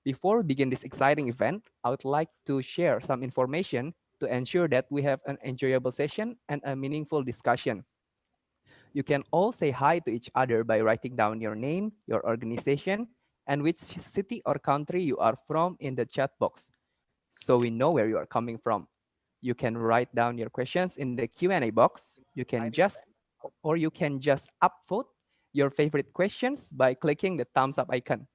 Before we begin this exciting event, I would like to share some information to ensure that we have an enjoyable session and a meaningful discussion. You can all say hi to each other by writing down your name, your organization, and which city or country you are from in the chat box so we know where you are coming from. You can write down your questions in the Q&A box. You can just upvote your favorite questions by clicking the thumbs up icon.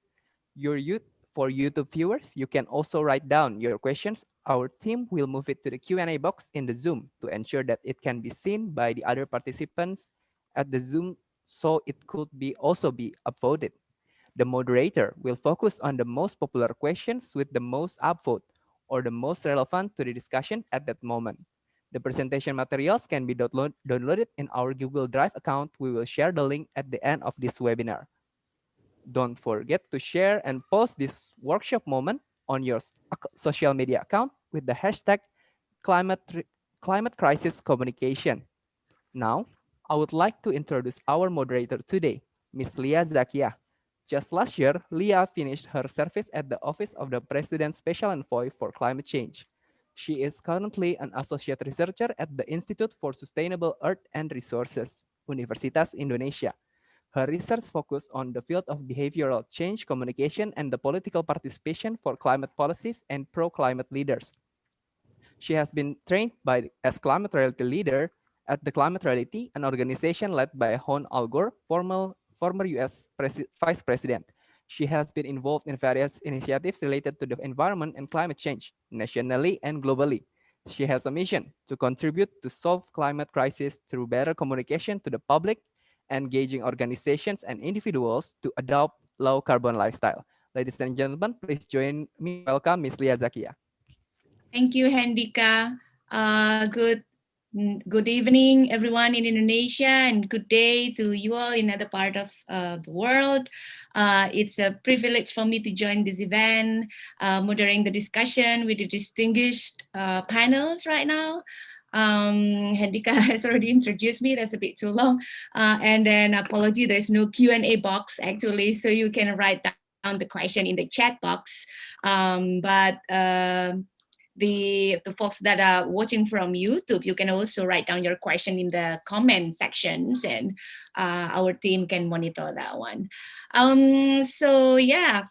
For YouTube viewers, you can also write down your questions. Our team will move it to the Q&A box in the Zoom to ensure that it can be seen by the other participants at the Zoom so it could be upvoted. The moderator will focus on the most popular questions with the most upvote or the most relevant to the discussion at that moment. The presentation materials can be downloaded in our Google Drive account. We will share the link at the end of this webinar. Don't forget to share and post this workshop moment on your social media account with the hashtag climate, climate crisis communication. Now, I would like to introduce our moderator today, Ms. Leah Zakia. Just last year, Leah finished her service at the Office of the President's Special Envoy for Climate Change. She is currently an associate researcher at the Institute for Sustainable Earth and Resources, Universitas Indonesia. Her research focused on the field of behavioral change communication and the political participation for climate policies and pro-climate leaders. She has been trained as climate reality leader at the Climate Reality, an organization led by Hon Al Gore, former US Vice President. She has been involved in various initiatives related to the environment and climate change, nationally and globally. She has a mission to contribute to solve climate crisis through better communication to the public, engaging organizations and individuals to adopt low carbon lifestyle. Ladies and gentlemen, please join me to welcome Ms. Leah Zakia. Thank you, Hendika. Good evening, everyone in Indonesia, and good day to you all in other part of the world. It's a privilege for me to join this event, moderating the discussion with the distinguished panels right now. Hendika has already introduced me. That's a bit too long. And then apology, there's no Q&A box actually, so you can write down the question in the chat box. The folks that are watching from YouTube, you can also write down your question in the comment sections, and our team can monitor that one. So yeah,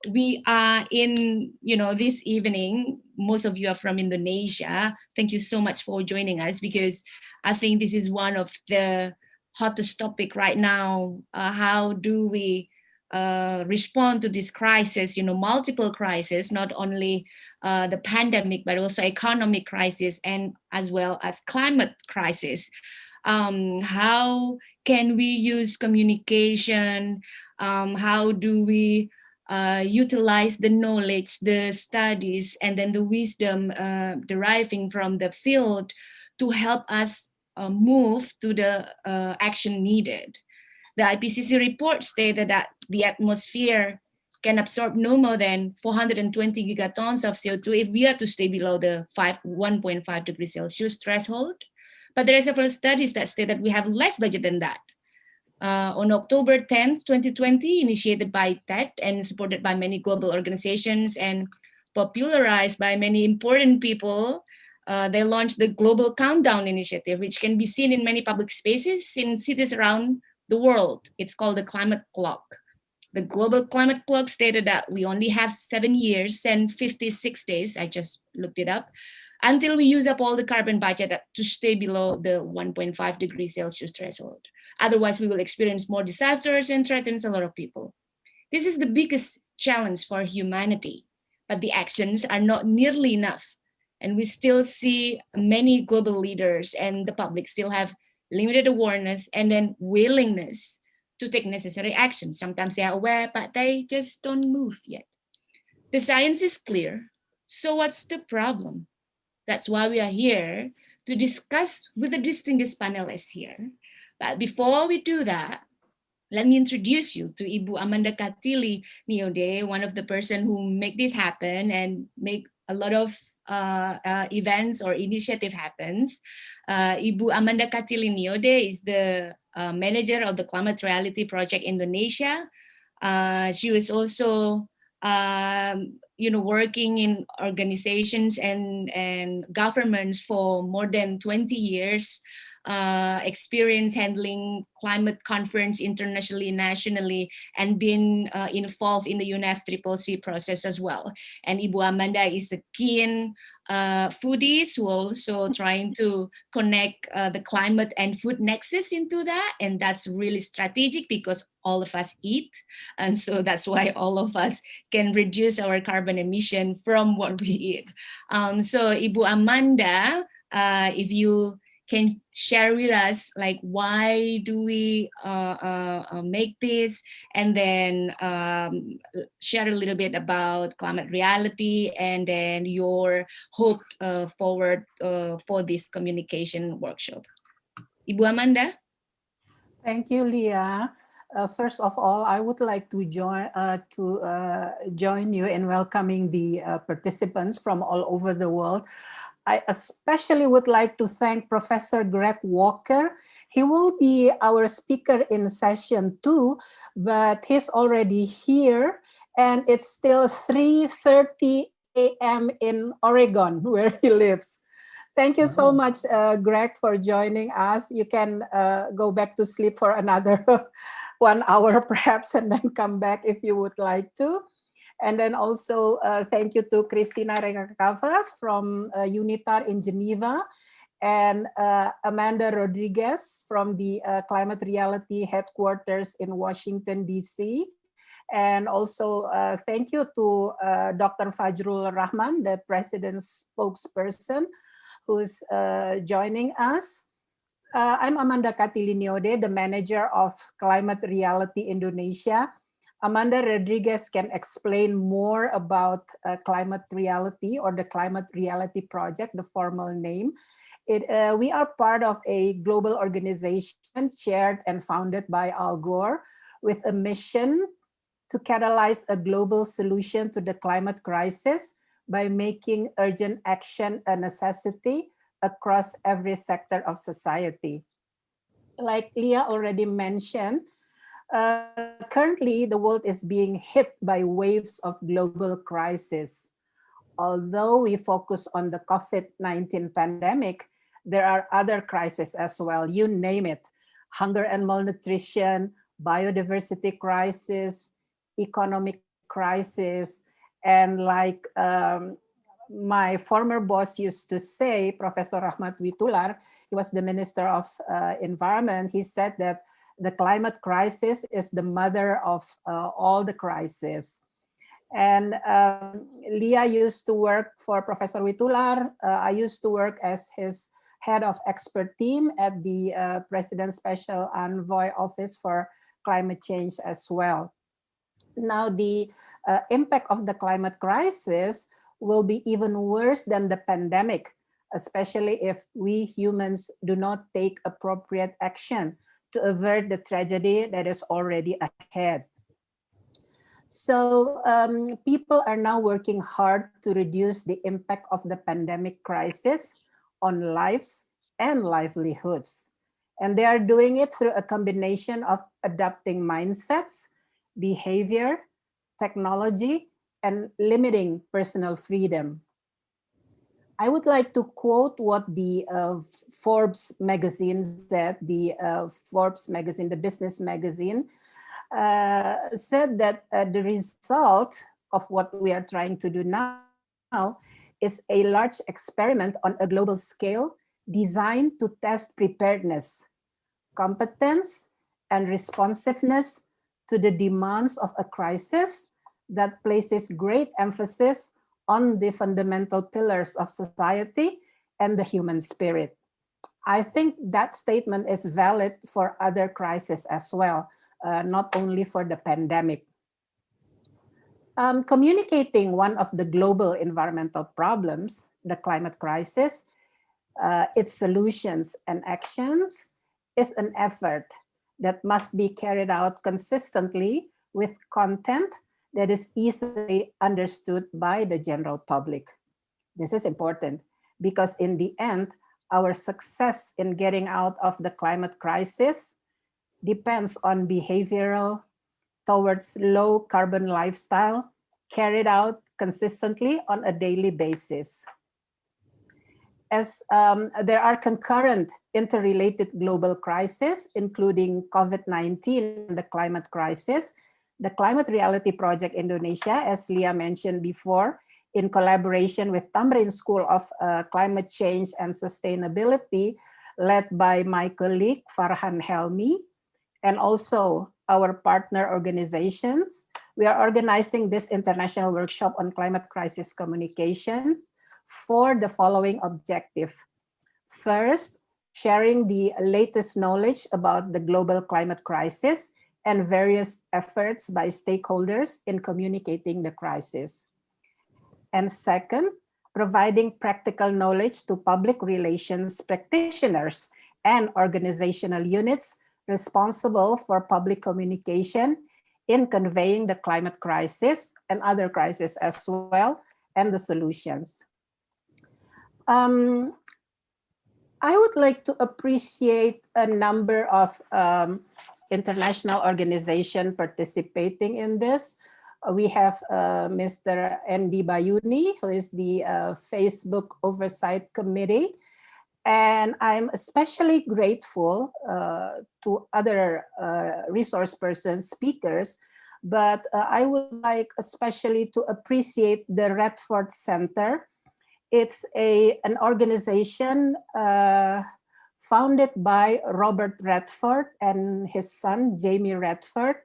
we are in, this evening, most of you are from Indonesia. Thank you so much for joining us, because I think this is one of the hottest topic right now. How do we respond to this crisis, multiple crises, not only the pandemic, but also economic crisis and as well as climate crisis. How can we use communication? How do we utilize the knowledge, the studies, and then the wisdom deriving from the field to help us move to the action needed? The IPCC report stated that the atmosphere can absorb no more than 420 gigatons of CO2 if we are to stay below the 1.5 degrees Celsius threshold. But there are several studies that state that we have less budget than that. On October 10th, 2020, initiated by TED and supported by many global organizations and popularized by many important people, they launched the Global Countdown Initiative, which can be seen in many public spaces in cities around the world. It's called the climate clock. The global climate clock stated that we only have 7 years and 56 days, I just looked it up, until we use up all the carbon budget to stay below the 1.5 degrees Celsius threshold. Otherwise, we will experience more disasters and threatens a lot of people. This is the biggest challenge for humanity, but the actions are not nearly enough. And we still see many global leaders and the public still have limited awareness and then willingness to take necessary action. Sometimes they are aware, but they just don't move yet. The science is clear. So what's the problem? That's why we are here to discuss with the distinguished panelists here. But before we do that, let me introduce you to Ibu Amanda Katili Niode, one of the person who make this happen and make a lot of events or initiative happens. Ibu Amanda Katili Niode is the manager of the Climate Reality Project Indonesia. She was also working in organizations and governments for more than 20 years, experience handling climate conference internationally, nationally, and been involved in the UNFCCC process as well. And Ibu Amanda is a keen foodies who also trying to connect the climate and food nexus into that, and that's really strategic because all of us eat, and so that's why all of us can reduce our carbon emission from what we eat. So Ibu Amanda, if you can share with us, like, why do we make this, and then share a little bit about climate reality, and then your hope forward for this communication workshop. Ibu Amanda? Thank you, Leah. First of all, I would like to join you in welcoming the participants from all over the world. I especially would like to thank Professor Greg Walker. He will be our speaker in session 2, but he's already here, and it's still 3:30 a.m. in Oregon, where he lives. Thank you so much, Greg, for joining us. You can go back to sleep for another 1 hour perhaps, and then come back if you would like to. And then also thank you to Christina Cavaz from UNITAR in Geneva, and Amanda Rodriguez from the Climate Reality Headquarters in Washington, D.C. And also thank you to Dr. Fajrul Rahman, the president's spokesperson, who's joining us. I'm Amanda Katiliniode, the manager of Climate Reality Indonesia. Amanda Rodriguez can explain more about Climate Reality, or the Climate Reality Project, the formal name. We are part of a global organization chaired and founded by Al Gore, with a mission to catalyze a global solution to the climate crisis by making urgent action a necessity across every sector of society. Like Leah already mentioned, currently the world is being hit by waves of global crisis. Although we focus on the COVID-19 pandemic, there are other crises as well. You name it: hunger and malnutrition, biodiversity crisis, economic crisis, and like my former boss used to say, Professor Rahmat Witular, he was the Minister of Environment, he said that the climate crisis is the mother of all the crises. And Leah used to work for Professor Witular. I used to work as his head of expert team at the President's Special Envoy Office for Climate Change as well. Now, the impact of the climate crisis will be even worse than the pandemic, especially if we humans do not take appropriate action to avert the tragedy that is already ahead. So people are now working hard to reduce the impact of the pandemic crisis on lives and livelihoods. And they are doing it through a combination of adapting mindsets, behavior, technology, and limiting personal freedom. I would like to quote what the Forbes magazine said. The Forbes magazine, the business magazine, said that the result of what we are trying to do now is a large experiment on a global scale designed to test preparedness, competence, and responsiveness to the demands of a crisis that places great emphasis on the fundamental pillars of society and the human spirit. I think that statement is valid for other crises as well, not only for the pandemic. Communicating one of the global environmental problems, the climate crisis, its solutions and actions, is an effort that must be carried out consistently with content that is easily understood by the general public. This is important because in the end, our success in getting out of the climate crisis depends on behavioral towards low carbon lifestyle, carried out consistently on a daily basis. As there are concurrent interrelated global crises, including COVID-19 and the climate crisis, the Climate Reality Project Indonesia, as Leah mentioned before, in collaboration with Tamrin School of Climate Change and Sustainability, led by my colleague Farhan Helmi, and also our partner organizations, we are organizing this international workshop on climate crisis communication for the following objective. First, sharing the latest knowledge about the global climate crisis and various efforts by stakeholders in communicating the crisis. And second, providing practical knowledge to public relations practitioners and organizational units responsible for public communication in conveying the climate crisis and other crises as well, and the solutions. I would like to appreciate a number of international organizations participating in this. We have Mr. Andy Bayuni, who is the Facebook Oversight Committee. And I'm especially grateful to other resource persons, speakers, but I would like especially to appreciate the Redford Center. It's an organization founded by Robert Redford and his son, Jamie Redford.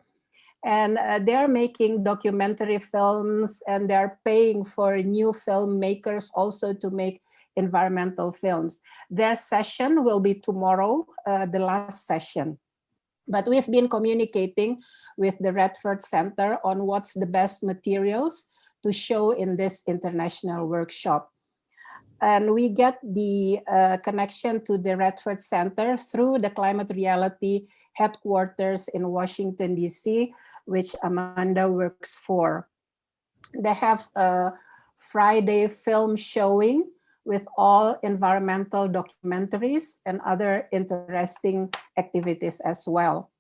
And they're making documentary films, and they're paying for new filmmakers also to make environmental films. Their session will be tomorrow, the last session. But we've been communicating with the Redford Center on what's the best materials to show in this international workshop. And we get the connection to the Redford Center through the Climate Reality headquarters in Washington, D.C., which Amanda works for. They have a Friday film showing with all environmental documentaries and other interesting activities as well.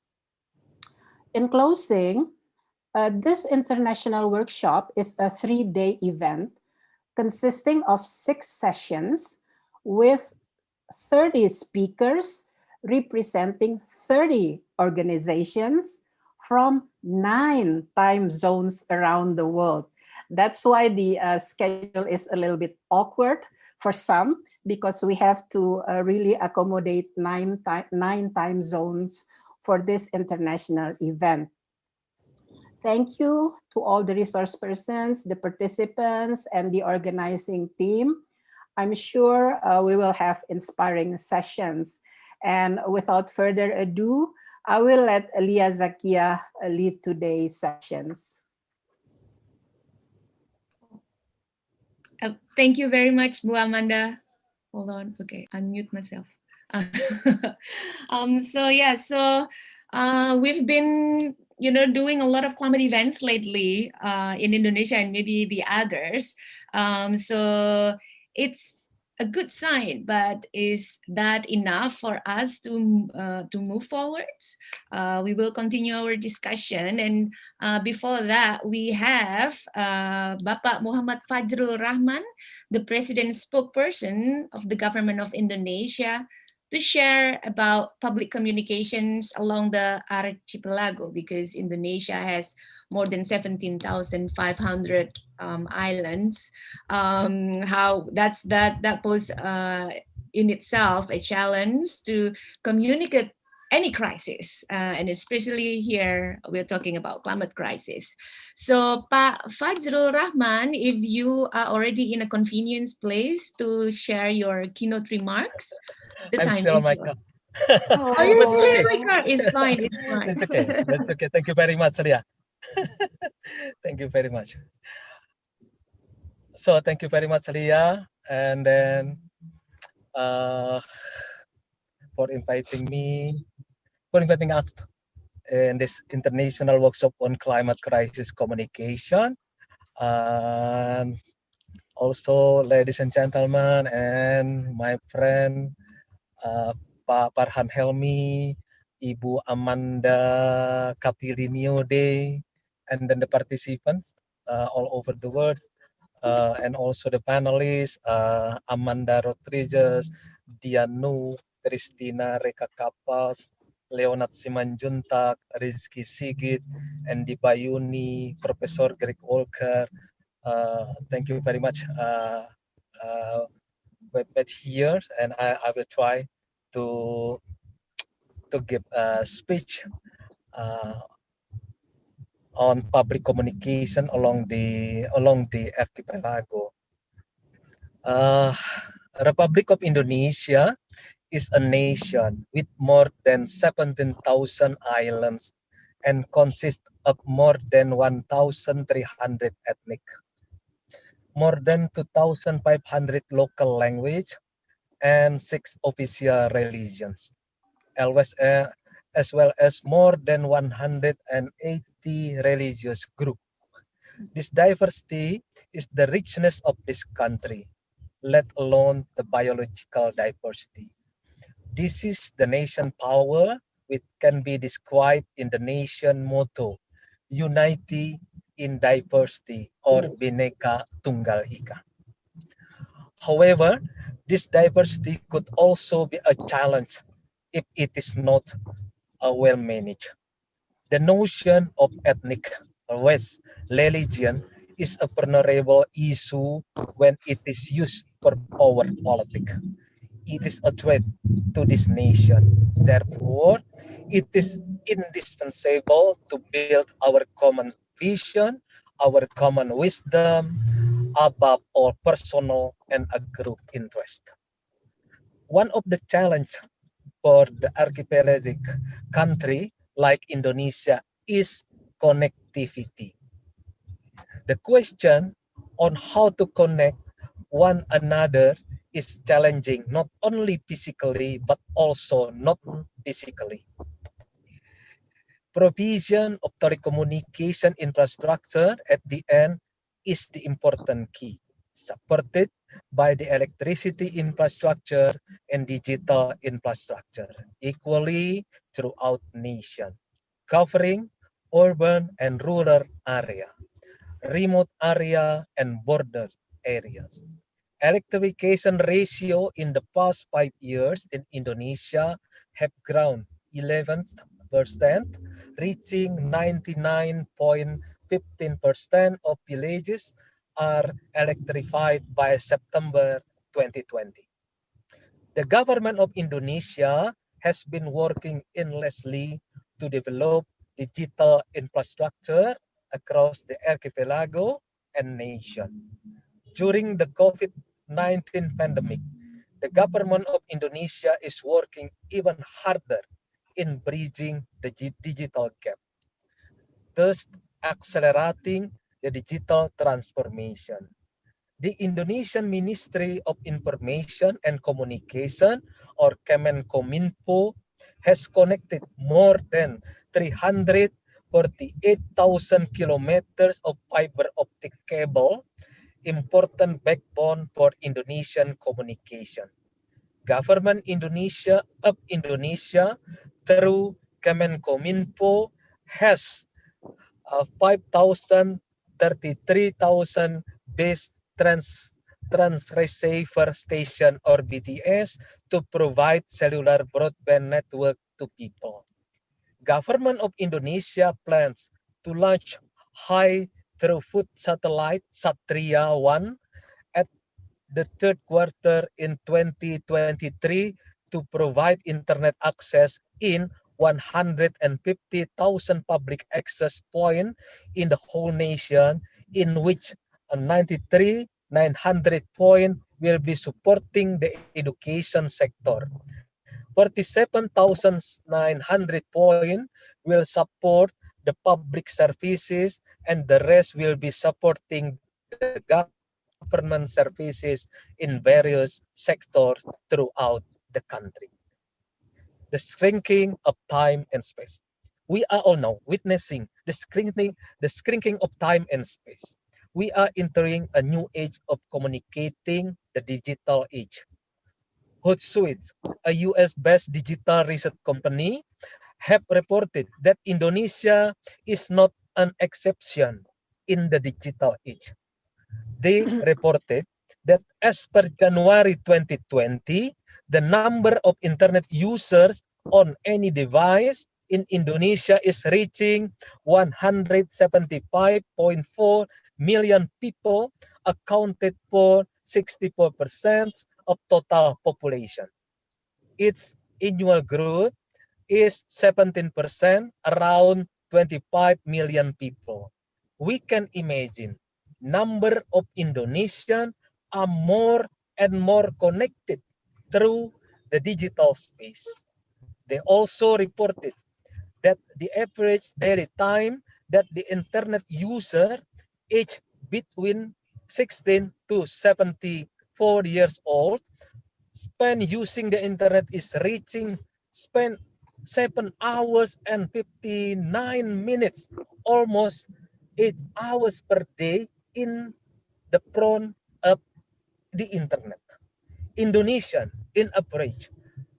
In closing, this international workshop is a 3-day event consisting of 6 sessions with 30 speakers representing 30 organizations from 9 time zones around the world. That's why the schedule is a little bit awkward for some, because we have to really accommodate 9 time zones for this international event. Thank you to all the resource persons, the participants, and the organizing team. I'm sure we will have inspiring sessions. And without further ado, I will let Leah Zakia lead today's sessions. Thank you very much, Bu Amanda. Hold on. Okay, unmute myself. We've been doing a lot of climate events lately in Indonesia and maybe the others. So it's a good sign, but is that enough for us to move forwards? We will continue our discussion, and before that, we have Bapak Muhammad Fajr Rahman, the President spokesperson of the Government of Indonesia, to share about public communications along the archipelago, because Indonesia has more than 17,500 islands. How that poses in itself a challenge to communicate any crisis, and especially here we're talking about climate crisis. So Pak Fajrul Rahman, if you are already in a convenient place to share your keynote remarks, the I'm time still is on my yours. car. Oh, you're But it's still okay. in my car. It's fine. It's fine. It's okay. That's okay. Thank you very much, Ria. Thank you very much. So thank you very much, Ria, and then for inviting us in this international workshop on climate crisis communication. And also, ladies and gentlemen, and my friend Pak Farhan Helmi, Ibu Amanda Katilinio Day, and then the participants. all over the world, and also the panelists, Amanda Rodriguez, Dianu, Christina Cavaz, Leonard Simanjuntak, Rizky Sigit, Andy Bayuni, Professor Greg Walker. Thank you very much. Uh, with here, and I will try to give a speech uh, on public communication along the archipelago. Uh, Republic of Indonesia is a nation with more than 17,000 islands and consists of more than 1,300 ethnic, more than 2,500 local language, and 6 official religions, as well as more than 180 religious groups. This diversity is the richness of this country, let alone the biological diversity. This is the nation power which can be described in the nation motto, Unity in Diversity or Bhinneka Tunggal Ika. However, this diversity could also be a challenge if it is not well managed. The notion of ethnic race religion is a vulnerable issue when it is used for power politics. It is a threat to this nation. Therefore, it is indispensable to build our common vision, our common wisdom, above all personal and a group interest. One of the challenges for the archipelagic country like Indonesia is connectivity. The question on how to connect one another is challenging not only physically but also not physically. Provision of telecommunication infrastructure at the end is the important key, supported by the electricity infrastructure and digital infrastructure equally throughout nation, covering urban and rural area, remote area and border areas. Electrification ratio in the past 5 years in Indonesia have grown 11%, reaching 99.15% of villages are electrified by September 2020. The government of Indonesia has been working endlessly to develop digital infrastructure across the archipelago and nation. During the COVID-19 pandemic, the government of Indonesia is working even harder in bridging the digital gap, thus accelerating the digital transformation. The Indonesian Ministry of Information and Communication, or Kemenkominfo, has connected more than 348,000 kilometers of fiber optic cable, important backbone for Indonesian communication. Government Indonesia through Kemenkominfo has 5,033,000 base trans receiver station or BTS to provide cellular broadband network to people. Government of Indonesia plans to launch high throughput satellite Satria 1 at the third quarter in 2023 to provide internet access in 150,000 public access points in the whole nation, in which 93,900 points will be supporting the education sector. 47,900 points will support the public services, and the rest will be supporting the government services in various sectors throughout the country. The shrinking of time and space. We are all now witnessing the shrinking of time and space. We are entering a new age of communicating, the digital age. Hootsuite, a US-based digital research company, have reported that Indonesia is not an exception. in the digital age. They reported that as per January 2020, the number of internet users on any device in Indonesia is reaching 175.4 million people, accounted for 64% of total population. Its annual growth is 17%, around 25 million people. We can imagine number of Indonesians are more and more connected through the digital space. They also reported that the average daily time that the internet user aged between 16 to 74 years old spend using the internet is reaching spend 7 hours and 59 minutes, almost 8 hours per day in the front of the internet. Indonesian, in average,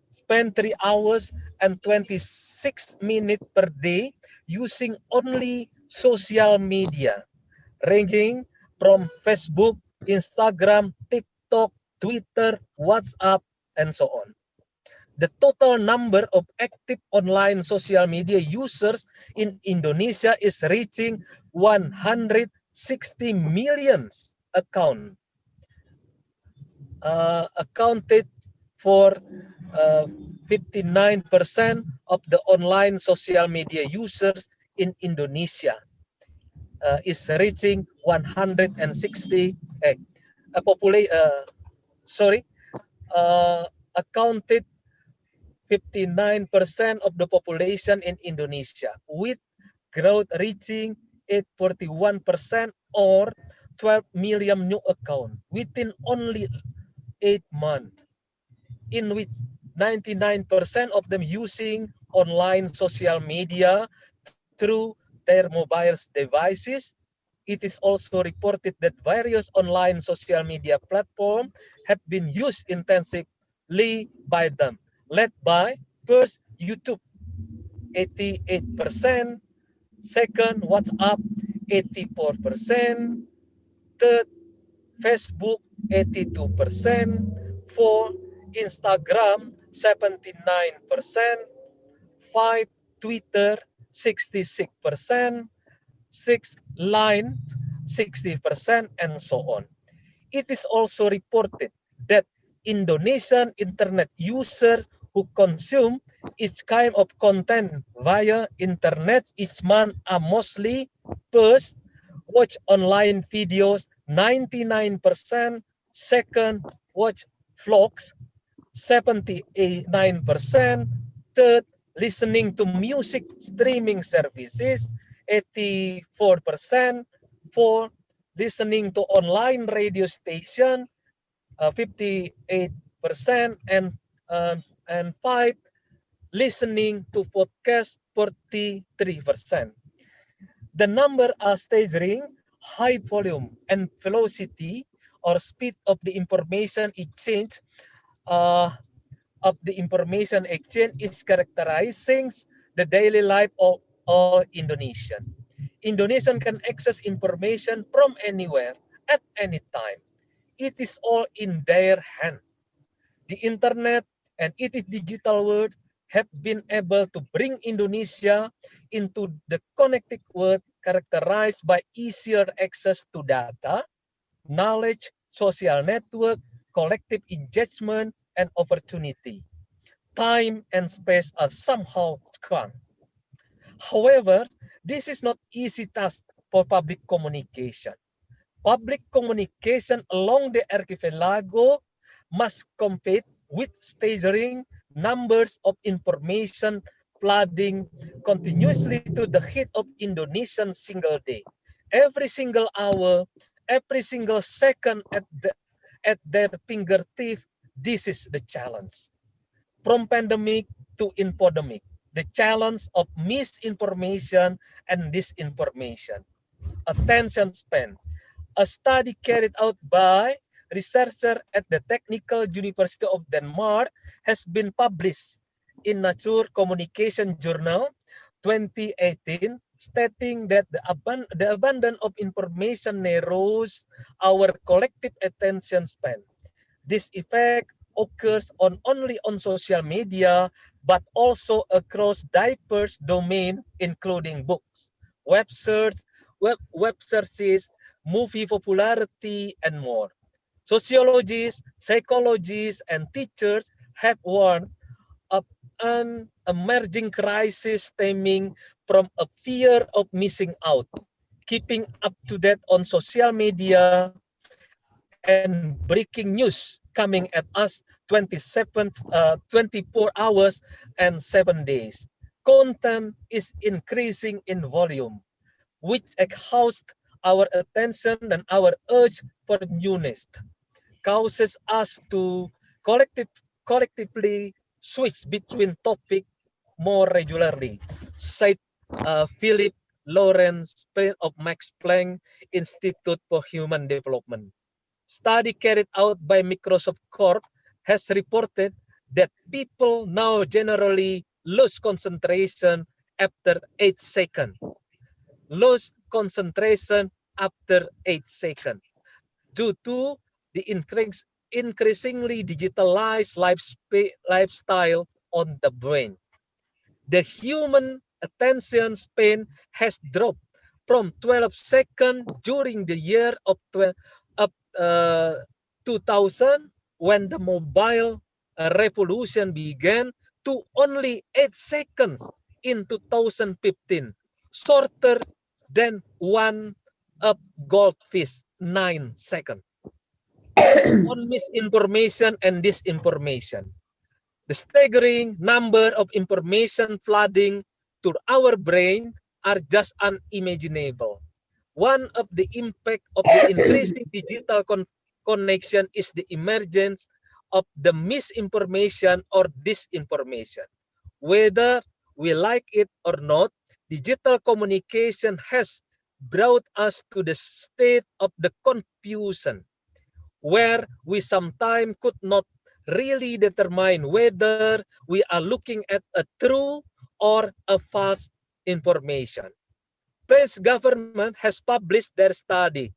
spend 3 hours and 26 minutes per day using only social media, ranging from Facebook, Instagram, TikTok, Twitter, WhatsApp, and so on. The total number of active online social media users in Indonesia is reaching 160 million account, accounted for 59% of the online social media users in Indonesia, is reaching 160 a sorry accounted 59% of the population in Indonesia, with growth reaching 841% or 12 million new accounts within only 8 months, in which 99% of them using online social media through their mobile devices. It is also reported that various online social media platforms have been used intensively by them, led by first YouTube, 88%, second WhatsApp, 84%, third Facebook, 82%, four Instagram, 79%, five Twitter, 66%, six Line, 60%, and so on. It is also reported that Indonesian internet users who consume each kind of content via internet each month are mostly first, watch online videos, 99%, second, watch vlogs, 79%, third, listening to music streaming services, 84%, four, listening to online radio station, 58%, and five, listening to podcast, 43%. The number are staggering. High volume and velocity or speed of the information exchange is characterizing the daily life of all Indonesian. Indonesian can access information from anywhere at any time. It is all in their hand. The internet and its digital world have been able to bring Indonesia into the connected world characterized by easier access to data, knowledge, social network, collective engagement, and opportunity. Time and space are somehow shrunk. However, this is not easy task for public communication. Public communication along the archipelago must compete with staggering numbers of information flooding continuously to the heat of Indonesian single day. Every single hour, every single second at their fingertips, this is the challenge. From pandemic to infodemic, the challenge of misinformation and disinformation. Attention span. A study carried out by researchers at the Technical University of Denmark has been published in Nature Communication Journal 2018, stating that the abundance of information narrows our collective attention span. This effect occurs only on social media, but also across diverse domains, including books, web search, web searches, movie popularity, and more. Sociologists, psychologists, and teachers have warned of an emerging crisis stemming from a fear of missing out. Keeping up to date on social media and breaking news coming at us 24 hours and 7 days. Content is increasing in volume, which exhausts our attention and our urge for newness, causes us to collectively switch between topics more regularly, said Philip Lawrence of Max Planck Institute for Human Development. Study carried out by Microsoft Corp has reported that people now generally lose concentration after 8 seconds. Lose concentration after 8 seconds due to the increasingly digitalized lifestyle on the brain. The human attention span has dropped from 12 seconds during the year of 2000 when the mobile revolution began to only 8 seconds in 2015, shorter than one up goldfish 9 seconds. On misinformation and disinformation, the staggering number of information flooding to our brain are just unimaginable. One of the impact of the increasing digital connection is the emergence of the misinformation or disinformation. Whether we like it or not, digital communication has brought us to the state of the confusion, where we sometimes could not really determine whether we are looking at a true or a false information. French government has published their study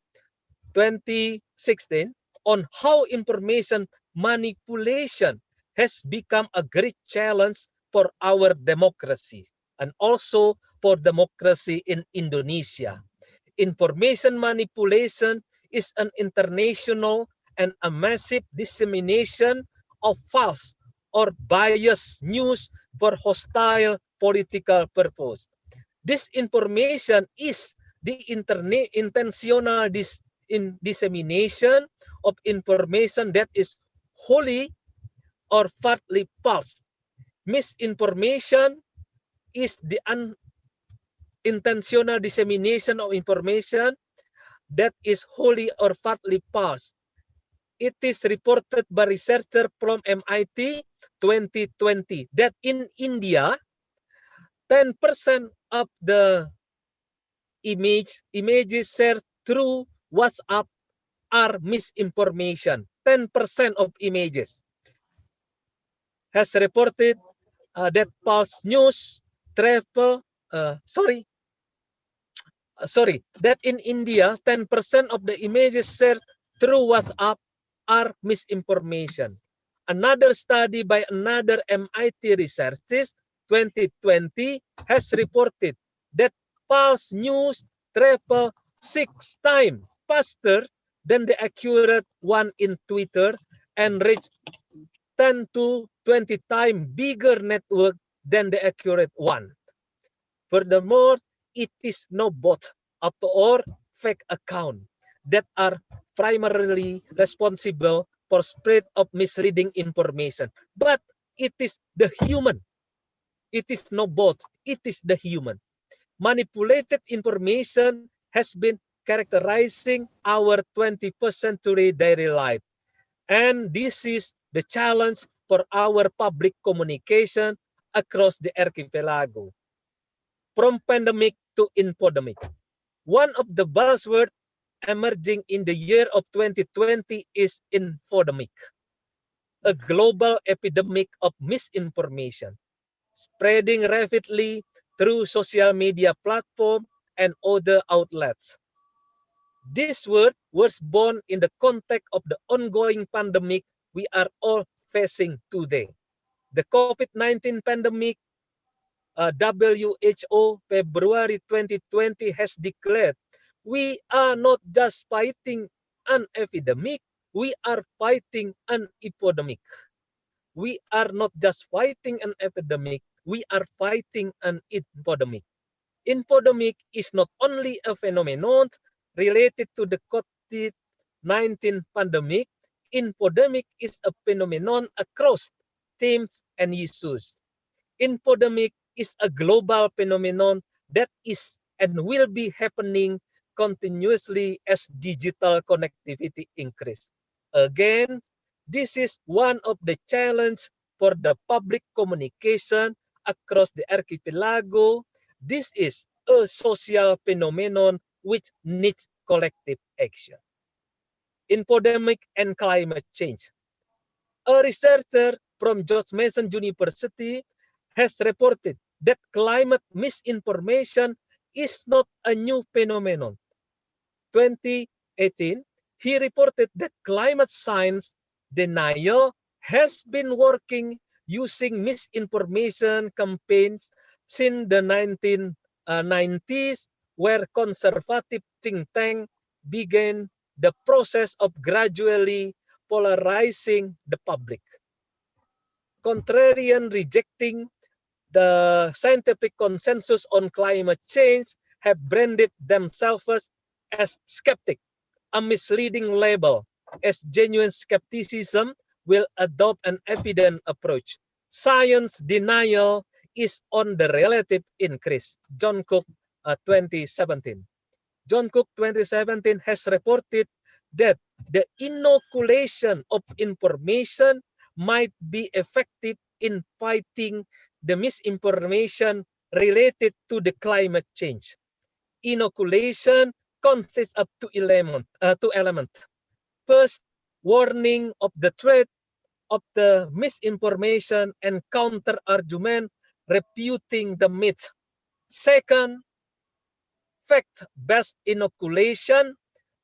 2016 on how information manipulation has become a great challenge for our democracy and also for democracy in Indonesia. Information manipulation is an international and a massive dissemination of false or biased news for hostile political purpose. This information is the intentional dissemination of information that is wholly or partly false. Misinformation is the unintentional dissemination of information that is wholly or partly false. It is reported by researchers from MIT 2020 that in India, 10% of the images shared through WhatsApp are misinformation. 10% of images has reported that false news, travel, that in India, 10% of the images shared through WhatsApp are misinformation. Another study by another MIT researchers 2020 has reported that false news travel 6 times faster than the accurate one in Twitter and reach 10 to 20 times bigger network than the accurate one. Furthermore, it is no bot or fake account that are primarily responsible for spread of misleading information, but it is the human. It is no bot, it is the human. Manipulated information has been characterizing our 21st century daily life. And this is the challenge for our public communication across the archipelago. From pandemic to infodemic. One of the buzzwords emerging in the year of 2020 is infodemic, a global epidemic of misinformation, spreading rapidly through social media platform and other outlets. This word was born in the context of the ongoing pandemic we are all facing today. The COVID-19 pandemic, WHO February 2020 has declared, we are not just fighting an epidemic, we are fighting an epidemic. We are not just fighting an epidemic, we are fighting an epidemic. Infodemic is not only a phenomenon related to the COVID-19 pandemic, infodemic is a phenomenon across themes and issues. Infodemic is a global phenomenon that is and will be happening continuously as digital connectivity increases. Again, this is one of the challenges for the public communication across the archipelago. This is a social phenomenon which needs collective action. Infodemic and climate change. A researcher from George Mason University has reported that climate misinformation is not a new phenomenon. 2018, he reported that climate science denial has been working using misinformation campaigns since the 1990s, where conservative think tank began the process of gradually polarizing the public. Contrarian rejecting the scientific consensus on climate change have branded themselves as skeptic, a misleading label, as genuine skepticism will adopt an evident approach. Science denial is on the relative increase. John Cook, 2017. John Cook 2017 has reported that the inoculation of information might be effective in fighting the misinformation related to the climate change. Inoculation consists of two elements. First, warning of the threat of the misinformation and counter-argument refuting the myth. Second, fact-based inoculation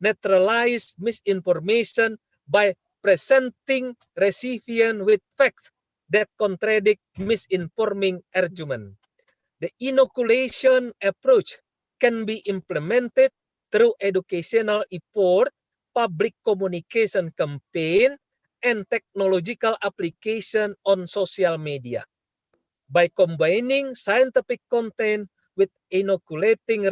neutralize misinformation by presenting recipient with facts that contradict misinforming argument. The inoculation approach can be implemented through educational effort, public communication campaign, and technological application on social media. By combining scientific content with inoculating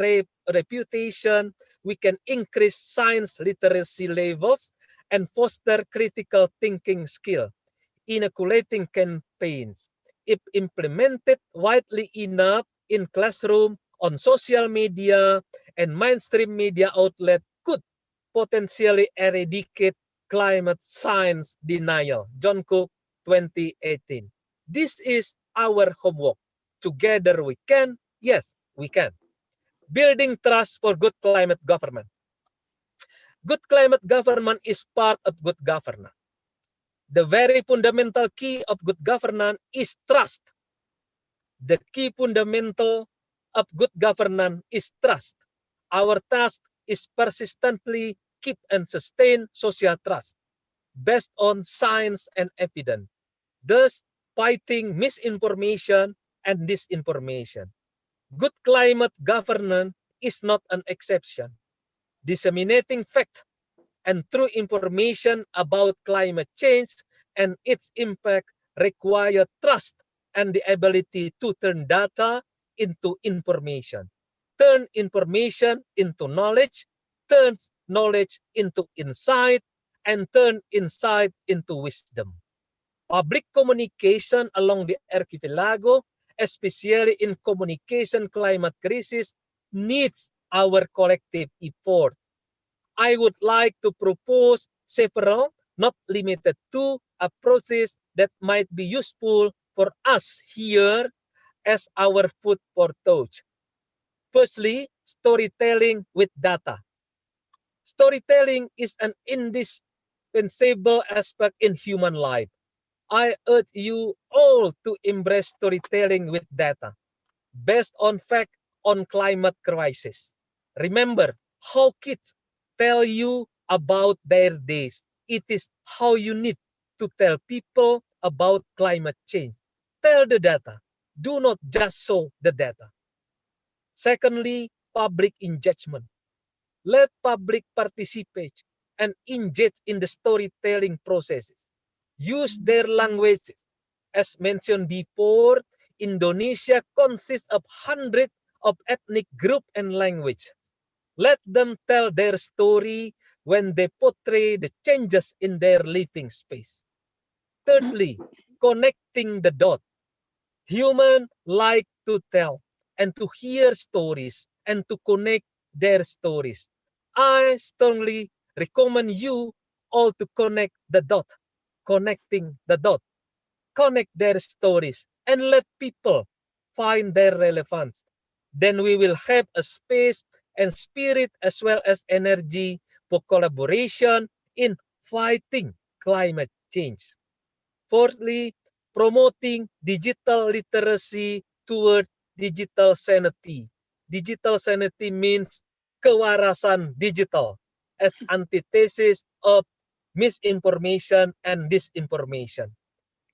reputation, we can increase science literacy levels and foster critical thinking skill. Inoculating campaigns, if implemented widely enough in classroom, on social media, and mainstream media outlet, could potentially eradicate climate science denial. John Cook, 2018. This is our homework. Together we can, yes, we can. Building trust for good climate government. Good climate government is part of good governance. The very fundamental key of good governance is trust. The key fundamental of good governance is trust. Our task is persistently keep and sustain social trust based on science and evidence, thus fighting misinformation and disinformation. Good climate governance is not an exception. Disseminating fact and true information about climate change and its impact require trust and the ability to turn data into information, turn information into knowledge, turn knowledge into insight, and turn insight into wisdom. Public communication along the archipelago, especially in communication climate crisis, needs our collective effort. I would like to propose several, not limited to, approaches that might be useful for us here as our food for thought. Firstly, storytelling with data. Storytelling is an indispensable aspect in human life. I urge you all to embrace storytelling with data. based on fact on climate crisis. Remember how kids tell you about their days. It is how you need to tell people about climate change. Tell the data. Do not just show the data. Secondly, public engagement. Let public participate and engage in the storytelling processes. Use their languages. As mentioned before, Indonesia consists of hundreds of ethnic groups and languages. Let them tell their story when they portray the changes in their living space. Thirdly, connecting the dots. Humans like to tell and to hear stories and to connect their stories. I strongly recommend you all to connect the dot, connecting the dot, connect their stories, and let people find their relevance. Then we will have a space and spirit as well as energy for collaboration in fighting climate change. Fourthly, promoting digital literacy toward digital sanity. Digital sanity means kewarasan digital as antithesis of misinformation and disinformation.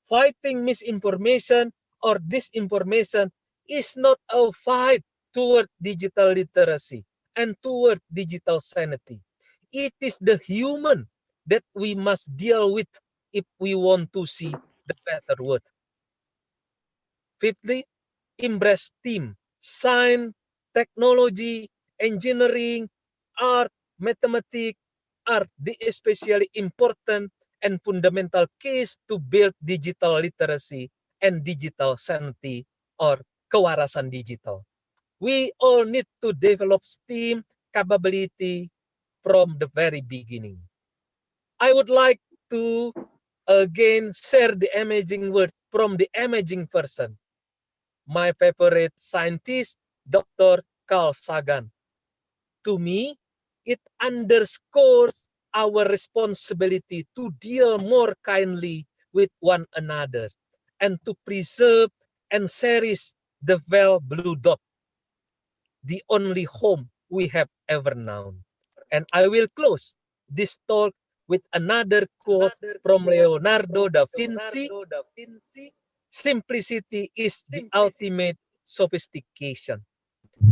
Fighting misinformation or disinformation is not a fight toward digital literacy and toward digital sanity. It is the human that we must deal with if we want to see the better world. Fifthly, embrace STEAM, science, technology, engineering, art, mathematics are the especially important and fundamental keys to build digital literacy and digital sanity or kewarasan digital. We all need to develop STEAM capability from the very beginning. I would like to again share the amazing word from the amazing person, my favorite scientist, Dr. Carl Sagan. To me, it underscores our responsibility to deal more kindly with one another and to preserve and cherish the well blue dot, the only home we have ever known. And I will close this talk with another quote from Leonardo da Vinci: simplicity is the ultimate sophistication.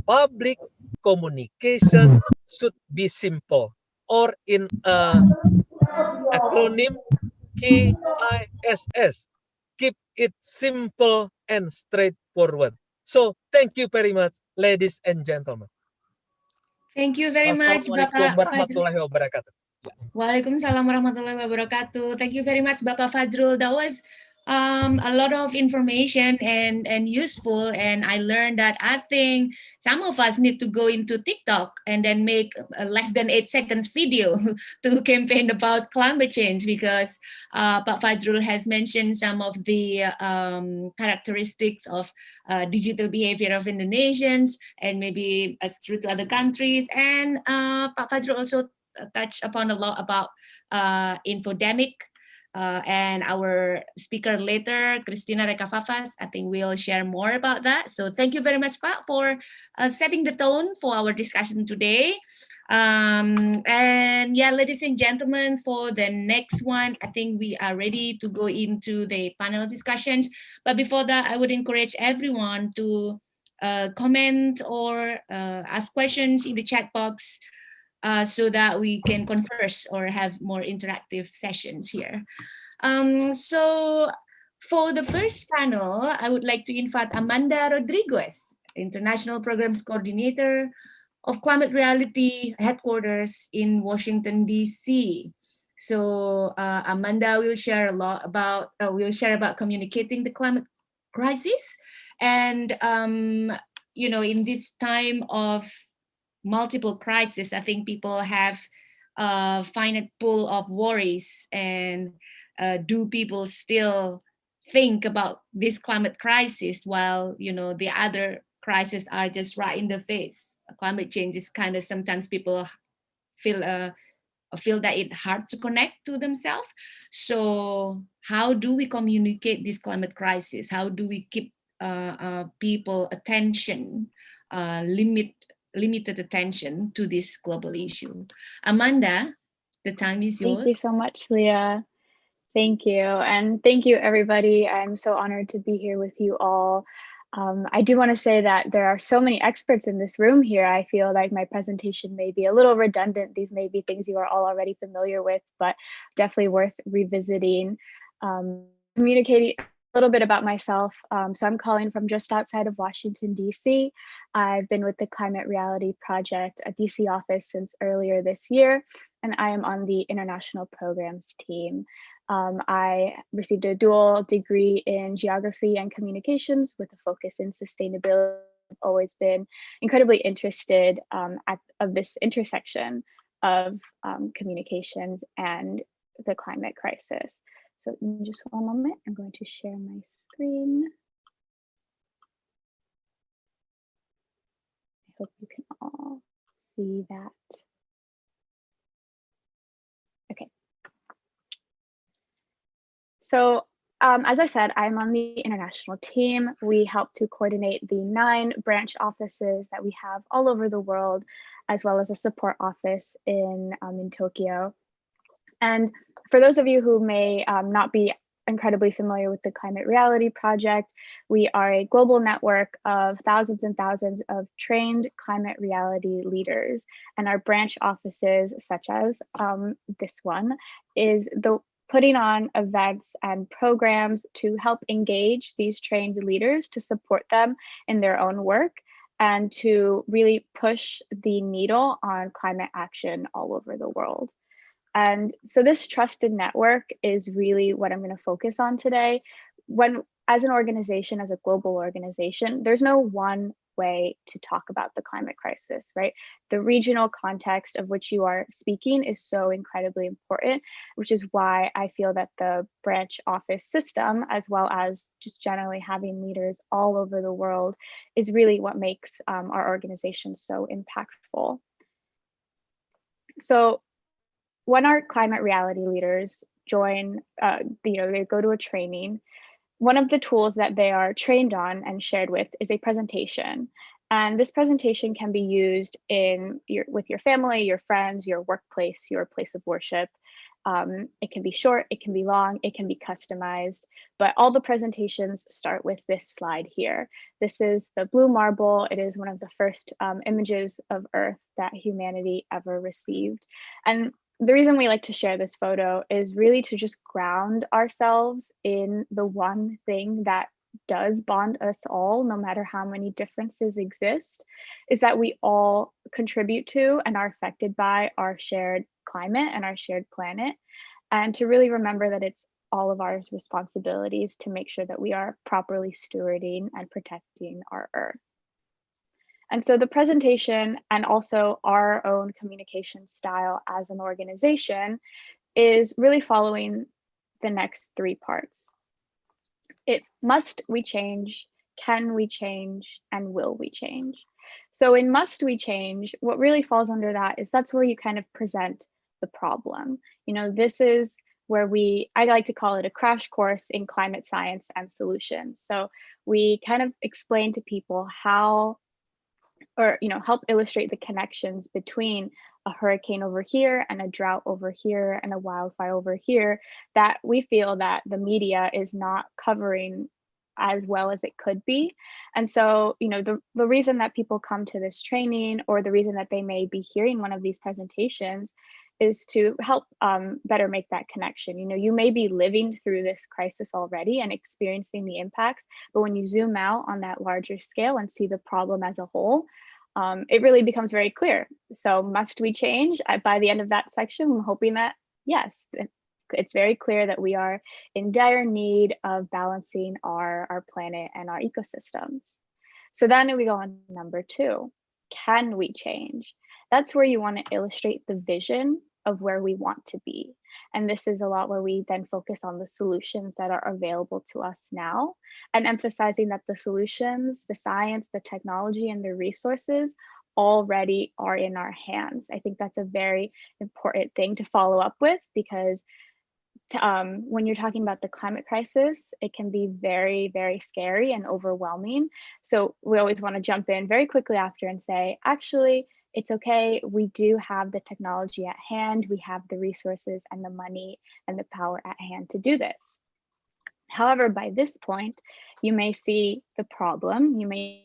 Public communication should be simple, or in acronym KISS. Keep it simple and straightforward. So thank you very much, ladies and gentlemen. Thank you very much, Wassalamualaikum Bapak Fajr. warahmatullahi wabarakatuh. Waalaikumsalam warahmatullahi wabarakatuh. Thank you very much, Bapak Fajrul. That was a lot of information and useful. And I learned that I think some of us need to go into TikTok and then make a less than 8 seconds video to campaign about climate change, because Pak Fajrul has mentioned some of the characteristics of digital behavior of Indonesians, and maybe as true to other countries. And Pak Fajrul also touched upon a lot about infodemic, and our speaker later, Christina Cavaz, I think we'll share more about that. So thank you very much, Pak, for setting the tone for our discussion today. And yeah, ladies and gentlemen, for the next one, I think we are ready to go into the panel discussions. But before that, I would encourage everyone to comment or ask questions in the chat box, so that we can converse or have more interactive sessions here. So for the first panel, I would like to invite Amanda Rodriguez, International Programs Coordinator of Climate Reality Headquarters in Washington, D.C. So Amanda will share a lot about, communicating the climate crisis. And, in this time of multiple crises, I think people have a finite pool of worries. And do people still think about this climate crisis while the other crises are just right in the face? Climate change is kind of, sometimes people feel that it's hard to connect to themselves. So how do we communicate this climate crisis? How do we keep people attention, limited attention to this global issue. Amanda, the time is Thank you yours. so much, Leah. Thank you. And thank you, everybody. I'm so honored to be here with you all. I do want to say that there are so many experts in this room here. I feel like my presentation may be a little redundant. These may be things you are all already familiar with, but definitely worth revisiting. Communicating a little bit about myself. So I'm calling from just outside of Washington, D.C. I've been with the Climate Reality Project, a DC office, since earlier this year, and I am on the international programs team. I received a dual degree in geography and communications with a focus in sustainability. I've always been incredibly interested of this intersection of communications and the climate crisis. So in just one moment, I'm going to share my screen. I hope you can all see that. Okay. So as I said, I'm on the international team. We help to coordinate the 9 branch offices that we have all over the world, as well as a support office in Tokyo. And for those of you who may not be incredibly familiar with the Climate Reality Project, we are a global network of thousands and thousands of trained climate reality leaders. And our branch offices, such as this one, is putting on events and programs to help engage these trained leaders to support them in their own work and to really push the needle on climate action all over the world. And so this trusted network is really what I'm going to focus on today. As an organization, as a global organization, there's no one way to talk about the climate crisis, right? The regional context of which you are speaking is so incredibly important, which is why I feel that the branch office system, as well as just generally having leaders all over the world, is really what makes our organization so impactful. So when our climate reality leaders join, they go to a training, one of the tools that they are trained on and shared with is a presentation. And this presentation can be used with your family, your friends, your workplace, your place of worship. It can be short, it can be long, it can be customized, but all the presentations start with this slide here. This is the blue marble. It is one of the first images of Earth that humanity ever received. And the reason we like to share this photo is really to just ground ourselves in the one thing that does bond us all, no matter how many differences exist, is that we all contribute to and are affected by our shared climate and our shared planet. And to really remember that it's all of our responsibilities to make sure that we are properly stewarding and protecting our Earth. And so the presentation and also our own communication style as an organization is really following the next 3 parts. Must we change, can we change, and will we change? So in must we change, what really falls under that is that's where you kind of present the problem. This is where I like to call it a crash course in climate science and solutions. So we kind of explain to people how, or help illustrate the connections between a hurricane over here and a drought over here and a wildfire over here that we feel that the media is not covering as well as it could be. And so, the reason that people come to this training, or the reason that they may be hearing one of these presentations, is to help better make that connection. You may be living through this crisis already and experiencing the impacts, but when you zoom out on that larger scale and see the problem as a whole, it really becomes very clear. So must we change? By the end of that section, I'm hoping that, yes, it's very clear that we are in dire need of balancing our planet and our ecosystems. So then we go on to number 2, can we change? That's where you want to illustrate the vision of where we want to be. And this is a lot where we then focus on the solutions that are available to us now, and emphasizing that the solutions, the science, the technology, and the resources already are in our hands. I think that's a very important thing to follow up with, because when you're talking about the climate crisis, it can be very, very scary and overwhelming. So we always want to jump in very quickly after and say, actually, it's okay. We do have the technology at hand. We have the resources and the money and the power at hand to do this. However, by this point, you may see the problem, you may see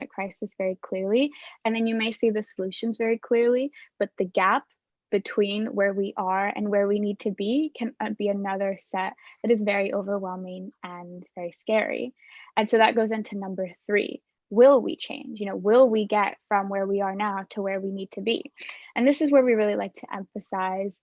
the crisis very clearly, and then you may see the solutions very clearly, but the gap between where we are and where we need to be can be another set that is very overwhelming and very scary. And so that goes into number 3. Will we change? Will we get from where we are now to where we need to be? And this is where we really like to emphasize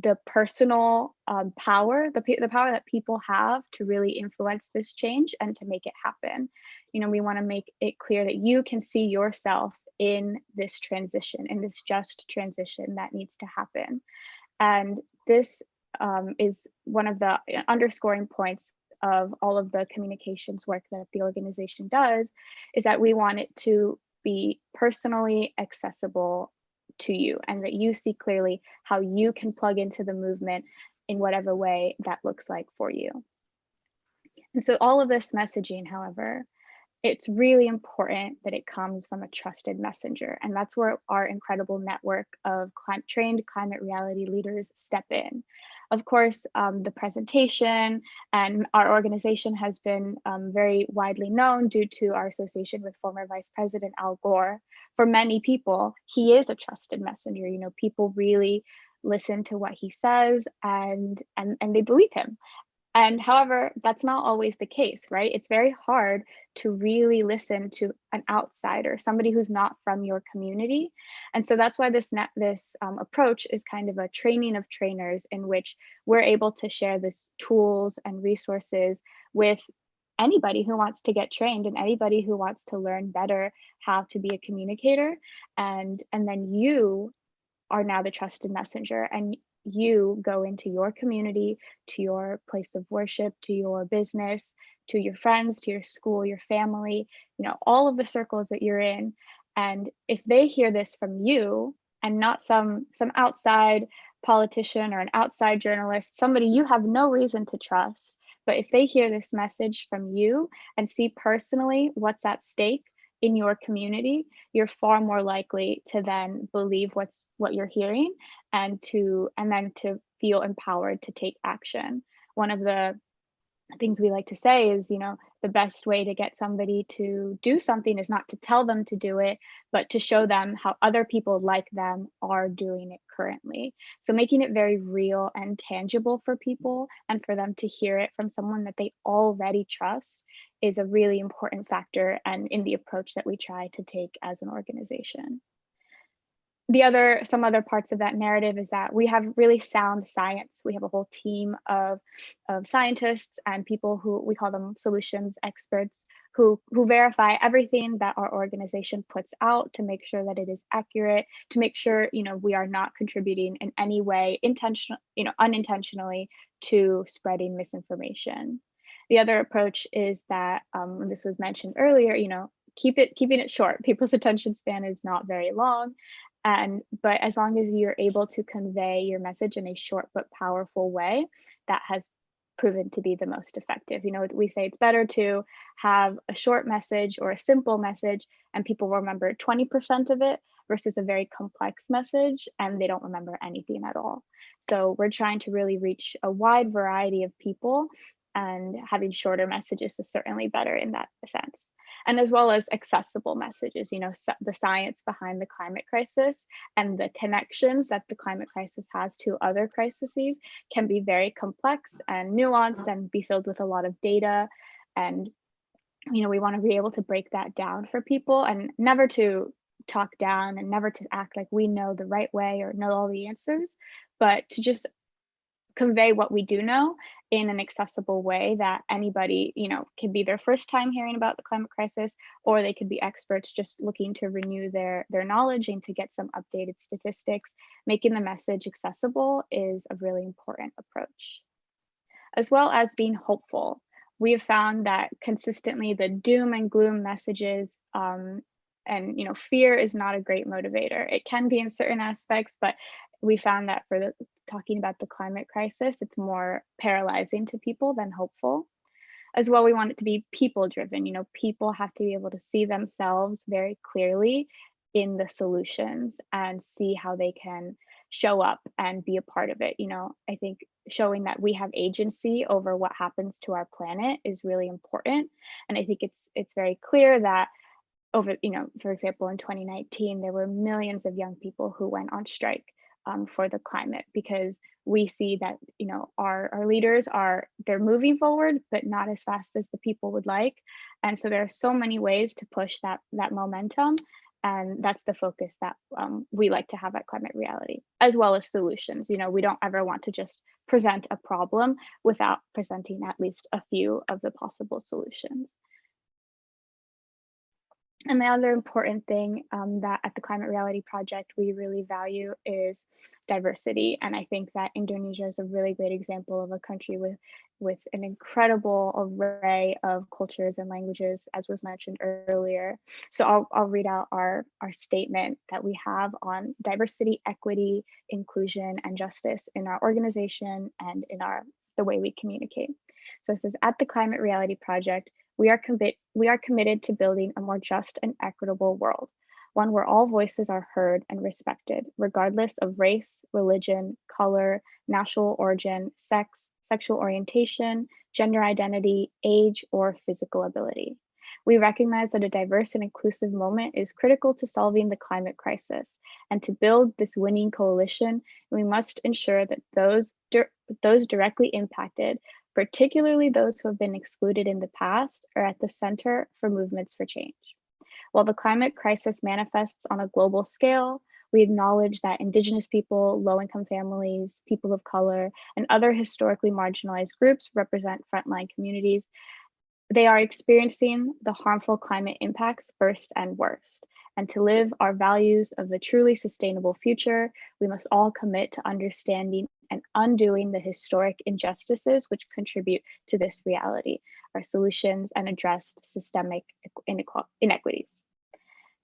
the personal power, the power that people have to really influence this change and to make it happen. We want to make it clear that you can see yourself in this transition, in this just transition that needs to happen. And this is one of the underscoring points of all of the communications work that the organization does, is that we want it to be personally accessible to you, and that you see clearly how you can plug into the movement in whatever way that looks like for you. And so all of this messaging, however, it's really important that it comes from a trusted messenger. And that's where our incredible network of trained climate reality leaders step in. Of course, the presentation and our organization has been very widely known due to our association with former Vice President Al Gore. For many people, he is a trusted messenger. People really listen to what he says and they believe him. And however, that's not always the case, right? It's very hard to really listen to an outsider, somebody who's not from your community. And so that's why this approach is kind of a training of trainers, in which we're able to share this tools and resources with anybody who wants to get trained and anybody who wants to learn better how to be a communicator. And then you are now the trusted messenger, and you go into your community, to your place of worship, to your business, to your friends, to your school, your family, all of the circles that you're in. And if they hear this from you and not some outside politician or an outside journalist, somebody you have no reason to trust, but if they hear this message from you and see personally what's at stake in your community, you're far more likely to then believe what you're hearing and then to feel empowered to take action. One of the things we like to say is, the best way to get somebody to do something is not to tell them to do it, but to show them how other people like them are doing it currently. So making it very real and tangible for people, and for them to hear it from someone that they already trust, is a really important factor, and in the approach that we try to take as an organization. Some other parts of that narrative is that we have really sound science. We have a whole team of scientists and people who we call them solutions experts, who verify everything that our organization puts out to make sure that it is accurate, to make sure we are not contributing in any way unintentionally to spreading misinformation. The other approach is that, this was mentioned earlier, keeping it short. People's attention span is not very long. But as long as you're able to convey your message in a short but powerful way, that has proven to be the most effective. We say it's better to have a short message or a simple message and people remember 20% of it versus a very complex message and they don't remember anything at all. So we're trying to really reach a wide variety of people, and having shorter messages is certainly better in that sense. And as well as accessible messages, the science behind the climate crisis and the connections that the climate crisis has to other crises can be very complex and nuanced and be filled with a lot of data. And, we want to be able to break that down for people, and never to talk down and never to act like we know the right way or know all the answers, but to just convey what we do know in an accessible way that anybody, could be their first time hearing about the climate crisis, or they could be experts just looking to renew their knowledge and to get some updated statistics. Making the message accessible is a really important approach. As well as being hopeful. We have found that consistently the doom and gloom messages, and fear is not a great motivator. It can be in certain aspects, but we found that for the talking about the climate crisis, it's more paralyzing to people than hopeful. As well, we want it to be people driven. You know, people have to be able to see themselves very clearly in the solutions and see how they can show up and be a part of it. You know, I think showing that we have agency over what happens to our planet is really important. And I think it's very clear that over, you know, for example, in 2019, there were millions of young people who went on strike for the climate, because we see that, you know, our leaders they're moving forward, but not as fast as the people would like. And so there are so many ways to push that momentum. And that's the focus that we like to have at Climate Reality, as well as solutions. You know, we don't ever want to just present a problem without presenting at least a few of the possible solutions. And the other important thing that at the Climate Reality Project we really value is diversity. And I think that Indonesia is a really great example of a country with an incredible array of cultures and languages, as was mentioned earlier. So I'll read out our statement that we have on diversity, equity, inclusion, and justice in our organization and in the way we communicate. So it says, at the Climate Reality Project, we are committed to building a more just and equitable world, one where all voices are heard and respected, regardless of race, religion, color, national origin, sex, sexual orientation, gender identity, age, or physical ability. We recognize that a diverse and inclusive moment is critical to solving the climate crisis, and to build this winning coalition, we must ensure that those directly impacted, particularly those who have been excluded in the past, are at the center for movements for change. While the climate crisis manifests on a global scale, we acknowledge that Indigenous people, low-income families, people of color, and other historically marginalized groups represent frontline communities. They are experiencing the harmful climate impacts first and worst. And to live our values of a truly sustainable future, we must all commit to understanding and undoing the historic injustices which contribute to this reality, our solutions, and address systemic inequities.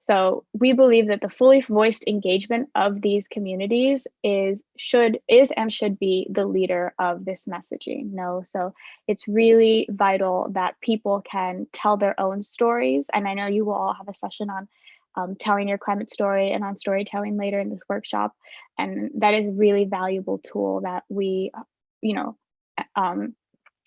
So we believe that the fully voiced engagement of these communities is and should be the leader of this messaging. So it's really vital that people can tell their own stories. And I know you will all have a session on telling your climate story and on storytelling later in this workshop. And that is a really valuable tool that we,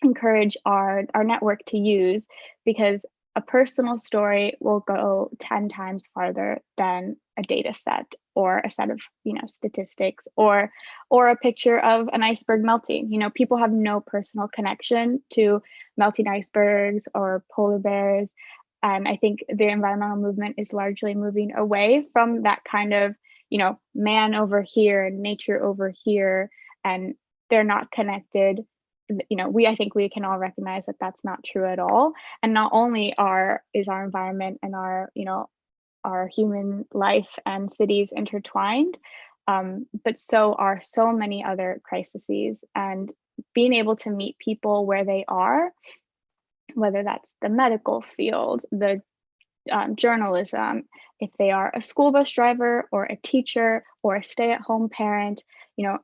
encourage our network to use, because a personal story will go 10 times farther than a data set or a set of statistics or a picture of an iceberg melting. People have no personal connection to melting icebergs or polar bears. And I think the environmental movement is largely moving away from that kind of, man over here and nature over here, and they're not connected. I think we can all recognize that that's not true at all. And not only is our environment and our human life and cities intertwined, but so are so many other crises. And being able to meet people where they are, whether that's the medical field, the journalism, if they are a school bus driver or a teacher or a stay-at-home parent,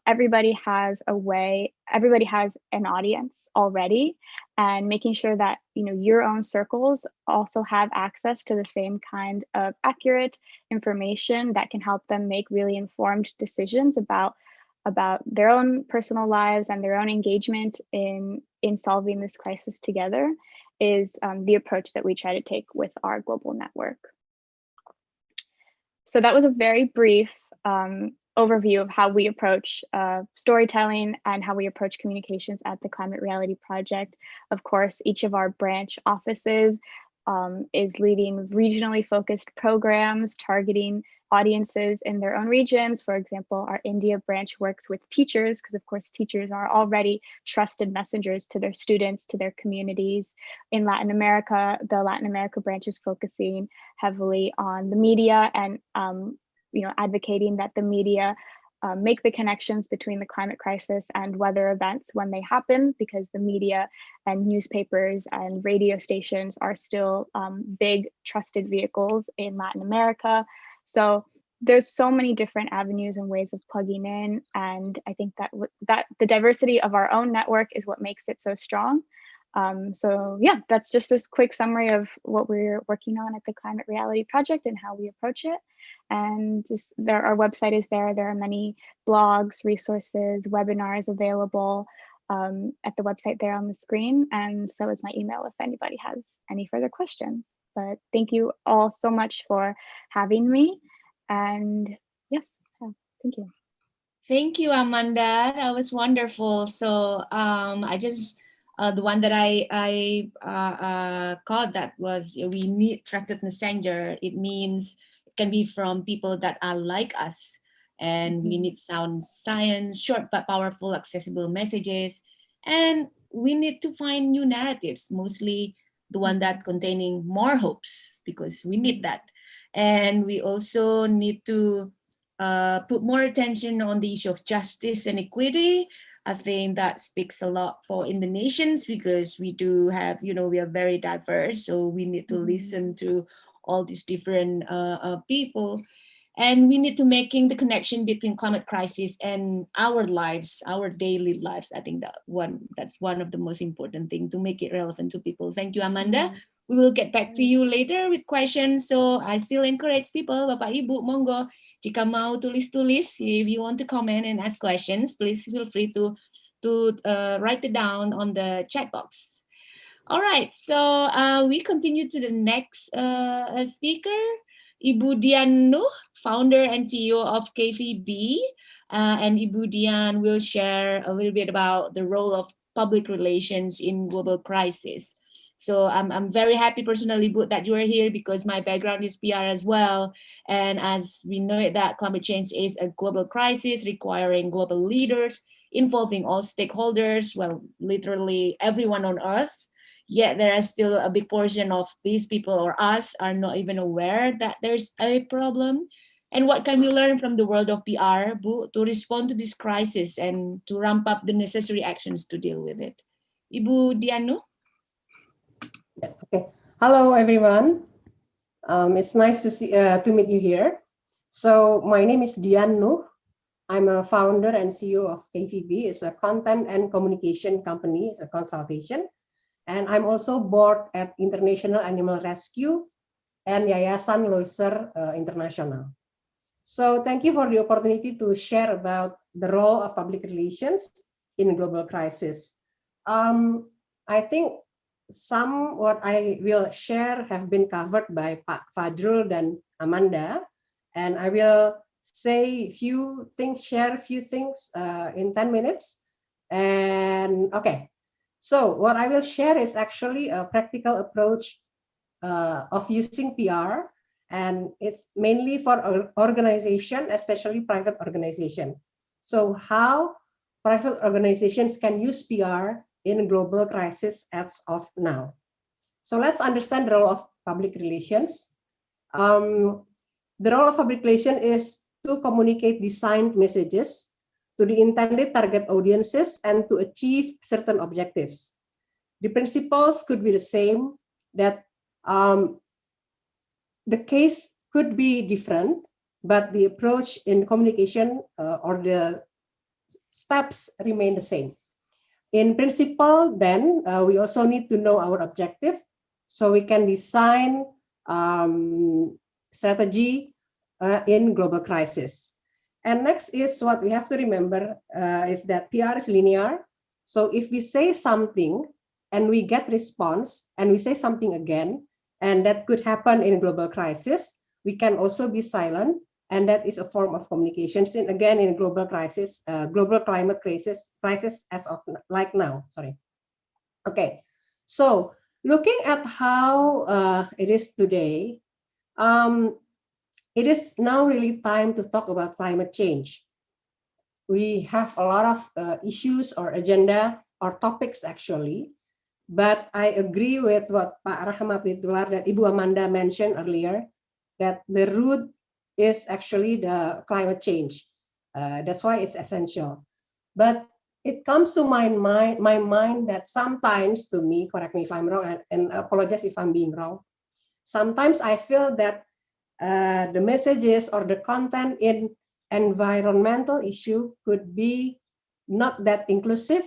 everybody has an audience already, and making sure that your own circles also have access to the same kind of accurate information that can help them make really informed decisions about their own personal lives and their own engagement in solving this crisis together is the approach that we try to take with our global network. So that was a very brief overview of how we approach storytelling and how we approach communications at the Climate Reality Project. Of course, each of our branch offices is leading regionally focused programs targeting audiences in their own regions. For example, our India branch works with teachers, because of course teachers are already trusted messengers to their students, to their communities. In Latin America, the Latin America branch is focusing heavily on the media and advocating that the media make the connections between the climate crisis and weather events when they happen, because the media and newspapers and radio stations are still big trusted vehicles in Latin America. So there's so many different avenues and ways of plugging in, and I think that that the diversity of our own network is what makes it so strong. So yeah, that's just this quick summary of what we're working on at the Climate Reality Project and how we approach it. And just our website is there. There are many blogs, resources, webinars available at the website there on the screen. And so is my email if anybody has any further questions. But thank you all so much for having me. And yes, thank you. Thank you, Amanda. That was wonderful. So I just the one that I caught, that was, we need trusted messenger. It means it can be from people that are like us, and we need sound science, short but powerful, accessible messages, and we need to find new narratives, mostly the one that containing more hopes, because we need that, and we also need to put more attention on the issue of justice and equity. I think that speaks a lot for Indonesians, because we do have, we are very diverse. So we need to listen to all these different people. And we need to making the connection between climate crisis and our lives, our daily lives. I think that's one of the most important thing, to make it relevant to people. Thank you, Amanda. We will get back to you later with questions. So I still encourage people, Bapak Ibu, monggo, jika mau tulis-tulis, if you want to comment and ask questions, please feel free to write it down on the chat box. All right, so we continue to the next speaker, Ibu Dian Nuh, founder and CEO of KVB. And Ibu Dian will share a little bit about the role of public relations in global crisis. So I'm very happy personally, Ibu, that you are here, because my background is PR as well. And as we know it, that climate change is a global crisis requiring global leaders, involving all stakeholders, well, literally everyone on Earth. Yet there is still a big portion of these people, or us, are not even aware that there's a problem. And what can we learn from the world of PR, Bu, to respond to this crisis and to ramp up the necessary actions to deal with it? Ibu Dian Nuh? Okay. Hello, everyone. It's nice to meet you here. So my name is Dian Nuh. I'm a founder and CEO of KVB. It's a content and communication company. It's a consultation. And I'm also board at International Animal Rescue and Yayasan Loiser International. So thank you for the opportunity to share about the role of public relations in global crisis. I think what I will share have been covered by Pak Fajr and Amanda, and I will say share a few things in 10 minutes. And okay, so what I will share is actually a practical approach of using PR, and it's mainly for organization, especially private organization. So how private organizations can use PR in global crisis as of now. So let's understand the role of public relations. The role of public relations is to communicate designed messages to the intended target audiences and to achieve certain objectives. The principles could be the same, that the case could be different, but the approach in communication or the steps remain the same. In principle, then, we also need to know our objective, so we can design strategy in global crisis. And next is what we have to remember is that PR is linear. So if we say something and we get response and we say something again, and that could happen in global crisis, we can also be silent, and that is a form of communications. And again, in global crisis, global climate crisis as of like now. Sorry. Okay. So looking at how it is today, it is now really time to talk about climate change. We have a lot of issues or agenda or topics actually, but I agree with what Pak Rahmat that Ibu Amanda mentioned earlier, that the root is actually the climate change. That's why it's essential. But it comes to my mind that sometimes, to me, correct me if I'm wrong, and apologize if I'm being wrong, sometimes I feel that the messages or the content in environmental issue could be not that inclusive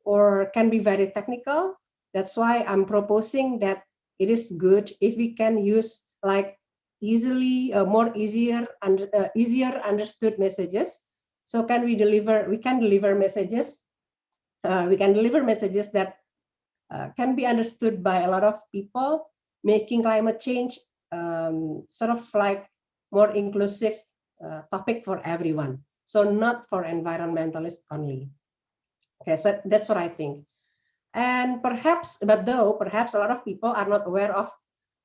or can be very technical. That's why I'm proposing that it is good if we can use like easily, easier understood messages. So we can deliver messages that can be understood by a lot of people, making climate change sort of like more inclusive topic for everyone. So not for environmentalists only. Okay, so that's what I think. And perhaps a lot of people are not aware of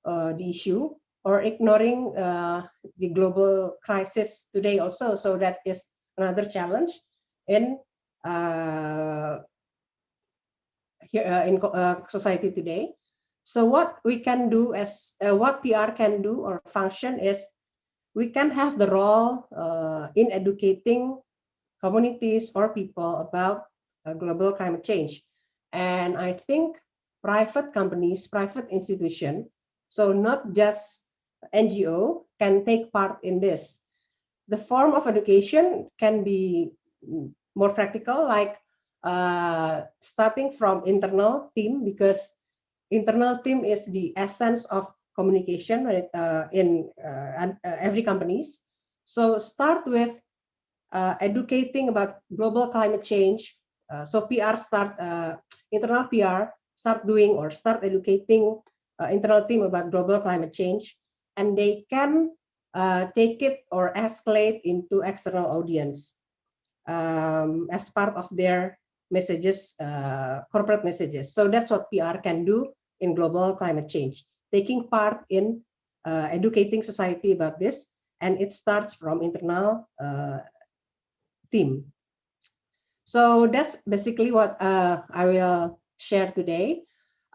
the issue or ignoring the global crisis today also. So that is another challenge in society today. So what we can do what PR can do or function is we can have the role in educating communities or people about global climate change. And I think private companies, private institutions, so not just NGO, can take part in this. The form of education can be more practical, like starting from internal team, because internal team is the essence of communication in every companies. So start with educating about global climate change. So internal PR start doing or start educating internal team about global climate change, and they can take it or escalate into external audience as part of their messages, corporate messages. So that's what PR can do in global climate change, taking part in educating society about this, and it starts from internal team. So that's basically what I will share today.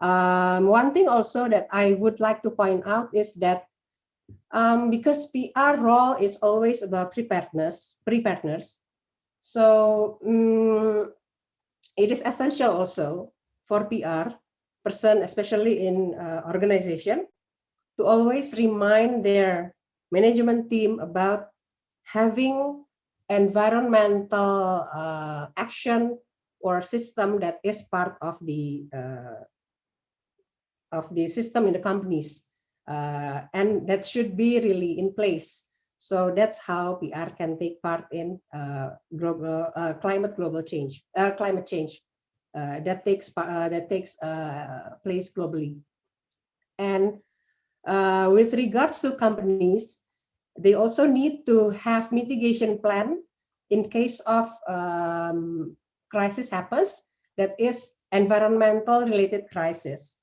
One thing also that I would like to point out is that because PR role is always about preparedness. So it is essential also for PR person, especially in organization, to always remind their management team about having environmental action or system that is part of the system in the companies, and that should be really in place. So that's how PR can take part in climate change that takes place globally. And with regards to companies, they also need to have mitigation plan in case of crisis happens, that is environmental related crisis.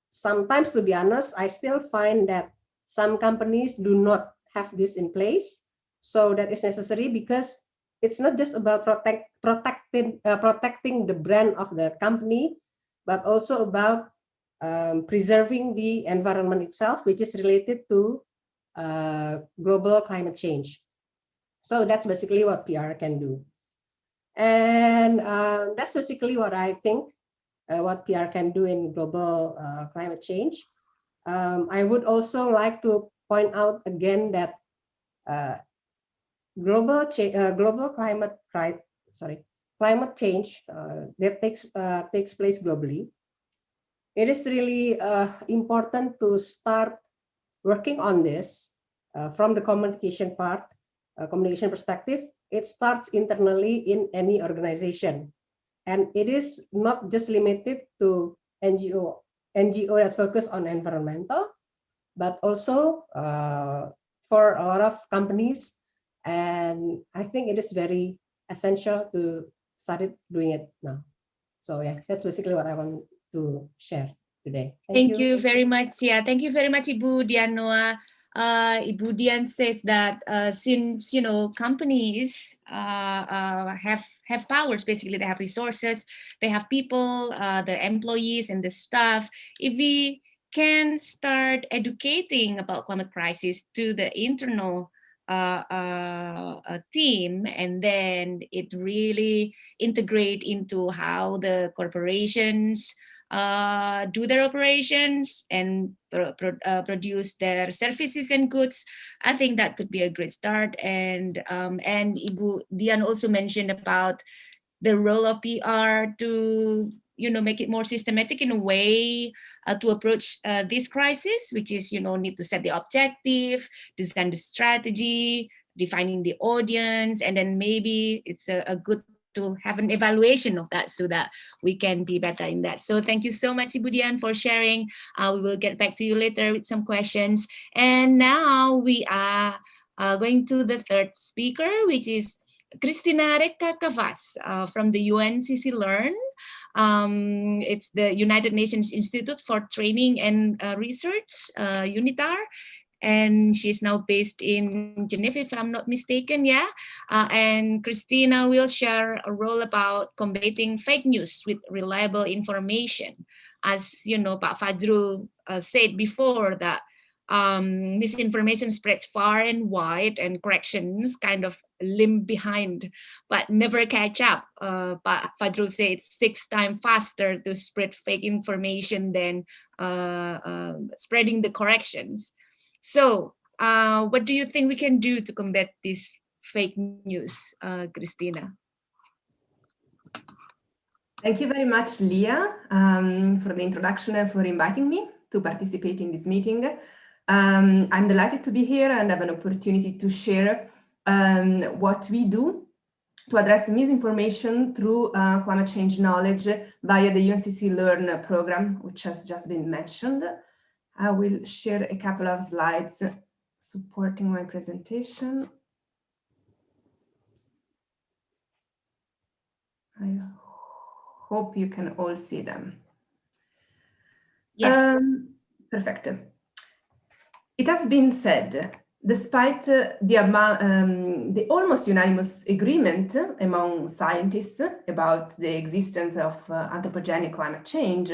Sometimes, to be honest, I still find that some companies do not have this in place. So that is necessary, because it's not just about protecting the brand of the company, but also about preserving the environment itself, which is related to global climate change. So that's basically what PR can do. And that's basically what I think what PR can do in global climate change. I would also like to point out again that climate change that takes place globally. It is really important to start working on this from the communication perspective. It starts internally in any organization, and it is not just limited to NGO that focus on environmental, but also for a lot of companies. And I think it is very essential to start doing it now. So yeah, that's basically what I want to share today. Thank you very much. Yeah, thank you very much, Ibu Dian Noah. Ibu Dian says that since companies have powers, basically they have resources, they have people, the employees and the staff. If we can start educating about climate crisis to the internal team, and then it really integrate into how the corporations do their operations and produce their services and goods, I think that could be a great start. And Ibu Dian also mentioned about the role of PR to make it more systematic in a way to approach this crisis, which is need to set the objective, design the strategy, defining the audience, and then maybe it's a good to have an evaluation of that so that we can be better in that. So thank you so much, Ibu Dian, for sharing. We will get back to you later with some questions. And now we are going to the third speaker, which is Christina Cavaz from the UNCC Learn. It's the United Nations Institute for Training and Research, UNITAR. And she's now based in Geneva, if I'm not mistaken, yeah. And Christina will share a role about combating fake news with reliable information. As Pak Fajr said before, that misinformation spreads far and wide, and corrections kind of limp behind, but never catch up. Pak Fajr said it's 6 times faster to spread fake information than spreading the corrections. So, what do you think we can do to combat this fake news, Christina? Thank you very much, Leah, for the introduction and for inviting me to participate in this meeting. I'm delighted to be here and have an opportunity to share what we do to address misinformation through climate change knowledge via the UNCC Learn program, which has just been mentioned. I will share a couple of slides supporting my presentation. I hope you can all see them. Yes. Perfect. It has been said, despite the almost unanimous agreement among scientists about the existence of anthropogenic climate change,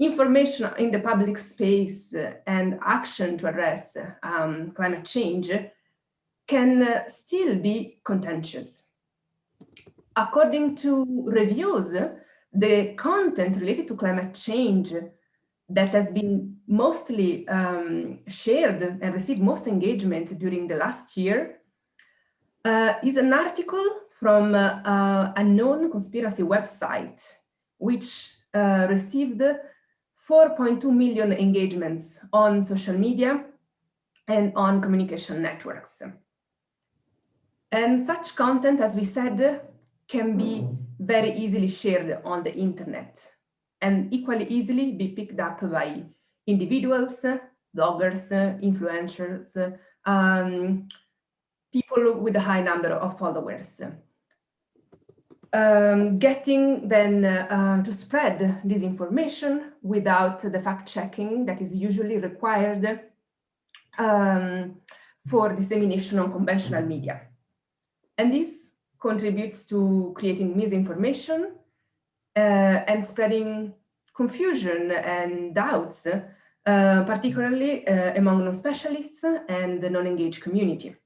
information in the public space and action to address climate change can still be contentious. According to reviews, the content related to climate change that has been mostly shared and received most engagement during the last year is an article from a known conspiracy website, which received 4.2 million engagements on social media and on communication networks. And such content, as we said, can be very easily shared on the internet and equally easily be picked up by individuals, bloggers, influencers, people with a high number of followers. Getting then to spread this information without the fact-checking that is usually required for dissemination on conventional media. And this contributes to creating misinformation and spreading confusion and doubts, particularly among non-specialists and the non-engaged community.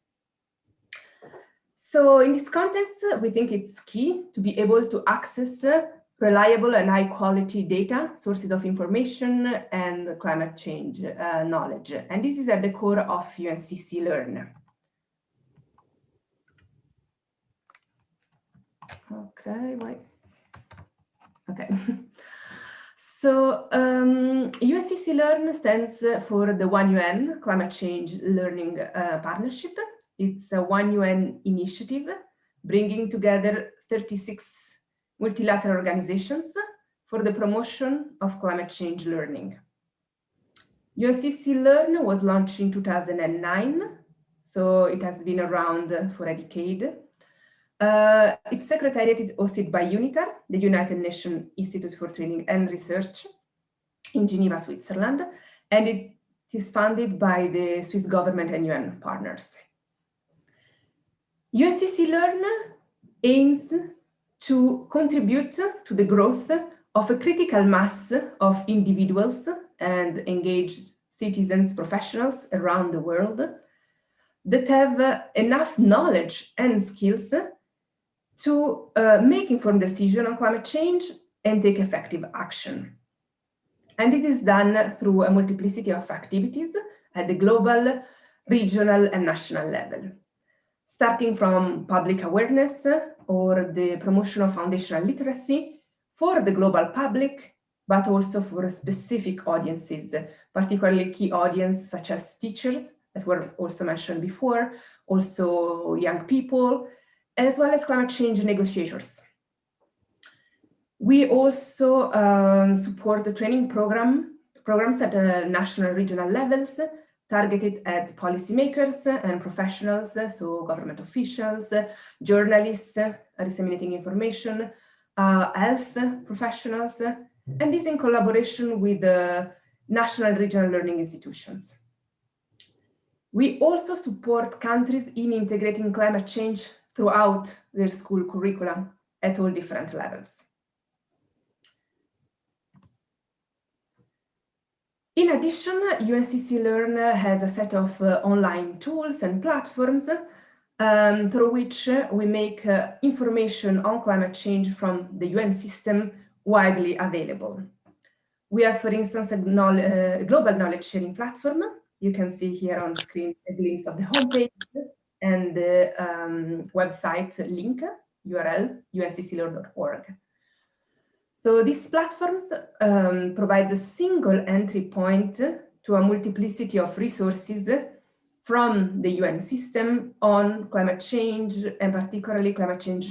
So in this context, we think it's key to be able to access reliable and high quality data, sources of information, and climate change knowledge. And this is at the core of UNCC Learn. Okay, wait. Okay. So UNCC Learn stands for the One UN Climate Change Learning Partnership. It's a One UN initiative bringing together 36 multilateral organizations for the promotion of climate change learning. UNCC Learn was launched in 2009, so it has been around for a decade. Its secretariat is hosted by UNITAR, the United Nations Institute for Training and Research in Geneva, Switzerland, and it is funded by the Swiss government and UN partners. UNCC Learn aims to contribute to the growth of a critical mass of individuals and engaged citizens, professionals around the world that have enough knowledge and skills to make informed decisions on climate change and take effective action. And this is done through a multiplicity of activities at the global, regional, and national level, starting from public awareness or the promotion of foundational literacy for the global public, but also for specific audiences, particularly key audience such as teachers that were also mentioned before, also young people, as well as climate change negotiators. We also support the training programs at national and regional levels targeted at policymakers and professionals, so government officials, journalists disseminating information, health professionals, and this in collaboration with the national and regional learning institutions. We also support countries in integrating climate change throughout their school curriculum at all different levels. In addition, UNCC Learn has a set of online tools and platforms through which we make information on climate change from the UN system widely available. We have, for instance, a global knowledge sharing platform. You can see here on screen a glimpse of the homepage and the website link, URL, uncclearn.org. So these platforms provide a single entry point to a multiplicity of resources from the UN system on climate change, and particularly climate change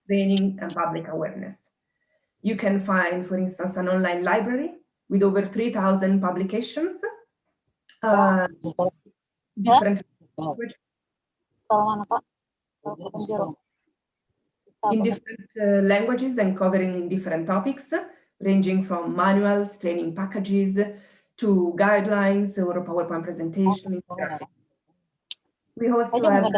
training and public awareness. You can find, for instance, an online library with over 3,000 publications, different in different languages and covering different topics, ranging from manuals, training packages, to guidelines or PowerPoint presentation. We also have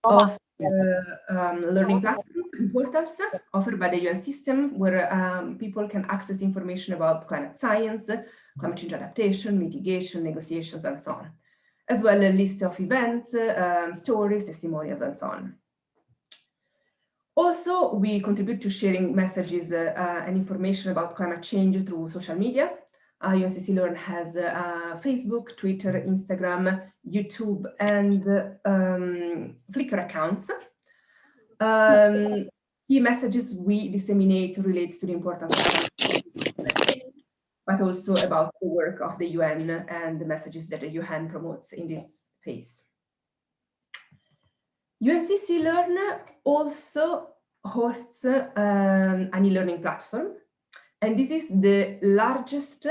of learning platforms and portals offered by the UN system, where people can access information about climate science, climate change adaptation, mitigation, negotiations, and so on, as well as a list of events, stories, testimonials, and so on. Also, we contribute to sharing messages and information about climate change through social media. UNCC Learn has Facebook, Twitter, Instagram, YouTube, and Flickr accounts. Key messages we disseminate relates to the importance of climate change, but also about the work of the UN and the messages that the UN promotes in this space. UNCC Learn also hosts an e-learning platform, and this is the largest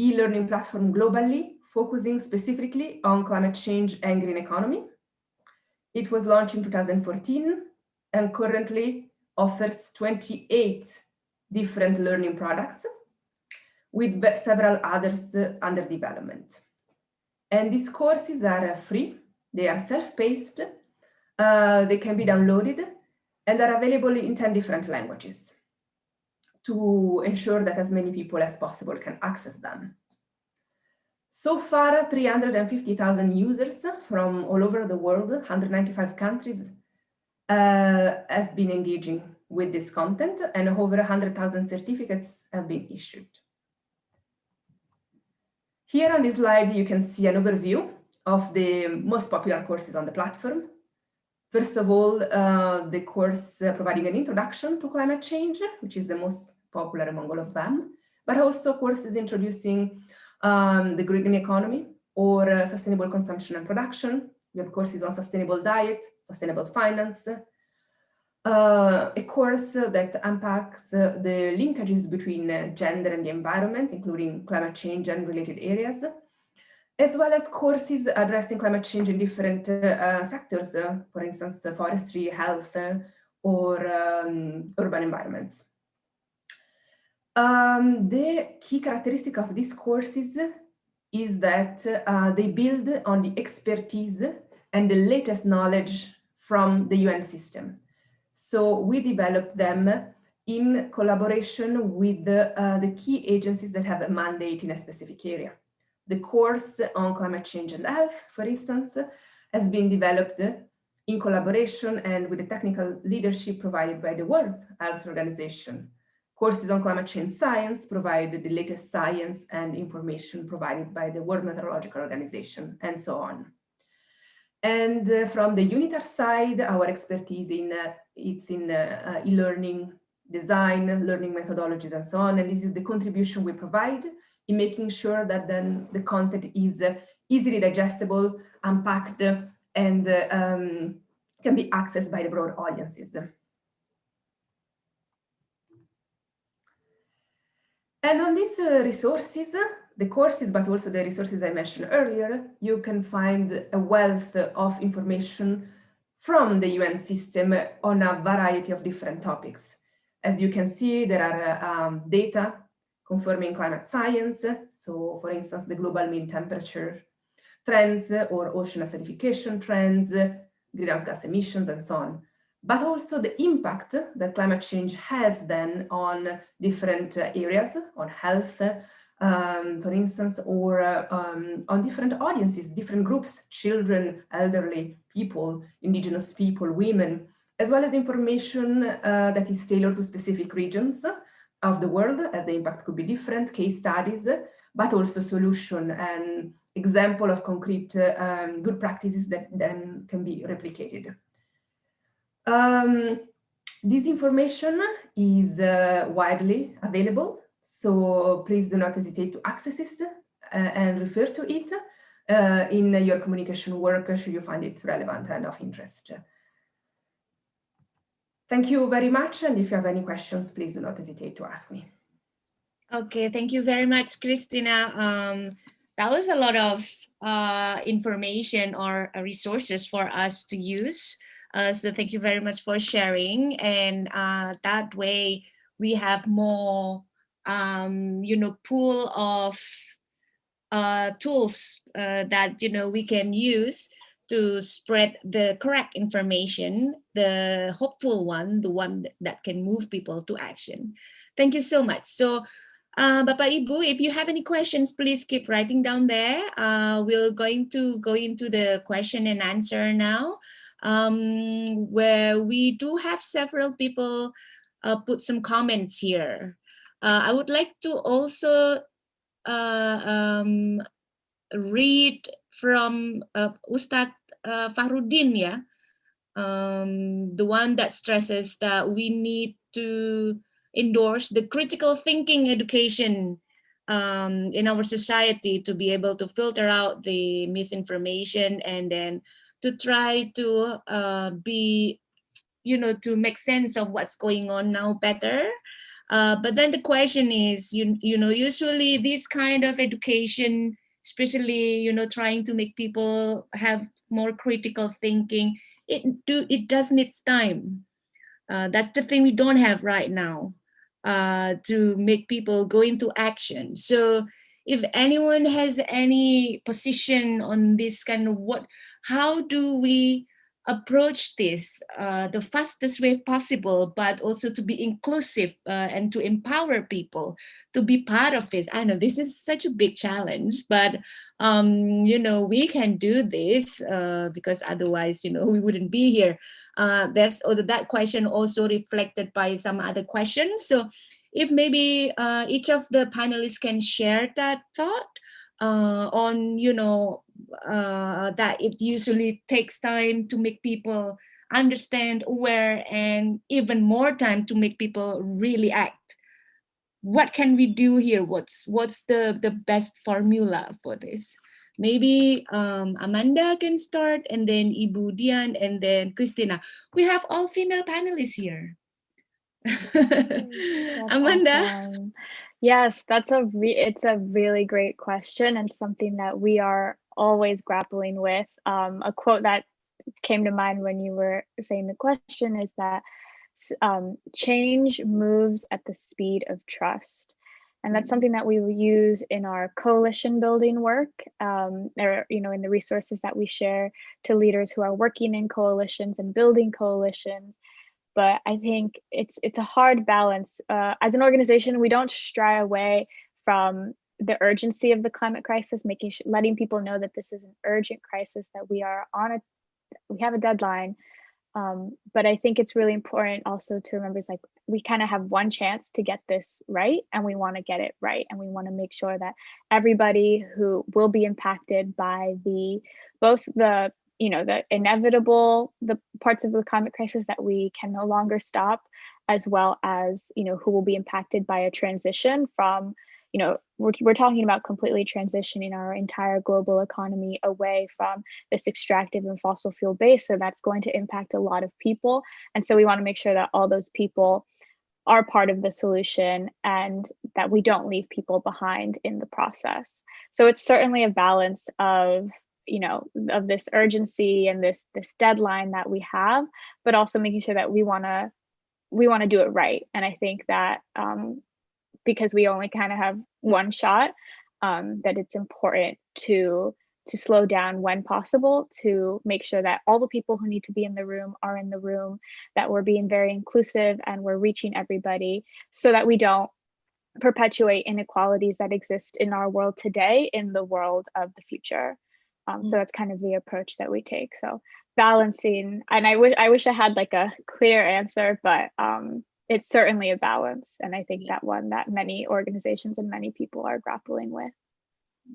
e-learning platform globally, focusing specifically on climate change and green economy. It was launched in 2014 and currently offers 28 different learning products, with several others under development. And these courses are free, they are self-paced, they can be downloaded, and are available in 10 different languages to ensure that as many people as possible can access them. So far, 350,000 users from all over the world, 195 countries, have been engaging with this content, and over 100,000 certificates have been issued. Here on this slide, you can see an overview of the most popular courses on the platform. First of all, the course providing an introduction to climate change, which is the most popular among all of them, but also courses introducing the green economy or sustainable consumption and production. We have courses on sustainable diet, sustainable finance, a course that unpacks the linkages between gender and the environment, including climate change and related areas, as well as courses addressing climate change in different sectors, for instance, forestry, health, or urban environments. The key characteristic of these courses is that they build on the expertise and the latest knowledge from the UN system. So we developed them in collaboration with the key agencies that have a mandate in a specific area. The course on climate change and health, for instance, has been developed in collaboration and with the technical leadership provided by the World Health Organization. Courses on climate change science provide the latest science and information provided by the World Meteorological Organization, and so on. And from the UNITAR side, our expertise it's in e-learning, design, learning methodologies, and so on. And this is the contribution we provide in making sure that then the content is easily digestible, unpacked, and can be accessed by the broad audiences. And on these resources, the courses, but also the resources I mentioned earlier, you can find a wealth of information from the UN system on a variety of different topics. As you can see, there are data confirming climate science. So for instance, the global mean temperature trends or ocean acidification trends, greenhouse gas emissions, and so on. But also the impact that climate change has then on different areas, on health, for instance, or on different audiences, different groups, children, elderly people, indigenous people, women, as well as information that is tailored to specific regions of the world, as the impact could be different, case studies, but also solution and example of concrete good practices that then can be replicated. This information is widely available, so please do not hesitate to access it and refer to it in your communication work should you find it relevant and of interest. Thank you very much, and if you have any questions, please do not hesitate to ask me. Okay, thank you very much, Christina. That was a lot of information or resources for us to use. So thank you very much for sharing. And that way we have more, pool of tools that, we can use to spread the correct information, the hopeful one, the one that can move people to action. Thank you so much. So Bapak Ibu, if you have any questions, please keep writing down there. We're going to go into the question and answer now, where we do have several people put some comments here. I would like to also read from Ustadz Fahrudin, the one that stresses that we need to endorse the critical thinking education in our society to be able to filter out the misinformation and then to try to be, to make sense of what's going on now better. But then the question is, usually this kind of education, especially, trying to make people have more critical thinking, it does need time. That's the thing we don't have right now, to make people go into action. So if anyone has any position on this kind of how do we approach this the fastest way possible, but also to be inclusive and to empower people to be part of this. I know this is such a big challenge, but we can do this because otherwise, we wouldn't be here. That question also reflected by some other questions. So if maybe each of the panelists can share that thought on, that it usually takes time to make people understand, aware, and even more time to make people really act. What can we do here? What's the best formula for this? Maybe Amanda can start, and then Ibu Dian, and then Christina. We have all female panelists here. Amanda? Awesome. Yes, it's a really great question and something that we are always grappling with. A quote that came to mind when you were saying the question is that change moves at the speed of trust. And that's something that we use in our coalition building work, or, in the resources that we share to leaders who are working in coalitions and building coalitions. But I think it's a hard balance. As an organization, we don't shy away from the urgency of the climate crisis, letting people know that this is an urgent crisis, that we are on we have a deadline. But I think it's really important also to remember, it's like we kind of have one chance to get this right, and we want to get it right, and we want to make sure that everybody who will be impacted by both the the inevitable, the parts of the climate crisis that we can no longer stop, as well as who will be impacted by a transition from we're talking about completely transitioning our entire global economy away from this extractive and fossil fuel base. So that's going to impact a lot of people. And so we want to make sure that all those people are part of the solution and that we don't leave people behind in the process. So it's certainly a balance of of this urgency and this deadline that we have, but also making sure that we want to do it right. And I think that because we only kind of have one shot, that it's important to slow down when possible, to make sure that all the people who need to be in the room are in the room, that we're being very inclusive and we're reaching everybody, so that we don't perpetuate inequalities that exist in our world today in the world of the future. So that's kind of the approach that we take. So balancing, and I wish I had like a clear answer, but it's certainly a balance. And I think that one that many organizations and many people are grappling with.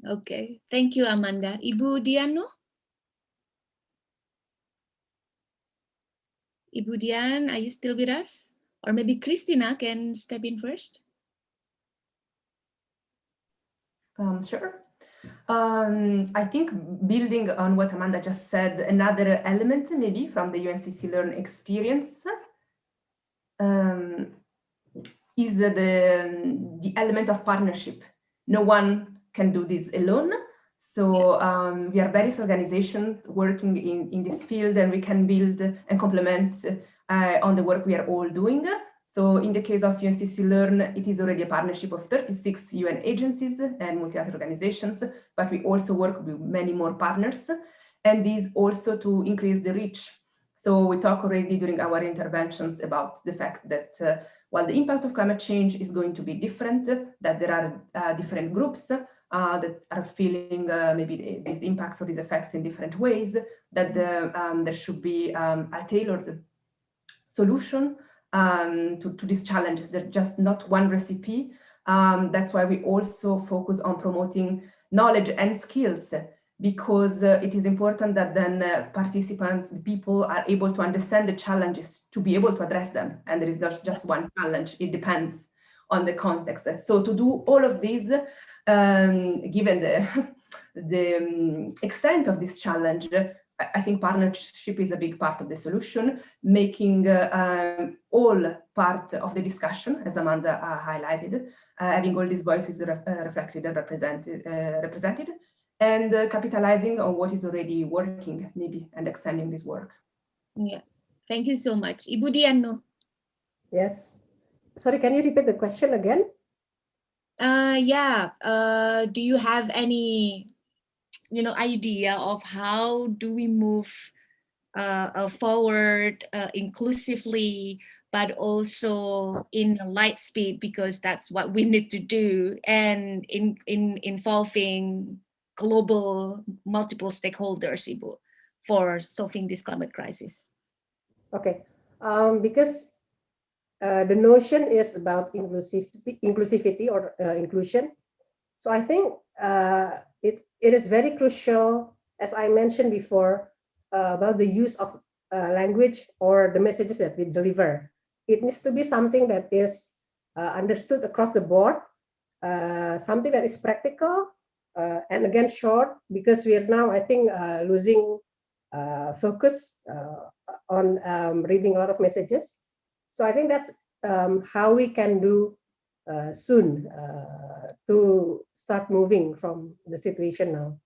Okay, thank you, Amanda. Ibu Diano? Ibu Dian, are you still with us? Or maybe Christina can step in first. Sure. I think building on what Amanda just said, another element maybe from the UNCC Learn experience is the element of partnership. No one can do this alone. So we are various organizations working in this field, and we can build and complement on the work we are all doing. So in the case of UNCC Learn, it is already a partnership of 36 UN agencies and multilateral organizations, but we also work with many more partners, and this also to increase the reach. So we talked already during our interventions about the fact that while the impact of climate change is going to be different, that there are different groups that are feeling maybe these impacts or these effects in different ways, that there should be a tailored solution to these challenges. There's just not one recipe. That's why we also focus on promoting knowledge and skills, because it is important that then participants, the people, are able to understand the challenges to be able to address them. And there is not just one challenge, it depends on the context. So to do all of this, given the extent of this challenge, I think partnership is a big part of the solution, making all part of the discussion, as Amanda highlighted, having all these voices reflected and represented, and capitalizing on what is already working, maybe, and extending this work. Yeah, thank you so much. Ibu Diano. Yes. Sorry, can you repeat the question again? Do you have any idea of how do we move forward inclusively, but also in light speed, because that's what we need to do, and in involving global multiple stakeholders, Ibu, for solving this climate crisis? Okay, because the notion is about inclusivity or inclusion. So I think it is very crucial, as I mentioned before, about the use of language or the messages that we deliver. It needs to be something that is understood across the board, something that is practical, and again short, because we are now, I think, losing focus on reading a lot of messages. So I think that's how we can do soon to start moving from the situation now.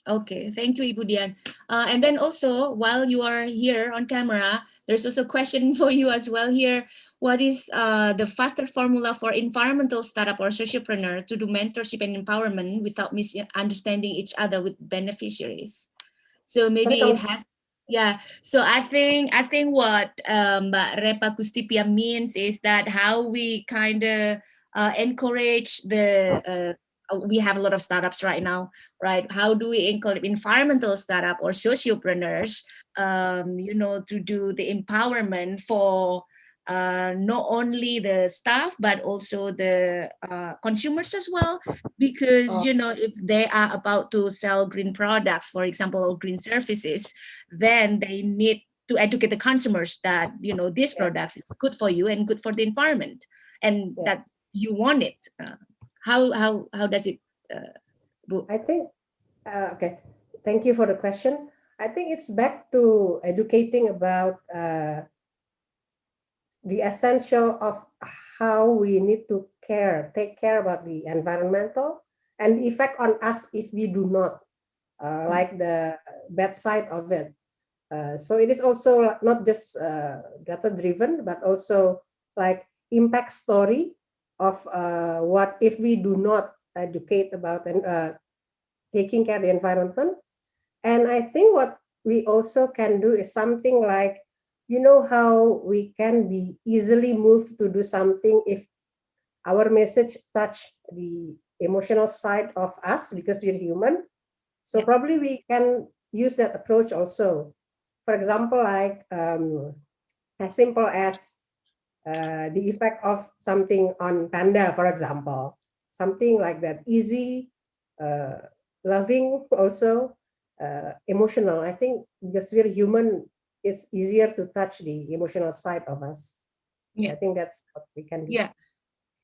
Okay, thank you, Ibu Dian. And then also, while you are here on camera, there's also a question for you as well here. What is the faster formula for environmental startup or sociopreneur to do mentorship and empowerment without misunderstanding each other with beneficiaries? So maybe it has, so I think what Mbak Repa Kustipia means is that how we kind of encourage the we have a lot of startups right now, right? How do we include environmental startup or sociopreneurs, to do the empowerment for not only the staff but also the consumers as well, because if they are about to sell green products, for example, or green services, then they need to educate the consumers that this product is good for you and good for the environment, and that you want it. How does it I think okay, thank you for the question. I think it's back to educating about the essential of how we need to take care about the environmental and the effect on us if we do not, like the bad side of it. So it is also not just data driven, but also like impact story of what if we do not educate about and taking care of the environment. And I think what we also can do is something like, how we can be easily moved to do something if our message touch the emotional side of us because we're human. So probably we can use that approach also. For example, like as simple as the effect of something on panda, for example, something like that, easy, loving, also emotional. I think because we're human, it's easier to touch the emotional side of us. I think that's what we can do. Yeah.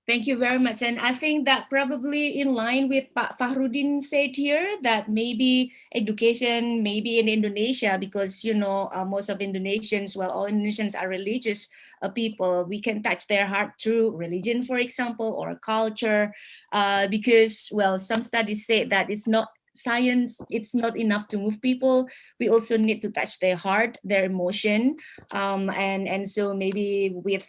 Thank you very much. And I think that probably in line with Pak Fahrudin said here, that maybe education, maybe in Indonesia, because, most of Indonesians, well, all Indonesians are religious people, we can touch their heart through religion, for example, or culture, because, well, some studies say that it's not science, it's not enough to move people. We also need to touch their heart, their emotion, and so maybe with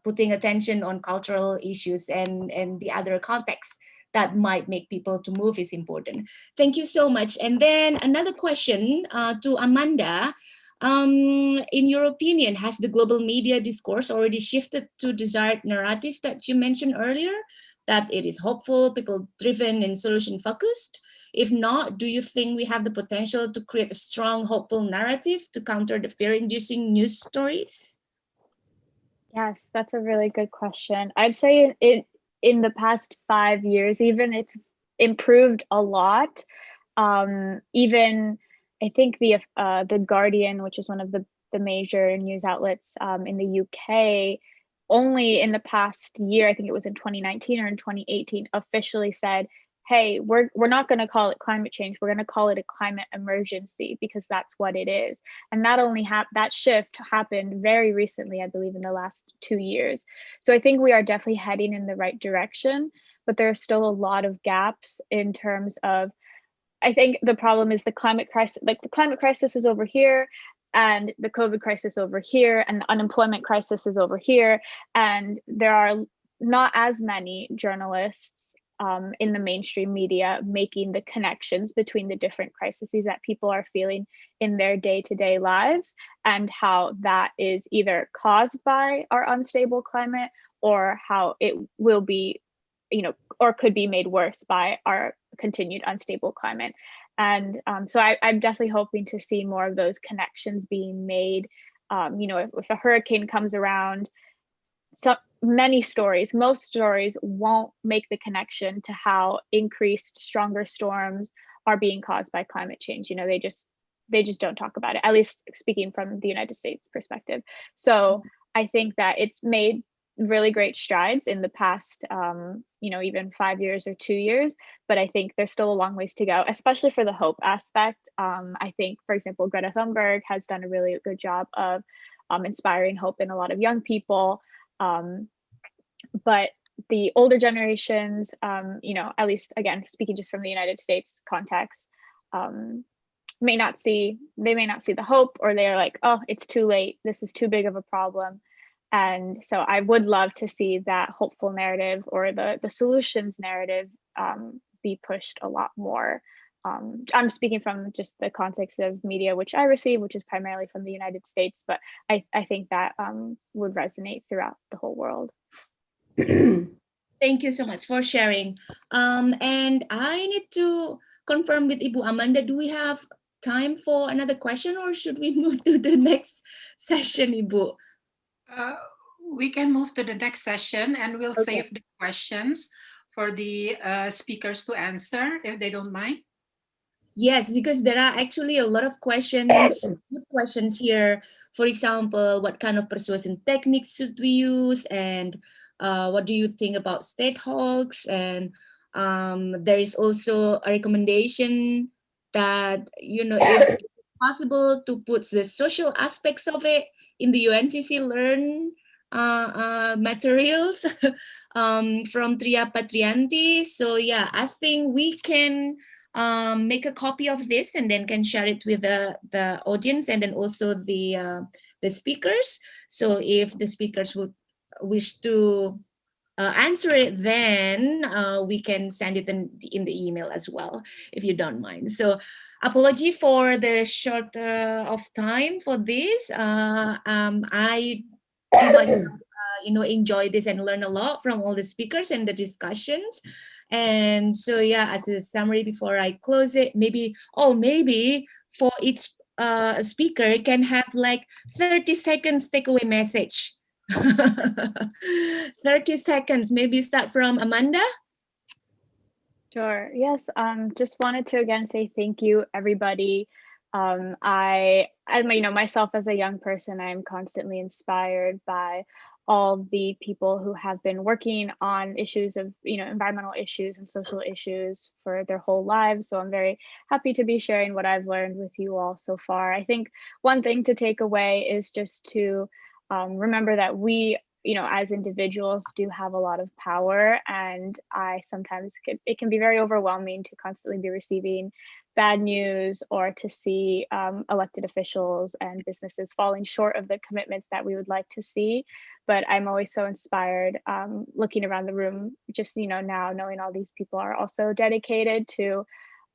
putting attention on cultural issues and the other contexts that might make people to move is important. Thank you so much. And then another question to Amanda. In your opinion, has the global media discourse already shifted to desired narrative that you mentioned earlier, that it is hopeful, people-driven, and solution-focused? If not, do you think we have the potential to create a strong, hopeful narrative to counter the fear-inducing news stories? Yes, that's a really good question. I'd say in the past 5 years, even it's improved a lot. Even I think the Guardian, which is one of the major news outlets in the UK, only in the past year, I think it was in 2019 or in 2018, officially said, hey, we're not going to call it climate change. We're going to call it a climate emergency, because that's what it is. And that shift happened very recently, I believe, in the last 2 years. So I think we are definitely heading in the right direction, but there are still a lot of gaps in terms of, I think the problem is the climate crisis. Like, the climate crisis is over here, and the COVID crisis over here, and the unemployment crisis is over here. And there are not as many journalists in the mainstream media making the connections between the different crises that people are feeling in their day-to-day lives, and how that is either caused by our unstable climate, or how it will be, or could be made worse by our continued unstable climate. And so I'm definitely hoping to see more of those connections being made. If a hurricane comes around, most stories won't make the connection to how increased, stronger storms are being caused by climate change. They just don't talk about it, at least speaking from the United States perspective. So I think that it's made really great strides in the past, even 5 years or 2 years, but I think there's still a long ways to go, especially for the hope aspect. I think, for example, Greta Thunberg has done a really good job of inspiring hope in a lot of young people. But the older generations, at least, again, speaking just from the United States context, may not see the hope, or they're like, oh, it's too late, this is too big of a problem. And so I would love to see that hopeful narrative, or the solutions narrative, be pushed a lot more. I'm speaking from just the context of media which I receive, which is primarily from the United States, but I think that would resonate throughout the whole world. Thank you so much for sharing. And I need to confirm with Ibu Amanda, do we have time for another question or should we move to the next session, Ibu? We can move to the next session and we'll Okay. save the questions for the speakers to answer if they don't mind. Yes, because there are actually a lot of questions, good questions here. For example, what kind of persuasion techniques should we use, and what do you think about state hogs? And there is also a recommendation that if possible to put the social aspects of it in the UNCC Learn materials from Tria Patrianti. So yeah, I think we can make a copy of this and then can share it with the audience and then also the speakers. So if the speakers would wish to answer it, then we can send it in the email as well, if you don't mind. So apology for the short of time for this. I do myself, enjoy this and learn a lot from all the speakers and the discussions. And so, yeah, as a summary before I close it, maybe for each speaker can have like 30 seconds takeaway message. 30 seconds, maybe start from Amanda. Sure. Yes. Just wanted to again say thank you, everybody. I myself as a young person, I'm constantly inspired by all the people who have been working on issues of, environmental issues and social issues for their whole lives. So I'm very happy to be sharing what I've learned with you all so far. I think one thing to take away is just to remember that we, as individuals do have a lot of power, and it can be very overwhelming to constantly be receiving bad news or to see elected officials and businesses falling short of the commitments that we would like to see. But I'm always so inspired looking around the room, just, now knowing all these people are also dedicated to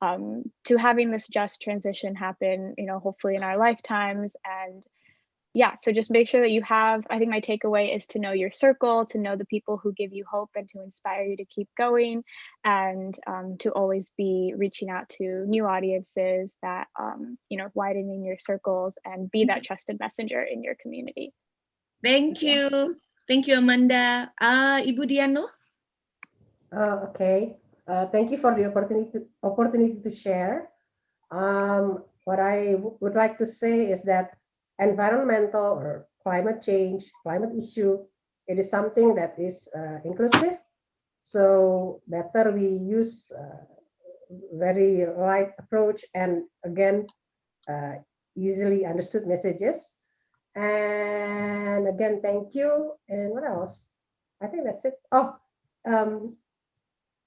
having this just transition happen, hopefully in our lifetimes. And yeah, so just make sure that you have, I think my takeaway is to know your circle, to know the people who give you hope and to inspire you to keep going, and to always be reaching out to new audiences that, widening your circles and be that trusted messenger in your community. Thank you. Thank you, Amanda. Ibu Diano? Okay. Thank you for the opportunity to share. What I would like to say is that environmental or climate change, climate issue, it is something that is inclusive. So better we use very light approach and again, easily understood messages. And again, thank you. And what else? I think that's it.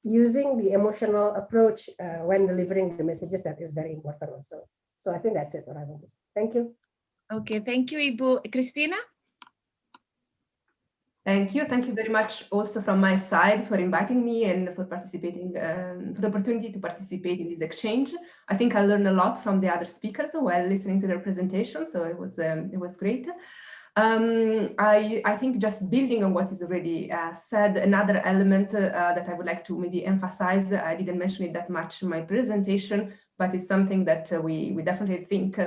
Using the emotional approach when delivering the messages, that is very important also. So I think that's it. What I want to say. Thank you. Okay, thank you, Ibu. Christina? Thank you. Thank you very much also from my side for inviting me and for participating, for the opportunity to participate in this exchange. I think I learned a lot from the other speakers while listening to their presentation, so it was great. I think just building on what is already said, another element that I would like to maybe emphasize, I didn't mention it that much in my presentation, but it's something that we definitely think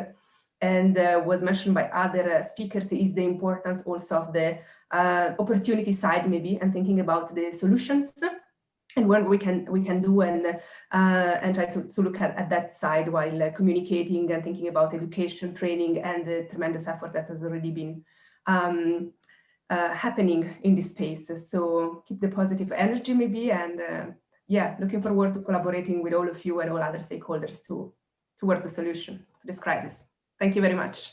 and was mentioned by other speakers, is the importance also of the opportunity side maybe, and thinking about the solutions and what we can do and try to look at that side while communicating and thinking about education, training, and the tremendous effort that has already been happening in this space. So keep the positive energy maybe, and yeah, looking forward to collaborating with all of you and all other stakeholders towards the solution to this crisis. Thank you very much.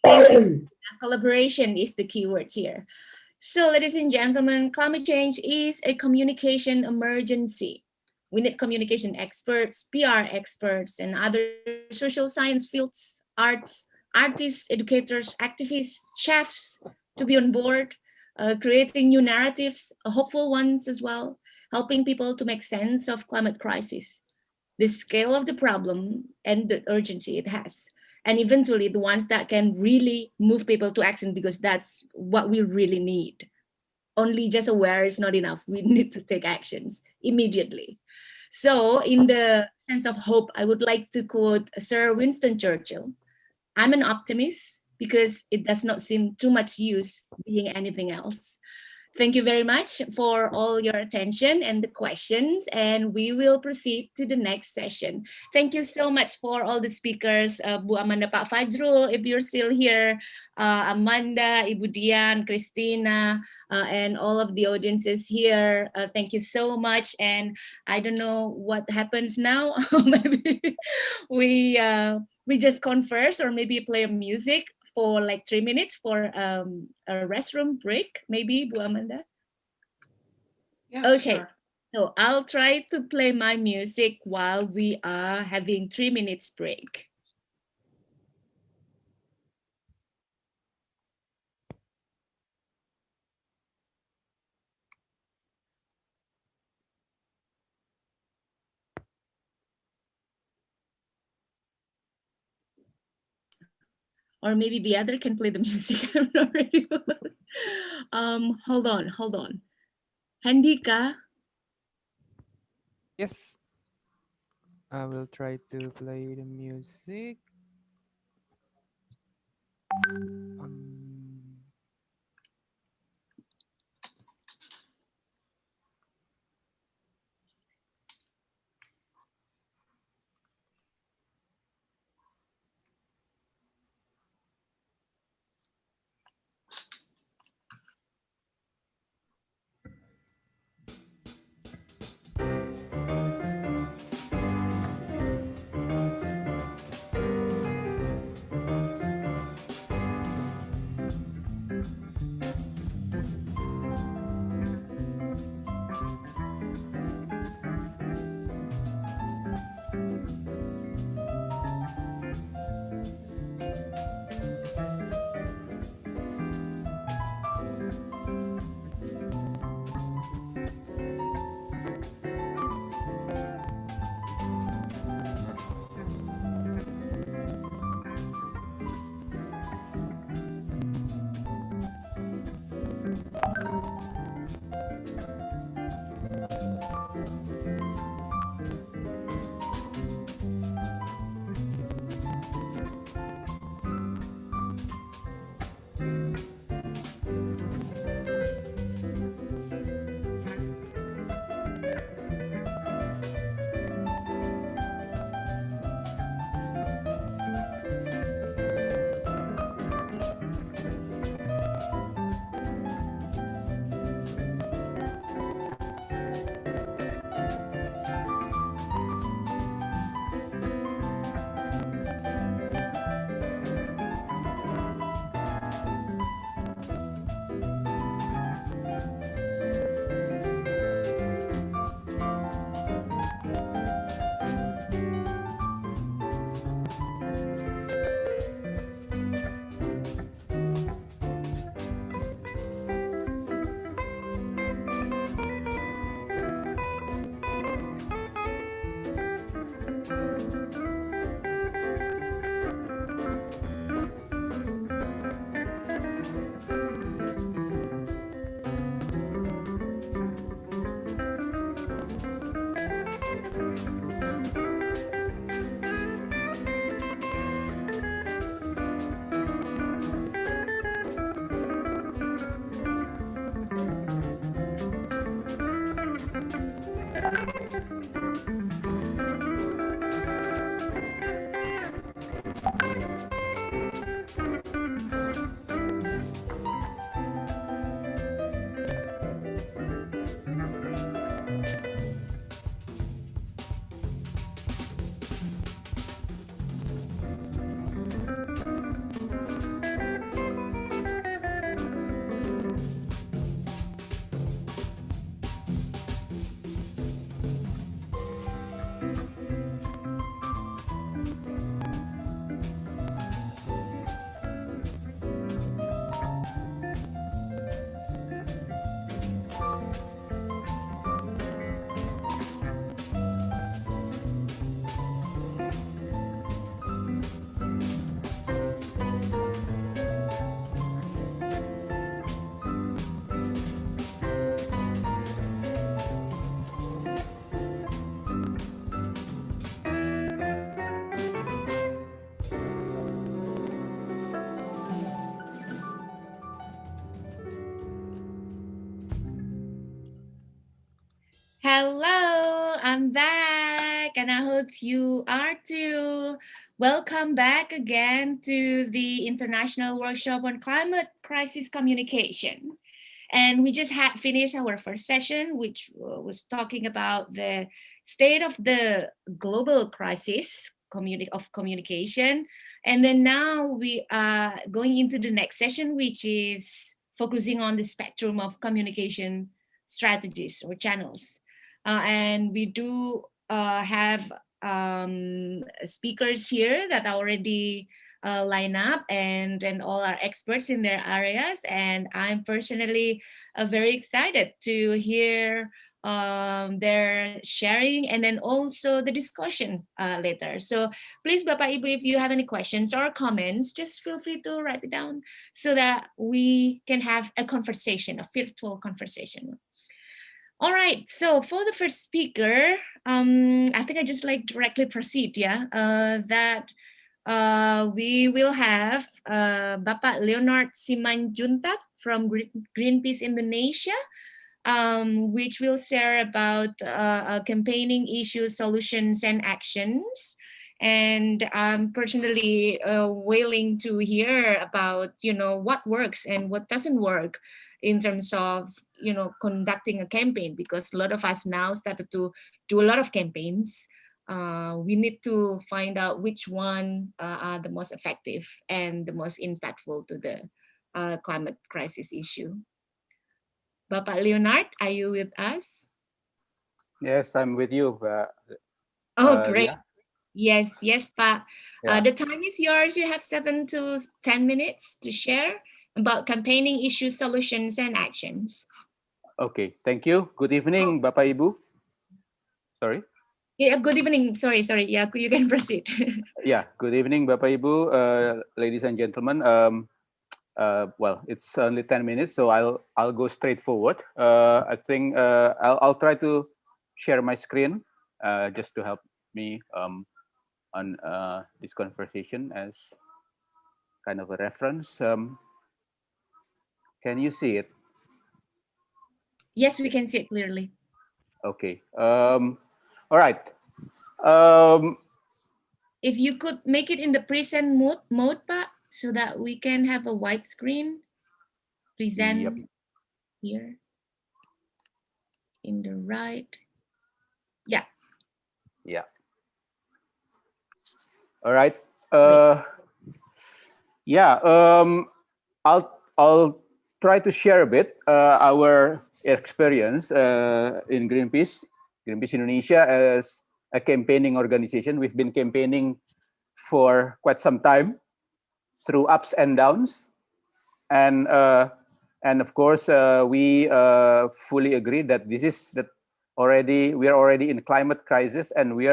Thank you. Collaboration is the key word here. So, ladies and gentlemen, climate change is a communication emergency. We need communication experts, PR experts, and other social science fields, artists, educators, activists, chefs to be on board, creating new narratives, hopeful ones as well, helping people to make sense of climate crisis, the scale of the problem and the urgency it has, and eventually the ones that can really move people to action, because that's what we really need. only just aware is not enough. We need to take actions immediately. So in the sense of hope, I would like to quote Sir Winston Churchill. I'm an optimist because it does not seem too much use being anything else. Thank you very much for all your attention and the questions, and we will proceed to the next session. Thank you so much for all the speakers, Bu Amanda, Pak Fajrul, if you're still here, Amanda, Ibu Dian, Christina, and all of the audiences here. Thank you so much, and I don't know what happens now. Maybe we just converse or maybe play music for like 3 minutes for a restroom break, maybe, Bu Amanda? Yeah, Okay, sure. so I'll try to play my music while we are having 3 minutes break. Or maybe the other can play the music. I'm not ready. Hold on. Handika. Yes, I will try to play the music. I'm back, and I hope you are too. Welcome back again to the International Workshop on Climate Crisis Communication. And we just had finished our first session, which was talking about the state of the global crisis of communication. And then now we are going into the next session, which is focusing on the spectrum of communication strategies or channels. And we do have speakers here that already line up and all are experts in their areas. And I'm personally very excited to hear their sharing and then also the discussion later. So please, Bapak Ibu, if you have any questions or comments, just feel free to write it down so that we can have a conversation, a virtual conversation. All right, so for the first speaker, I think I just like directly proceed, yeah, that we will have Bapak Leonard Simanjuntak from Greenpeace Indonesia, which will share about campaigning issues, solutions, and actions. And I'm personally willing to hear about, what works and what doesn't work in terms of, conducting a campaign, because a lot of us now started to do a lot of campaigns. We need to find out which one are the most effective and the most impactful to the climate crisis issue. Bapak Leonard, are you with us? Yes, I'm with you. Great. Yeah. Yes, Pak. Yeah. The time is yours. You have 7 to 10 minutes to share about campaigning issues, solutions, and actions. Okay, thank you. Good evening, Bapak Ibu. Sorry. Yeah, good evening. Sorry. Yeah, you can proceed. Yeah, good evening, Bapak Ibu, ladies and gentlemen. Well, it's only 10 minutes, so I'll go straight forward. I think I'll try to share my screen just to help me on this conversation as kind of a reference. Can you see it? Yes, we can see it clearly. Okay. All right. If you could make it in the present mode, Pak, so that we can have a wide screen. Present. Yep. Here. In the right. Yeah. Yeah. All right. Yeah. I'll try to share a bit our experience in Greenpeace Indonesia as a campaigning organization. We've been campaigning for quite some time through ups and downs, and of course we fully agree that we are already in climate crisis, and we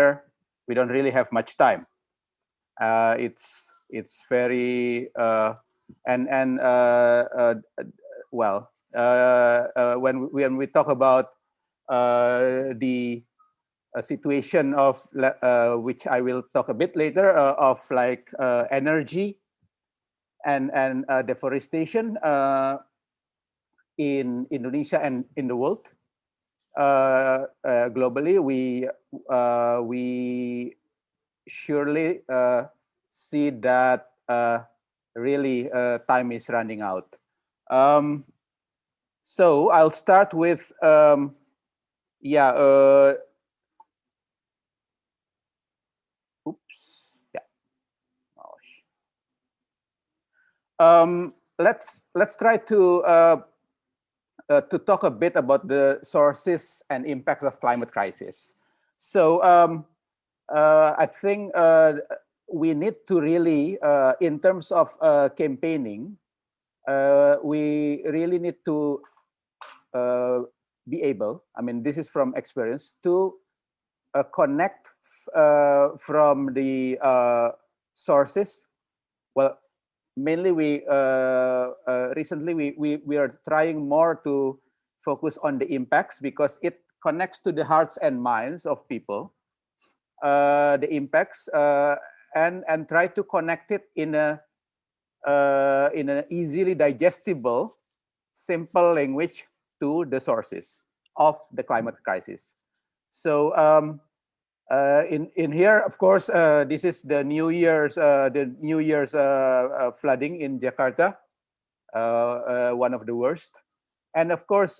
don't really have much time. It's very when we talk about the situation of which I will talk a bit later of like energy and deforestation in Indonesia and in the world. Globally, we surely see that really time is running out. So I'll start with oops. Yeah. Let's try to talk a bit about the sources and impacts of climate crisis. So I think we need to really, in terms of campaigning, we really need to be able, I mean, this is from experience, to connect from the sources. Well, mainly we recently we are trying more to focus on the impacts because it connects to the hearts and minds of people. The impacts and try to connect it in an easily digestible, simple language to the sources of the climate crisis. So in here, of course, this is the New Year's flooding in Jakarta, one of the worst. And of course,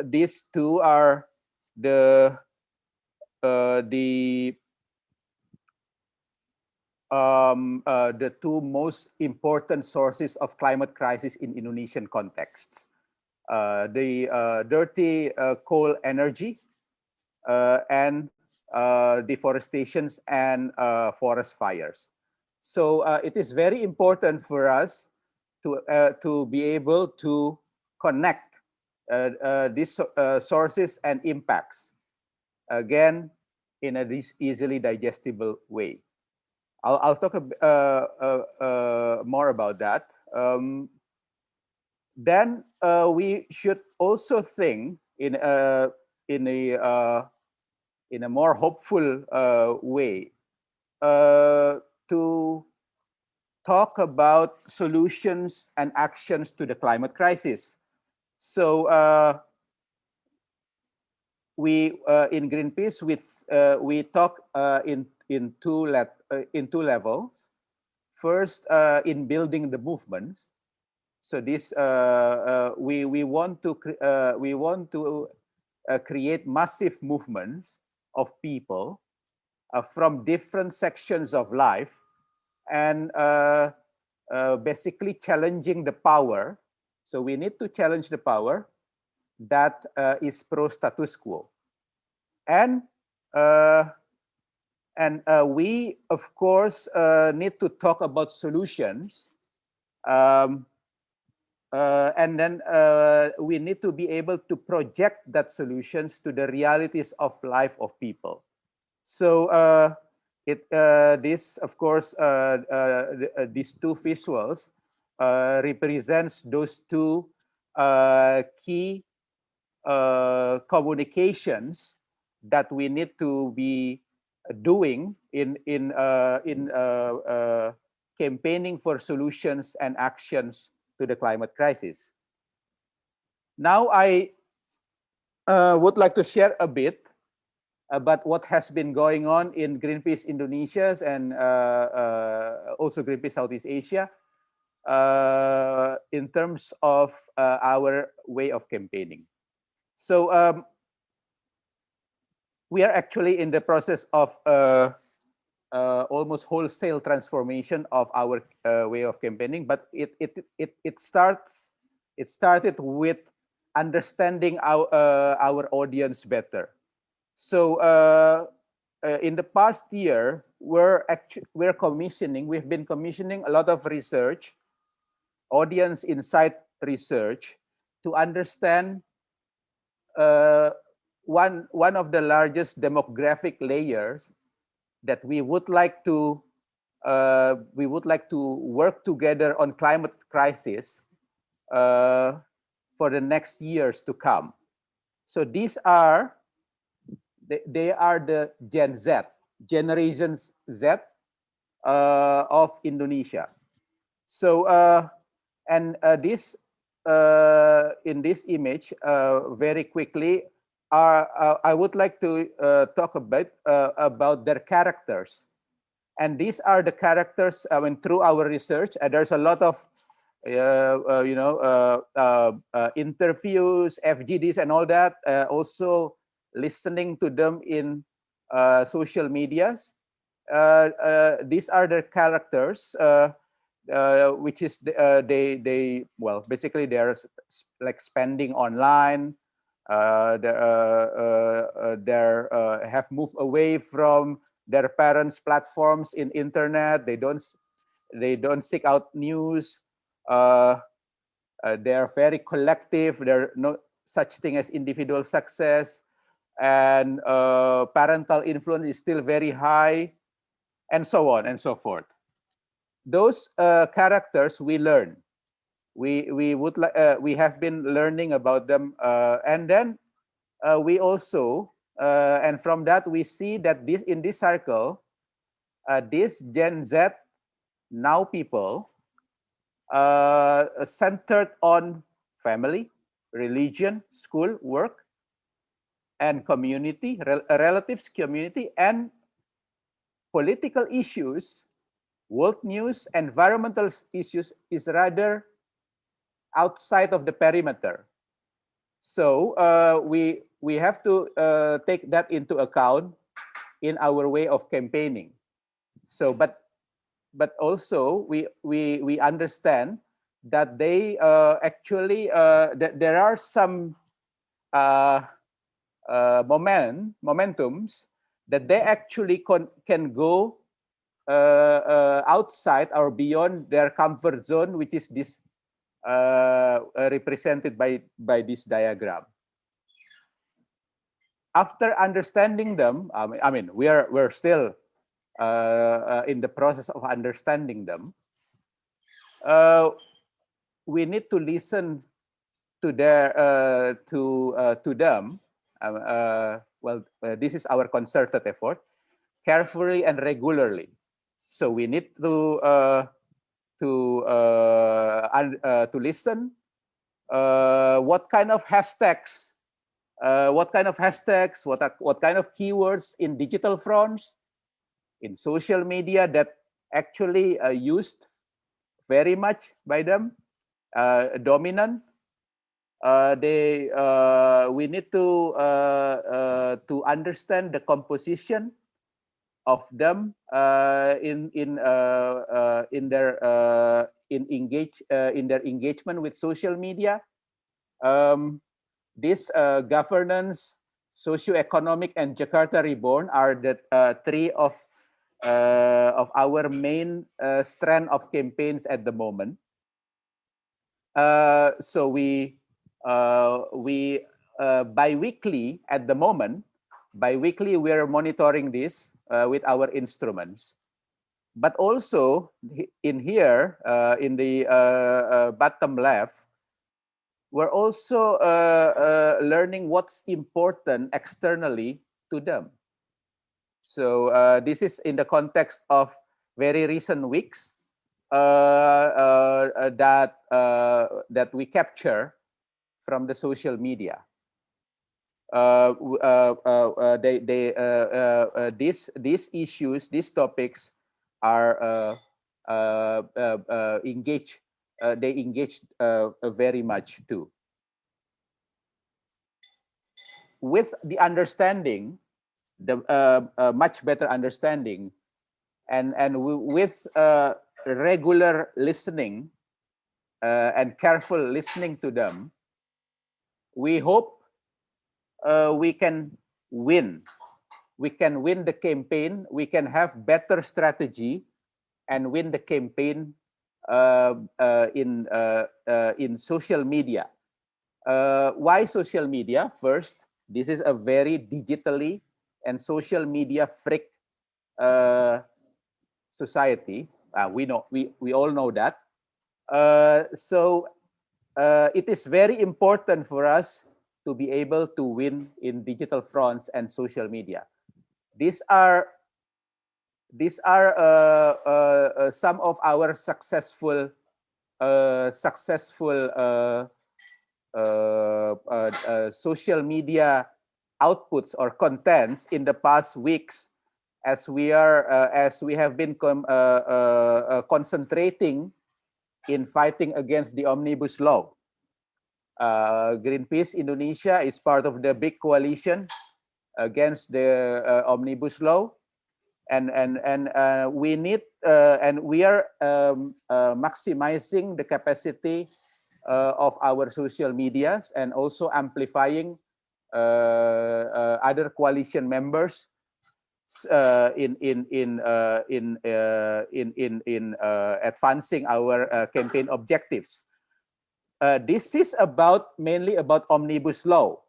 these two are the two most important sources of climate crisis in Indonesian contexts. The dirty coal energy and deforestations and forest fires. So it is very important for us to be able to connect these sources and impacts, again, in a easily digestible way. I'll talk more about that. Then we should also think in a more hopeful way to talk about solutions and actions to the climate crisis. So we in Greenpeace we talk in two levels. First, in building the movements. So this we want to create massive movements of people from different sections of life, and basically challenging the power. So we need to challenge the power that is pro status quo, and we of course need to talk about solutions, and then we need to be able to project that solutions to the realities of life of people. So this of course these two visuals represents those two key communications that we need to be doing in campaigning for solutions and actions to the climate crisis. Now I would like to share a bit about what has been going on in Greenpeace Indonesia and also Greenpeace Southeast Asia in terms of our way of campaigning. So we are actually in the process of almost wholesale transformation of our way of campaigning, but it started with understanding our audience better. So in the past year, we've been commissioning a lot of research, audience insight research, to understand one of the largest demographic layers that we would like to work together on climate crisis for the next years to come. So these are they are the Gen Z, Generation Z of Indonesia. So and this in this image very quickly, I would like to talk a bit about their characters. And these are the characters. I mean, through our research, there's a lot of interviews, FGDs, and all that. Also, listening to them in social medias. These are the characters, which is they basically they're like spending online. They have moved away from their parents' platforms in internet. They don't seek out news. They are very collective. There no such thing as individual success, and parental influence is still very high, and so on and so forth. Those characters we learn. We have been learning about them, and then we also and from that we see that in this circle, this Gen Z now people centered on family, religion, school, work, and community, relatives, community, and political issues, world news, environmental issues is rather outside of the perimeter. So we have to take that into account in our way of campaigning. So, but also we understand that they actually that there are some momentums that they actually can go outside or beyond their comfort zone, which is this represented by this diagram. After understanding them, I mean, we're still in the process of understanding them. We need to listen to them. This is our concerted effort, carefully and regularly. So we need to listen. What kind of hashtags? What kind of keywords in digital fronts, in social media that actually used very much by them, dominant. We need to understand the composition of them in their engagement with social media. This governance, socioeconomic, and Jakarta Reborn are the three of our main strand of campaigns at the moment. So we bi-weekly at the moment. Bi-weekly, we are monitoring this with our instruments. But also in here, in the bottom left, we're also learning what's important externally to them. So this is in the context of very recent weeks that we capture from the social media. These issues, these topics are engaged. They engage very much too. With the understanding, the much better understanding, and with regular listening and careful listening to them, we hope we can win. We can win the campaign. We can have better strategy and win the campaign in social media. Why social media? First, this is a very digitally and social media freak society. We all know that. So it is very important for us to be able to win in digital fronts and social media. These are some of our successful social media outputs or contents in the past weeks, as we have been concentrating in fighting against the omnibus law. Greenpeace Indonesia is part of the big coalition against the omnibus law, and we need and we are maximizing the capacity of our social medias and also amplifying other coalition members in advancing our campaign objectives. This is mainly about omnibus law,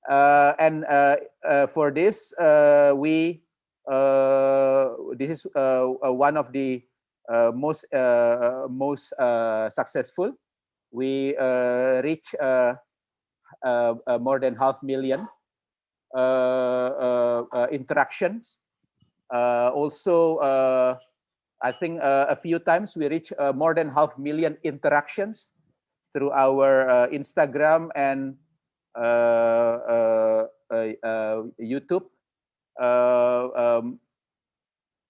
and for this this is one of the most successful. We reach more than 500,000 interactions. Also, I think a few times we reach more than 500,000 interactions through our Instagram and YouTube,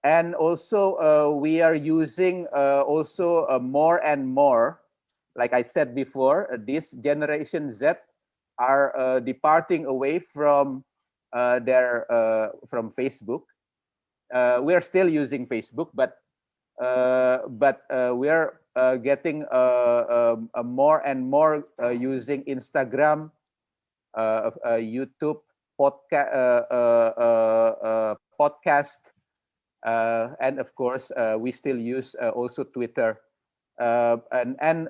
and also we are using also more and more, like I said before, this Generation Z are departing away from from Facebook. We are still using Facebook, but we are getting more and more using Instagram, YouTube, podcast, and of course we still use also Twitter, and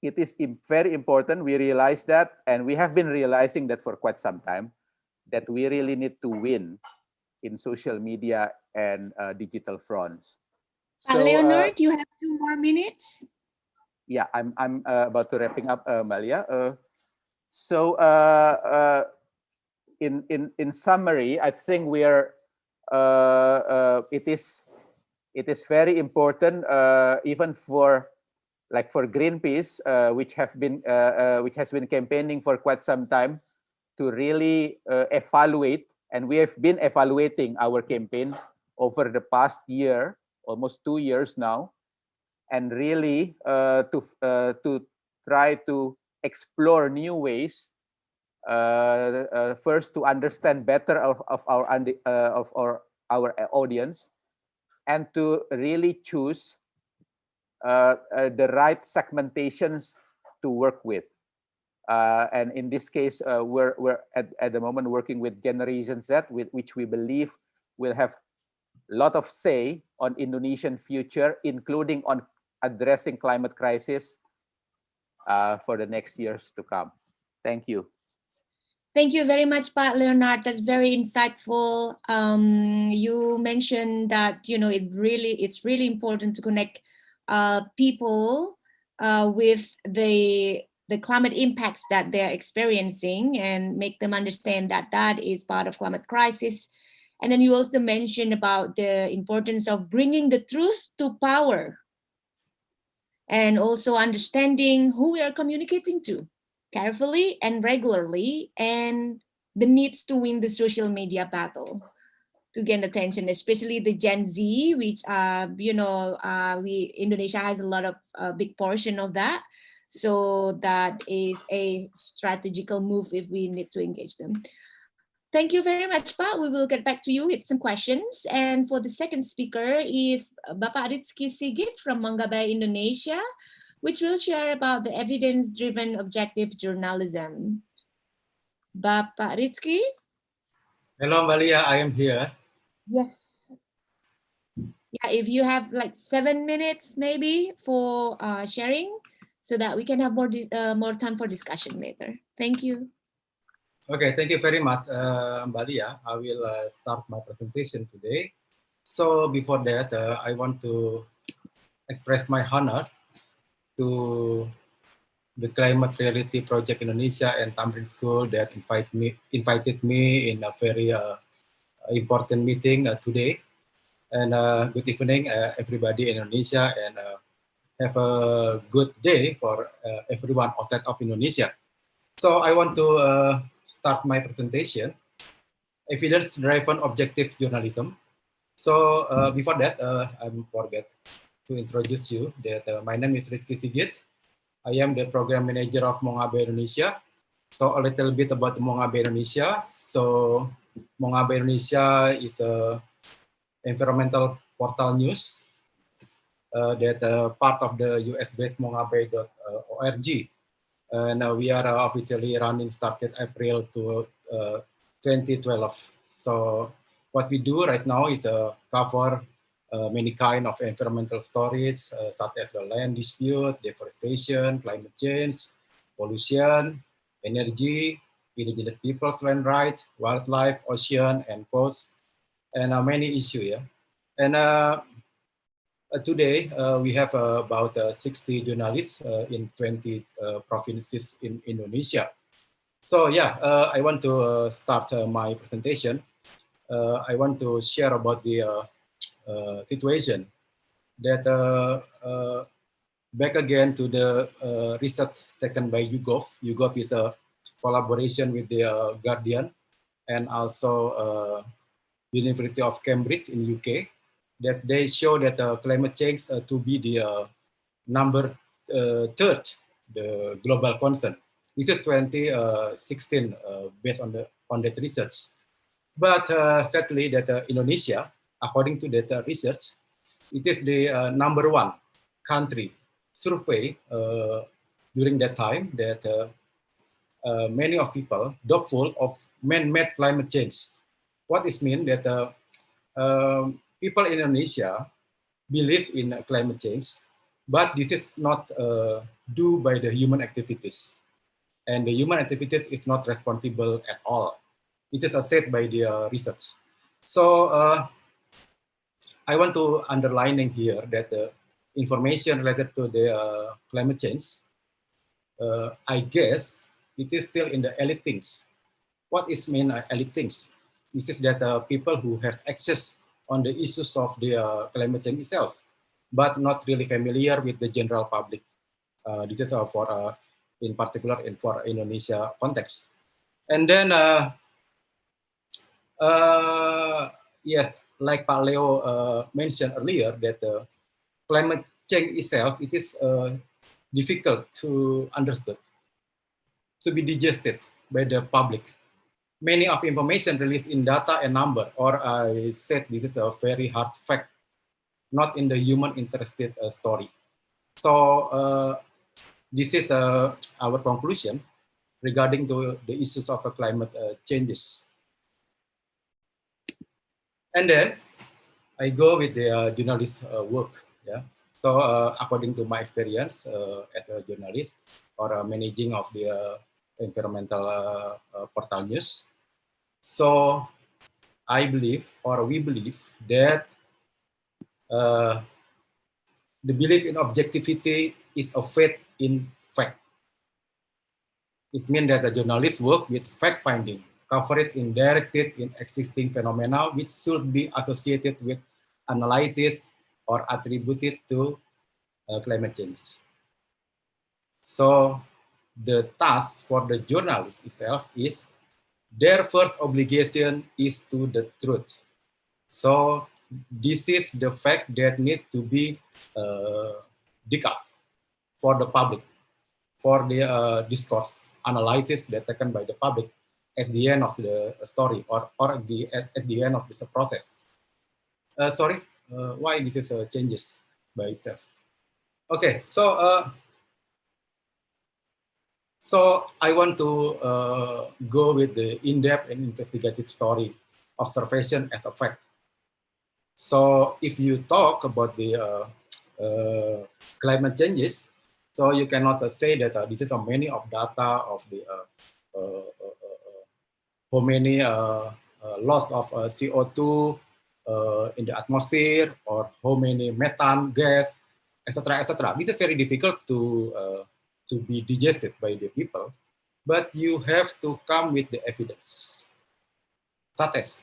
it is very important. We realize that, and we have been realizing that for quite some time, that we really need to win in social media and digital fronts. So, Leonard, you have 2 more minutes. Yeah, I'm about to wrapping up, Malia. So, in summary, I think we are. It is very important, even for for Greenpeace, which has been campaigning for quite some time to really evaluate, and we have been evaluating our campaign over the past year, almost 2 years now, and really to try to explore new ways. First, to understand better of our audience, and to really choose the right segmentations to work with. And in this case, we're at the moment working with Generation Z, which we believe will have a lot of say on Indonesian future, including on addressing climate crisis for the next years to come. Thank you. Thank you very much, Pak Leonard. That's very insightful. You mentioned that it's really important to connect people with the climate impacts that they're experiencing and make them understand that that is part of climate crisis. And then you also mentioned about the importance of bringing the truth to power, and also understanding who we are communicating to carefully and regularly, and the needs to win the social media battle to gain attention, especially the Gen Z, which Indonesia has a lot of big portion of that. So that is a strategical move if we need to engage them. Thank you very much, Pak. We will get back to you with some questions. And for the second speaker is Bapak Rizky Sigit from Manggabai, Indonesia, which will share about the evidence-driven objective journalism. Bapak Rizky? Hello, Malia, I am here. Yes. Yeah, if you have like 7 minutes maybe for sharing, so that we can have more time for discussion later. Thank you. Okay, thank you very much, Malia. I will start my presentation today. So before that, I want to express my honor to the Climate Reality Project Indonesia and Tamrin School that invited me in a very important meeting today. And good evening, everybody in Indonesia, and have a good day for everyone outside of Indonesia. So I want to start my presentation, evidence-driven objective journalism. So before that, I forget to introduce you that my name is Rizky Sigit. I am the program manager of Mohammed Indonesia. So a little bit about Mohammed Indonesia. So Mohammed Indonesia is a environmental portal news that part of the US-based mohammed.org. And we are officially running started April 2012. So what we do right now is cover many kind of environmental stories, such as the land dispute, deforestation, climate change, pollution, energy, indigenous peoples' land rights, wildlife, ocean, and coast, and many issues. Yeah. And today, we have about 60 journalists in 20 provinces in Indonesia. So yeah, I want to start my presentation. I want to share about the situation that back again to the research taken by YouGov. YouGov is a collaboration with the Guardian and also University of Cambridge in UK, that they show that climate change to be the number third, the global concern. This is 2016 based on that research. But sadly, that Indonesia, according to that research, it is the number one country survey during that time that many of people doubtful of man-made climate change. What is mean that people in Indonesia believe in climate change, but this is not due by the human activities. And the human activities is not responsible at all. It is said by the research. So I want to underlining here that the information related to the climate change, I guess it is still in the elite things. What is mean elite things? This is that people who have access on the issues of the climate change itself, but not really familiar with the general public. This is for in particular for Indonesia context. And then yes, like Pak Leo mentioned earlier, that climate change itself, it is difficult to understand, to be digested by the public. Many of information released in data and number, or I said this is a very hard fact, not in the human interested story. So this is our conclusion regarding to the issues of climate changes. And then I go with the journalist work. Yeah. So according to my experience as a journalist or managing of the environmental portal news, so I believe, or we believe, that the belief in objectivity is a faith in fact. It means that the journalists work with fact finding, cover it in directed in existing phenomena which should be associated with analysis or attributed to climate change. So the task for the journalist itself is their first obligation is to the truth. So this is the fact that need to be dig up for the public, for the discourse analysis that taken by the public at the end of the story or at the end of this process. Sorry, why this is changes by itself. Okay, so so I want to go with the in-depth and investigative story, observation as a fact. So if you talk about the climate changes, so you cannot say that this is many of data of the how many loss of CO2 in the atmosphere, or how many methane gas, etc., etc. This is very difficult to be digested by the people, but you have to come with the evidence, such as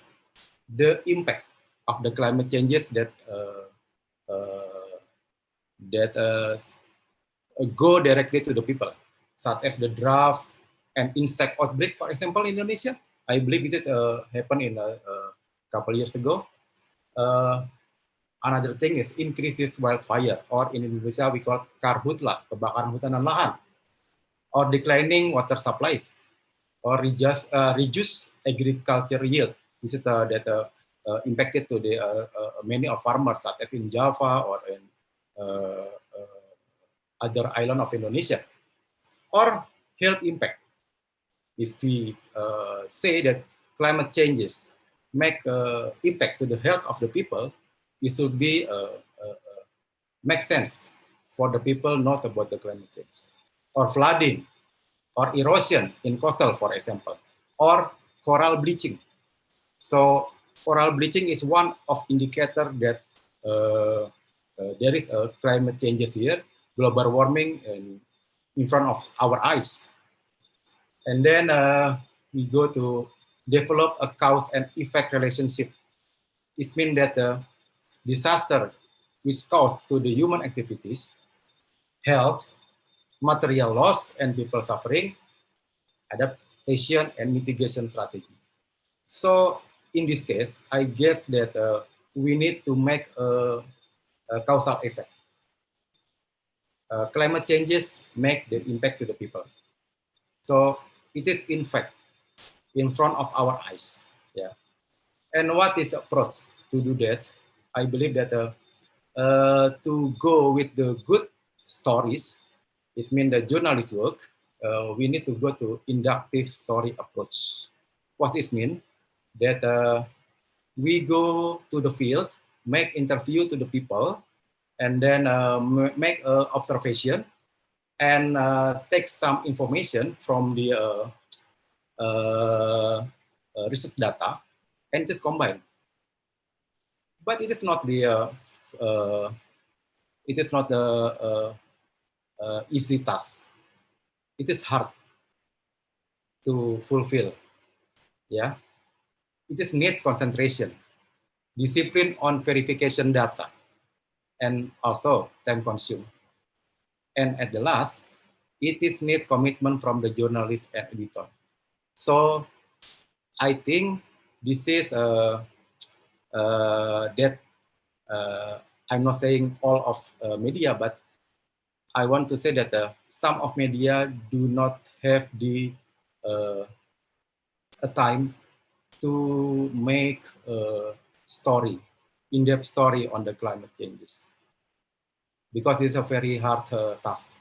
the impact of the climate changes that go directly to the people, such as the drought and insect outbreak, for example, in Indonesia. I believe this is happened in a couple years ago. Another thing is increases wildfire, or in Indonesia we call karhutla, kebakaran hutan dan lahan, or declining water supplies, or reduce agriculture yield. This is that impacted to the many of farmers, such as in Java or in other island of Indonesia. Or health impact. If we say that climate changes make impact to the health of the people, it should be make sense for the people knows about the climate change. Or flooding, or erosion in coastal, for example, or coral bleaching. So coral bleaching is one of indicator that there is a climate changes here, global warming in front of our eyes. And then we go to develop a cause and effect relationship. It means that the disaster which caused to the human activities, health, material loss, and people suffering, adaptation, and mitigation strategy. So in this case, I guess that we need to make a causal effect. Climate changes make the impact to the people. So it is in fact in front of our eyes. Yeah. And what is approach to do that? I believe that to go with the good stories, it means the journalist work, we need to go to inductive story approach. What this mean? That we go to the field, make interview to the people, and then make observation and take some information from the research data and just combine. But it is not the easy task. It is hard to fulfill. Yeah, it is need concentration, discipline on verification data, and also time consume. And at the last, it is need commitment from the journalist and editor. So I think this is that I'm not saying all of media, but I want to say that some of media do not have the a time to make a story, in-depth story on the climate changes, because it's a very hard task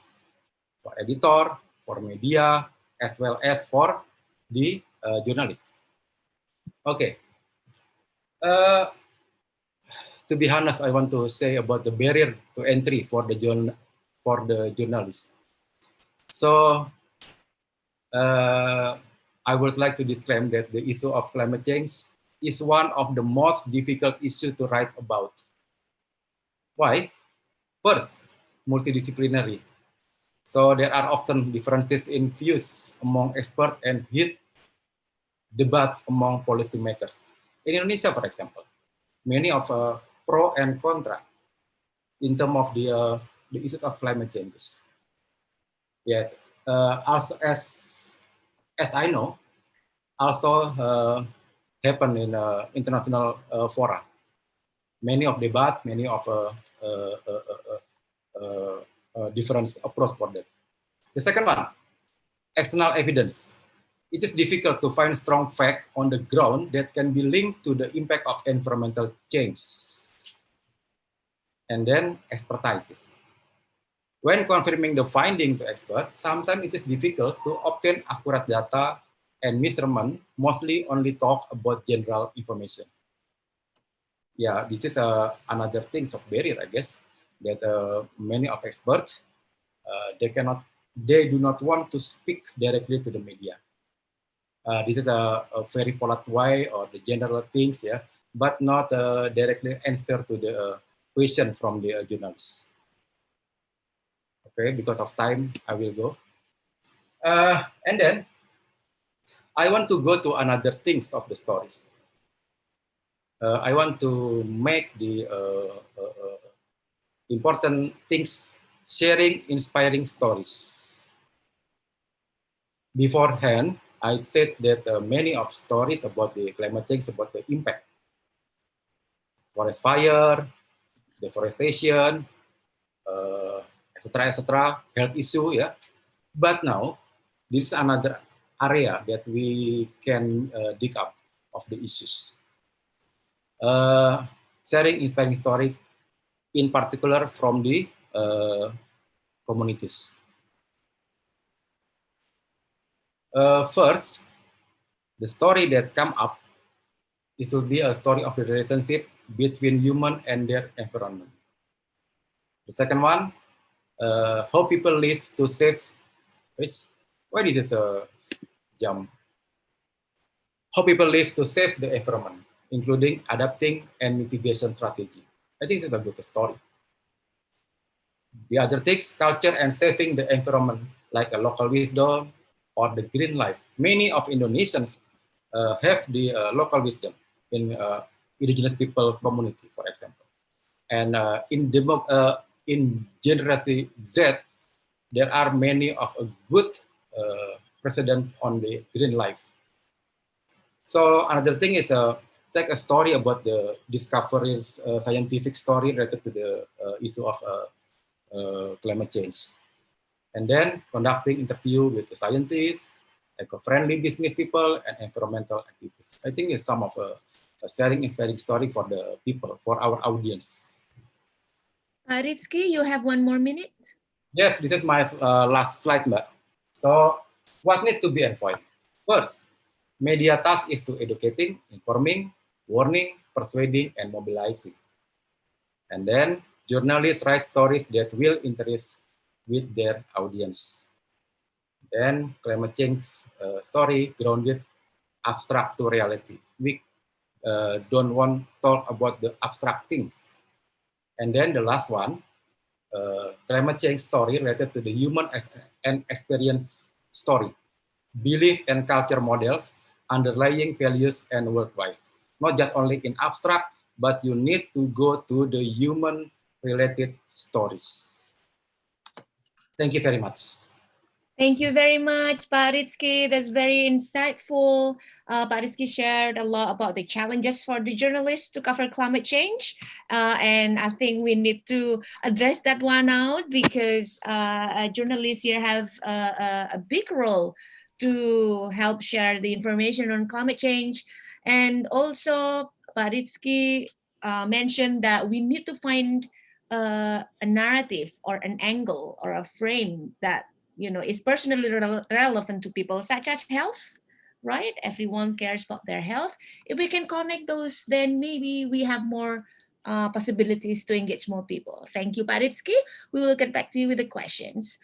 for editor, for media, as well as for the journalists. Okay. To be honest, I want to say about the barrier to entry for the journalists. So I would like to disclaim that the issue of climate change is one of the most difficult issues to write about. Why? First, multidisciplinary. So there are often differences in views among experts and heat debate among policymakers. In Indonesia, for example, many of pro and contra in terms of the issues of climate changes. Yes, also as I know, also happen in international fora. Many of debate, many of different approach for that. The second one, external evidence. It is difficult to find strong fact on the ground that can be linked to the impact of environmental change. And then expertise. When confirming the finding to experts, sometimes it is difficult to obtain accurate data, and measurement mostly only talk about general information. Yeah, this is another thing of barrier, I guess, that many of experts, they do not want to speak directly to the media. This is a very polite way or the general things, yeah, but not directly answer to the question from the journalists. Okay, because of time, I will go. And then I want to go to another things of the stories. I want to make the important things, sharing inspiring stories. Beforehand, I said that many of stories about the climate change, about the impact, forest fire, deforestation, etc., health issue, yeah. But now, this is another area that we can dig up of the issues. Sharing inspiring story, in particular from the communities. First, the story that come up, it should be a story of the relationship between human and their environment. The second one, how people live to save, why this is a jump? How people live to save the environment, including adapting and mitigation strategy. I think this is a good story. The other things, culture and saving the environment, like a local wisdom or the green life. Many of Indonesians have the local wisdom in indigenous people community, for example. And in generation Z, there are many of a good precedent on the green life. So another thing is take a story about the discoveries, scientific story related to the issue of climate change. And then conducting interview with the scientists, eco-friendly business people, and environmental activists. I think it's some of a sharing, inspiring story for the people, for our audience. Rizky, you have 1 more minute. Yes, this is my last slide, Mbak. So what needs to be avoided? First, media task is to educating, informing, warning, persuading, and mobilizing. And then journalists write stories that will interest with their audience. Then climate change story grounded abstract to reality. We don't want to talk about the abstract things. And then the last one, climate change story related to the human and experience story. Belief and culture models, underlying values and worldwide. Not just only in abstract, but you need to go to the human related stories. Thank you very much. Thank you very much, Pak Rizky. That's very insightful. Pak Rizky shared a lot about the challenges for the journalists to cover climate change. And I think we need to address that one out because journalists here have a big role to help share the information on climate change. And also, Pak Rizky mentioned that we need to find a narrative or an angle or a frame that is personally relevant to people, such as health, right? Everyone cares about their health. If we can connect those, then maybe we have more possibilities to engage more people. Thank you, Pak Rizky. We will get back to you with the questions.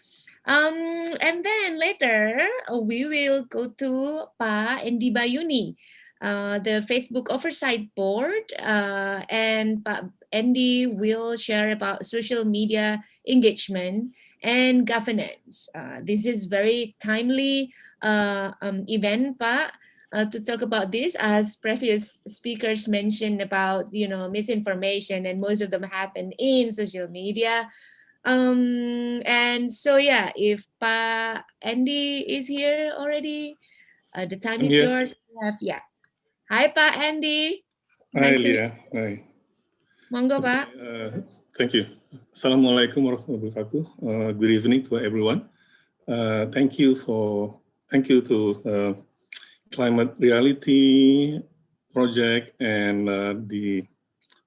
And then later, we will go to Pa Andy Bayuni, the Facebook Oversight Board, and Pa Andy will share about social media engagement and governance. This is very timely event, Pak, to talk about this, as previous speakers mentioned about misinformation, and most of them happen in social media. And so yeah, if Pak Andy is here already, the time is yours. Hi, Pak Andy. Hi, Leah. Hi. Monggo, Pak. Thank you. Assalamualaikum warahmatullahi wabarakatuh. Good evening to everyone. Thank you to Climate Reality Project and the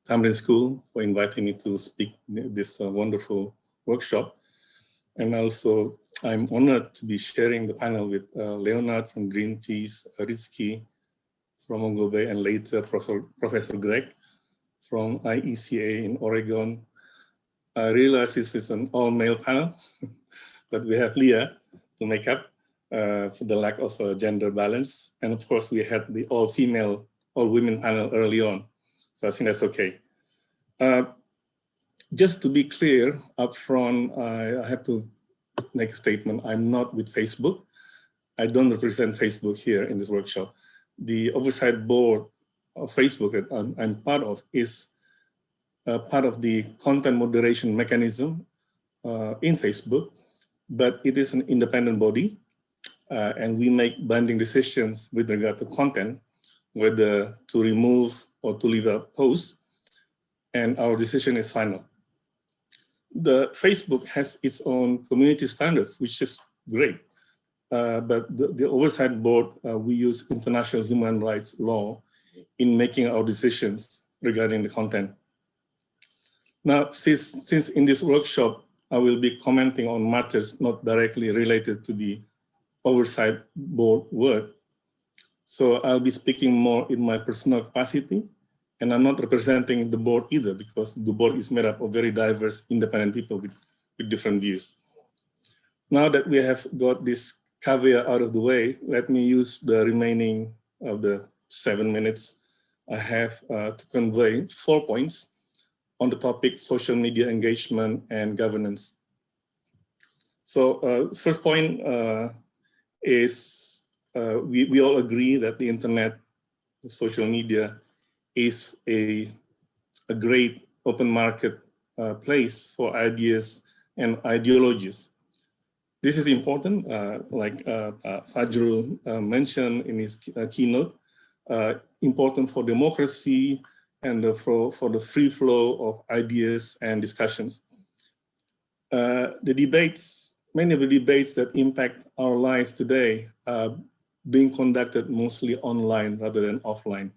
Tamrin School for inviting me to speak this wonderful workshop. And also, I'm honored to be sharing the panel with Leonard from Greenpeace, Rizky from Mongo Bay, and later Professor Greg from IECA in Oregon. I realize this is an all-male panel, but we have Leah to make up for the lack of gender balance. And of course, we had the all-female, all-women panel early on. So I think that's okay. Just to be clear up front, I have to make a statement. I'm not with Facebook. I don't represent Facebook here in this workshop. The oversight board of Facebook that I'm part of is part of the content moderation mechanism in Facebook, but it is an independent body, and we make binding decisions with regard to content, whether to remove or to leave a post, and our decision is final. The Facebook has its own community standards, which is great, but the oversight board, we use international human rights law in making our decisions regarding the content. Now, since in this workshop, I will be commenting on matters not directly related to the oversight board work. So I'll be speaking more in my personal capacity, and I'm not representing the board either, because the board is made up of very diverse, independent people with different views. Now that we have got this caveat out of the way, let me use the remaining of the 7 minutes I have to convey 4 points on the topic social media engagement and governance. So first point is we all agree that the internet, social media, is a great open market place for ideas and ideologies. This is important, like Fajr mentioned in his keynote, important for democracy and for the free flow of ideas and discussions. The debates, many of the debates that impact our lives today are being conducted mostly online rather than offline.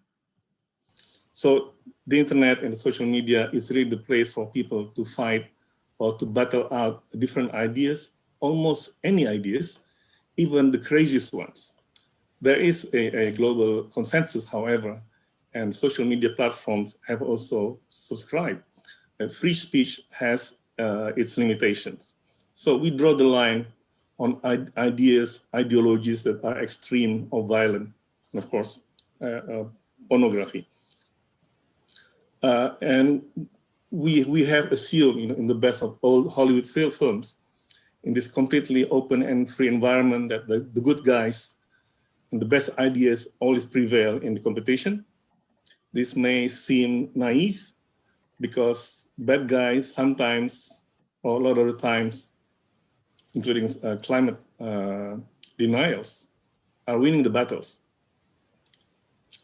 So the internet and the social media is really the place for people to fight or to battle out different ideas, almost any ideas, even the craziest ones. There is a global consensus, however, and social media platforms have also subscribed that free speech has its limitations. So we draw the line on ideas, ideologies that are extreme or violent, and of course, pornography. And we have assumed, in the best of all Hollywood films, in this completely open and free environment, that the good guys and the best ideas always prevail in the competition. This may seem naive because bad guys sometimes, or a lot of the times, including climate denials, are winning the battles.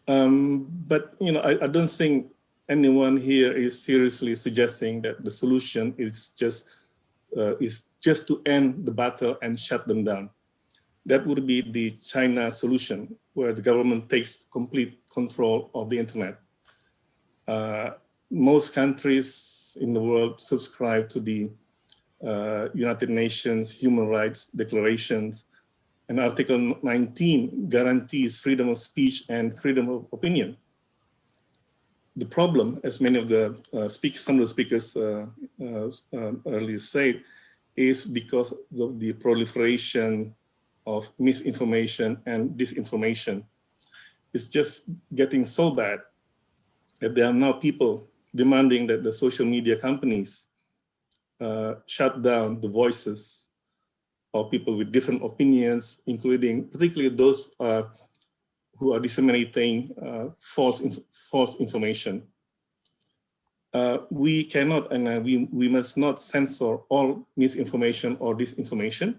But I don't think anyone here is seriously suggesting that the solution is just to end the battle and shut them down. That would be the China solution, where the government takes complete control of the internet. Most countries in the world subscribe to the United Nations Human Rights Declarations, and Article 19 guarantees freedom of speech and freedom of opinion. The problem, as many of the some of the speakers earlier said, is because of the proliferation of misinformation and disinformation. It's just getting so bad that there are now people demanding that the social media companies shut down the voices of people with different opinions, including particularly those who are disseminating false information. We cannot and we must not censor all misinformation or disinformation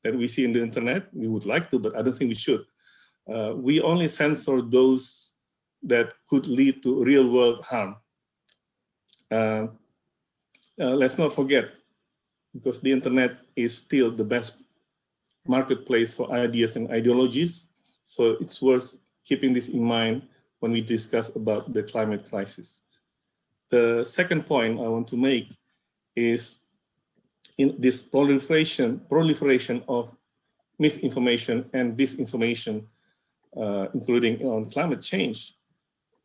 that we see in the internet. We would like to, but I don't think we should. We only censor those that could lead to real world harm. Let's not forget, because the internet is still the best marketplace for ideas and ideologies. So it's worth keeping this in mind when we discuss about the climate crisis. The second point I want to make is in this proliferation of misinformation and disinformation, including on climate change,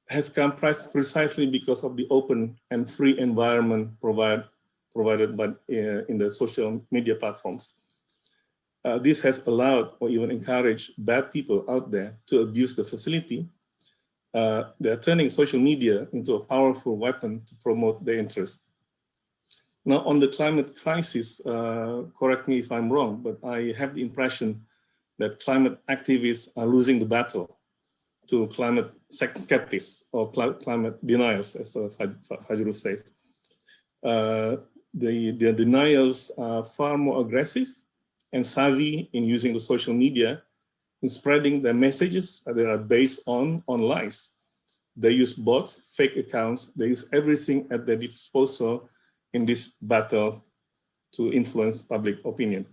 has come precisely because of the open and free environment provided by in the social media platforms. This has allowed or even encouraged bad people out there to abuse the facility. They're turning social media into a powerful weapon to promote their interests. Now, on the climate crisis, correct me if I'm wrong, but I have the impression that climate activists are losing the battle to climate skeptics or climate deniers, as Fajr said. The deniers are far more aggressive and savvy in using the social media in spreading their messages that are based on lies. They use bots, fake accounts, they use everything at their disposal in this battle to influence public opinion.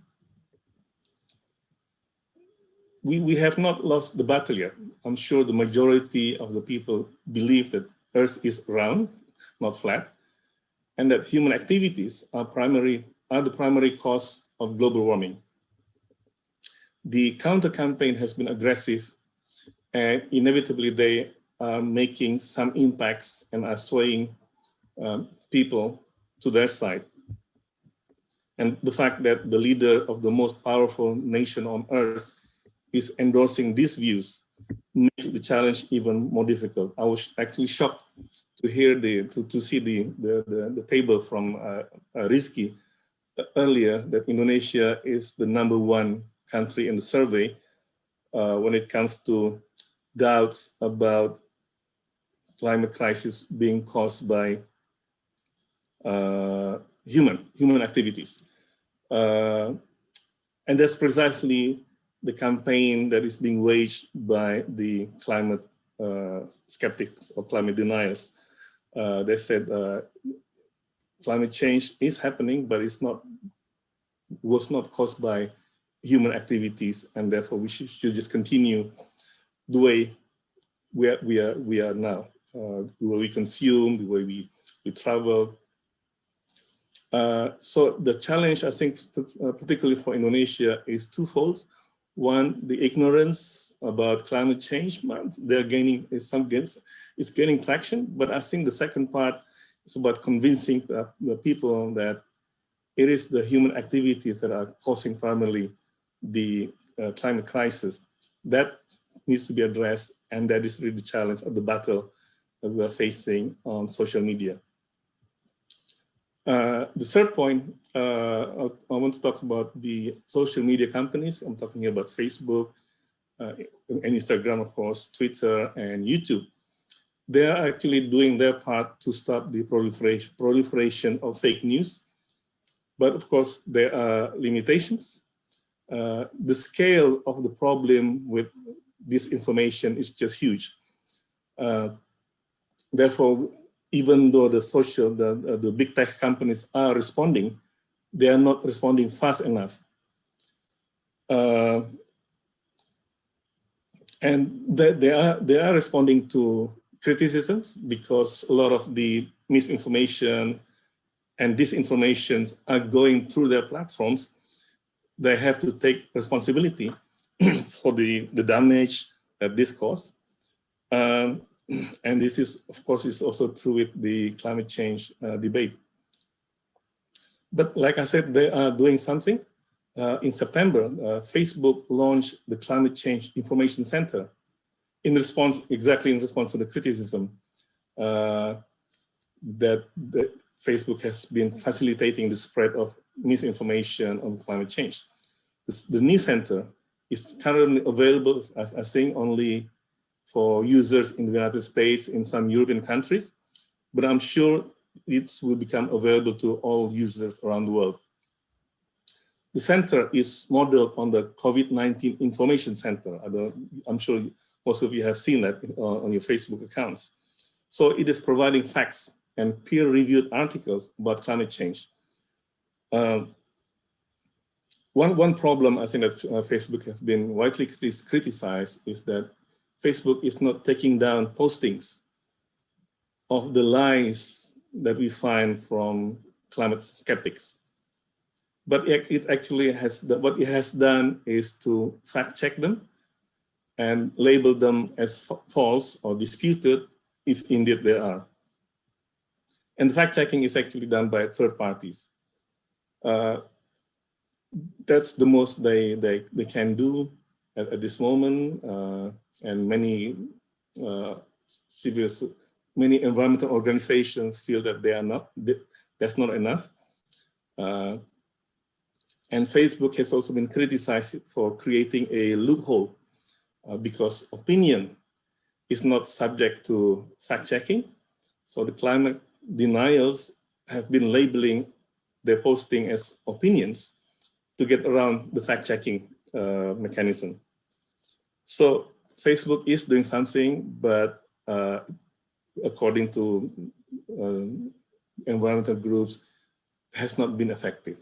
We have not lost the battle yet. I'm sure the majority of the people believe that Earth is round, not flat, and that human activities are the primary cause of global warming. The counter campaign has been aggressive, and inevitably they are making some impacts and are swaying people to their side. And the fact that the leader of the most powerful nation on Earth is endorsing these views makes the challenge even more difficult. I was actually shocked to hear to see the table from Rizky earlier that Indonesia is the #1 country in the survey when it comes to doubts about climate crisis being caused by human activities. And that's precisely the campaign that is being waged by the climate skeptics or climate deniers. They said climate change is happening, but was not caused by human activities, and therefore we should just continue the way we are now, the way we consume, the way we travel. So the challenge, I think, particularly for Indonesia, is twofold. One, the ignorance about climate change. They're gaining is gaining traction, but I think the second part is about convincing the people that it is the human activities that are causing primarily the climate crisis. That needs to be addressed, and that is really the challenge of the battle that we are facing on social media. The third point, I want to talk about the social media companies. I'm talking about Facebook, and Instagram, of course, Twitter, and YouTube. They are actually doing their part to stop the proliferation of fake news. But of course, there are limitations. The scale of the problem with disinformation is just huge. Therefore, even though the big tech companies are responding, they are not responding fast enough. And they are responding to criticisms because a lot of the misinformation and disinformations are going through their platforms. They have to take responsibility for the damage that this caused. And this is, of course, is also true with the climate change debate. But like I said, they are doing something. In September, Facebook launched the Climate Change Information Center exactly in response to the criticism that Facebook has been facilitating the spread of misinformation on climate change. The new center is currently available, as I think, only for users in the United States, in some European countries, but I'm sure it will become available to all users around the world. The center is modeled on the COVID-19 Information Center. I'm sure most of you have seen that on your Facebook accounts. So it is providing facts and peer-reviewed articles about climate change. One problem I think that Facebook has been widely criticized is that Facebook is not taking down postings of the lies that we find from climate skeptics. But it actually what it has done is to fact check them and label them as false or disputed if indeed they are. And fact checking is actually done by third parties. That's the most they can do at this moment, and many many environmental organizations feel that that's not enough. And Facebook has also been criticized for creating a loophole because opinion is not subject to fact checking. So the climate deniers have been labeling their posting as opinions to get around the fact checking mechanism. So Facebook is doing something, but according to environmental groups, has not been effective.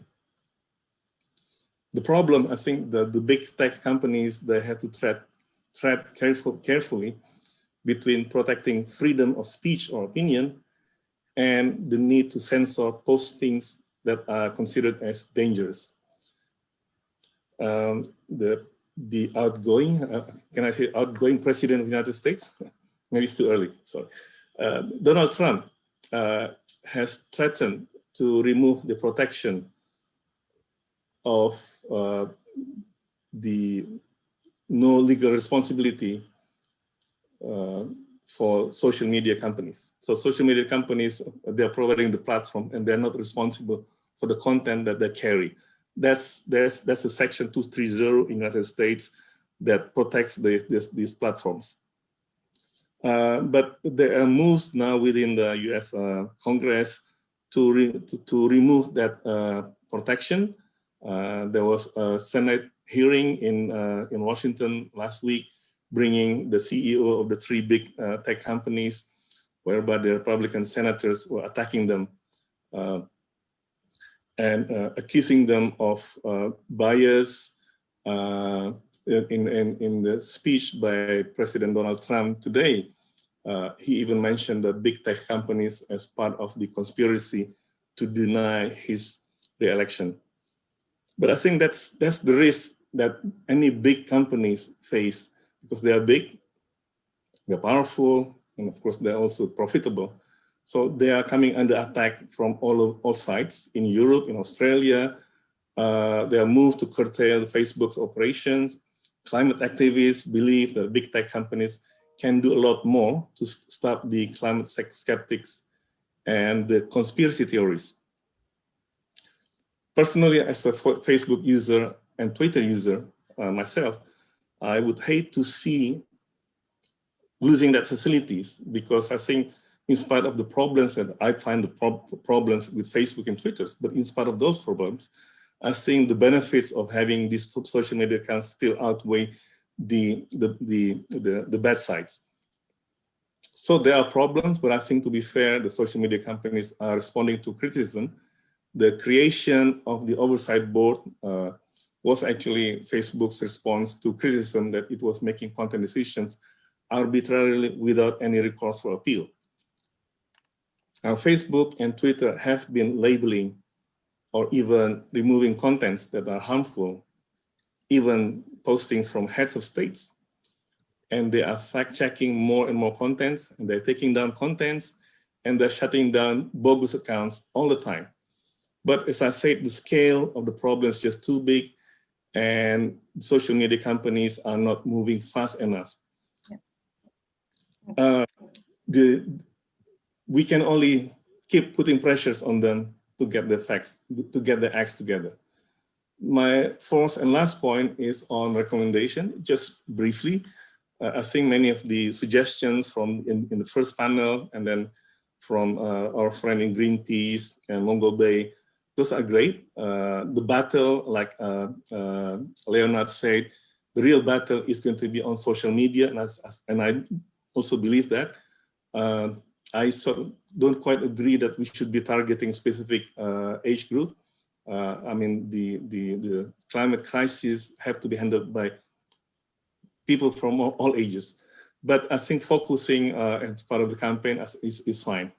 The problem, I think, the big tech companies, they have to tread carefully between protecting freedom of speech or opinion and the need to censor postings that are considered as dangerous. The outgoing, can I say outgoing president of the United States? Maybe it's too early, sorry. Donald Trump has threatened to remove the protection of the no legal responsibility for social media companies. So social media companies, they're providing the platform and they're not responsible for the content that they carry. That's a section 230 in the United States that protects these platforms. But there are moves now within the US Congress to remove that protection There was a Senate hearing in Washington last week, bringing the CEO of the three big tech companies, whereby the Republican senators were attacking them and accusing them of bias. In the speech by President Donald Trump today, he even mentioned the big tech companies as part of the conspiracy to deny his re-election. But I think that's the risk that any big companies face, because they are big, they're powerful, and of course they're also profitable. So they are coming under attack from all sides. In Europe, in Australia, they are moved to curtail Facebook's operations. Climate activists believe that big tech companies can do a lot more to stop the climate skeptics and the conspiracy theories. Personally, as a Facebook user and Twitter user myself, I would hate to see losing that facilities, because I think in spite of the problems that I find the problems with Facebook and Twitter, but in spite of those problems, I think the benefits of having these social media accounts still outweigh the bad sides. So there are problems, but I think, to be fair, the social media companies are responding to criticism. The creation of the oversight board was actually Facebook's response to criticism that it was making content decisions arbitrarily without any recourse for appeal. Now, Facebook and Twitter have been labeling or even removing contents that are harmful, even postings from heads of states. And they are fact-checking more and more contents, and they're taking down contents, and they're shutting down bogus accounts all the time. But as I said, the scale of the problem is just too big, and social media companies are not moving fast enough. We can only keep putting pressures on them to get their facts, to get their acts together. My fourth and last point is on recommendation. Just briefly, I think many of the suggestions from in the first panel, and then from our friend in Greenpeace and Mongol Bay, those are great. The battle, like Leonard said, the real battle is going to be on social media, and I also believe that. I don't quite agree that we should be targeting specific age group. I mean, the climate crisis have to be handled by people from all ages. But I think focusing as part of the campaign is fine.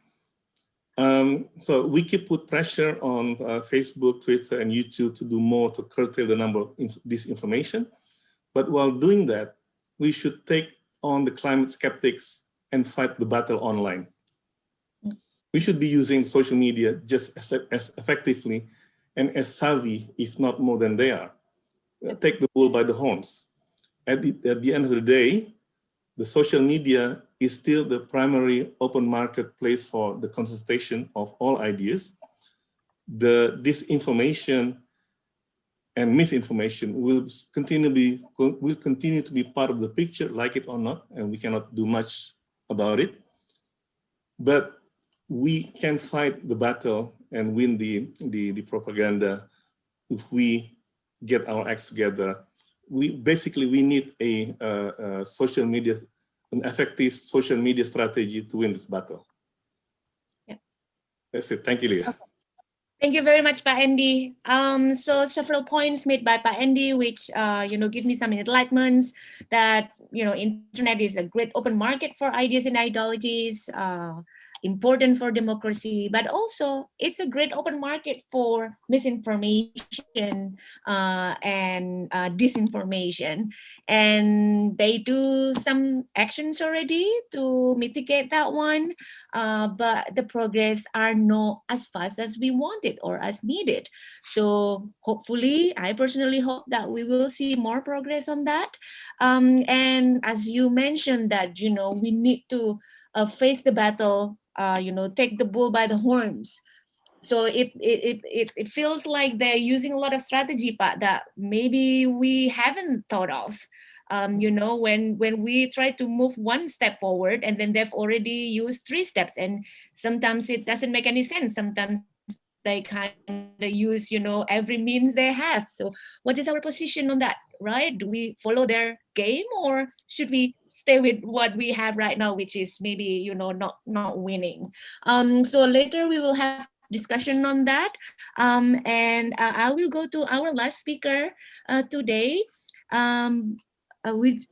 So we keep put pressure on Facebook, Twitter, and YouTube to do more to curtail the number of disinformation. But while doing that, we should take on the climate skeptics and fight the battle online. We should be using social media just as effectively and as savvy, if not more than they are. Take the bull by the horns. At the end of the day, the social media is still the primary open marketplace for the consultation of all ideas. The disinformation and misinformation will continue to be part of the picture, like it or not, and we cannot do much about it. But we can fight the battle and win the propaganda if we get our acts together. We need a social media, an effective social media strategy to win this battle. Yeah. That's it. Thank you, Leah. Okay. Thank you very much, Pak Andy. So several points made by Pak Andy, which give me some enlightenments that internet is a great open market for ideas and ideologies. Important for democracy, but also it's a great open market for misinformation and disinformation. And they do some actions already to mitigate that one, but the progress are not as fast as we wanted or as needed. So hopefully, I personally hope that we will see more progress on that. And as you mentioned that, we need to face the battle, take the bull by the horns. So it feels like they're using a lot of strategy, but that maybe we haven't thought of. When we try to move one step forward, and then they've already used 3 steps, and sometimes it doesn't make any sense. Sometimes they kind of use, every means they have. So what is our position on that, right? Do we follow their game, or should we stay with what we have right now, which is maybe, not winning? So later we will have discussion on that. And I will go to our last speaker today, with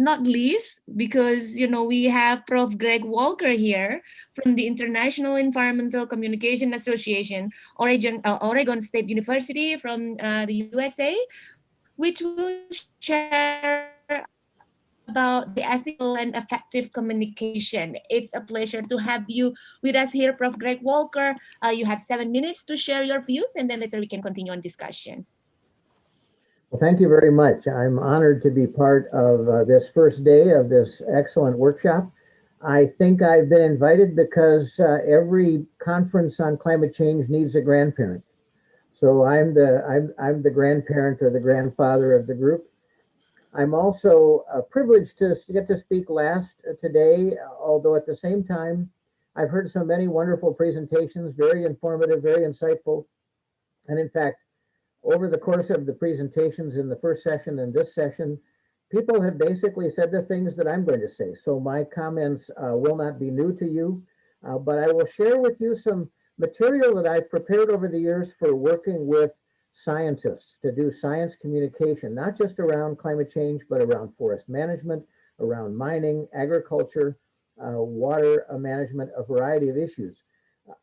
not least, because we have Prof. Greg Walker here from the International Environmental Communication Association, Oregon State University from the USA, which will share about the ethical and effective communication. It's a pleasure to have you with us here, Prof. Greg Walker. You have 7 minutes to share your views, and then later we can continue on discussion. Well, thank you very much. I'm honored to be part of this first day of this excellent workshop. I think I've been invited because every conference on climate change needs a grandparent. So I'm the grandparent or the grandfather of the group. I'm also privileged to get to speak last today, although at the same time, I've heard so many wonderful presentations, very informative, very insightful. And in fact, over the course of the presentations in the first session and this session, people have basically said the things that I'm going to say. So my comments will not be new to you, but I will share with you some material that I've prepared over the years for working with scientists to do science communication, not just around climate change, but around forest management, around mining, agriculture, water management, a variety of issues.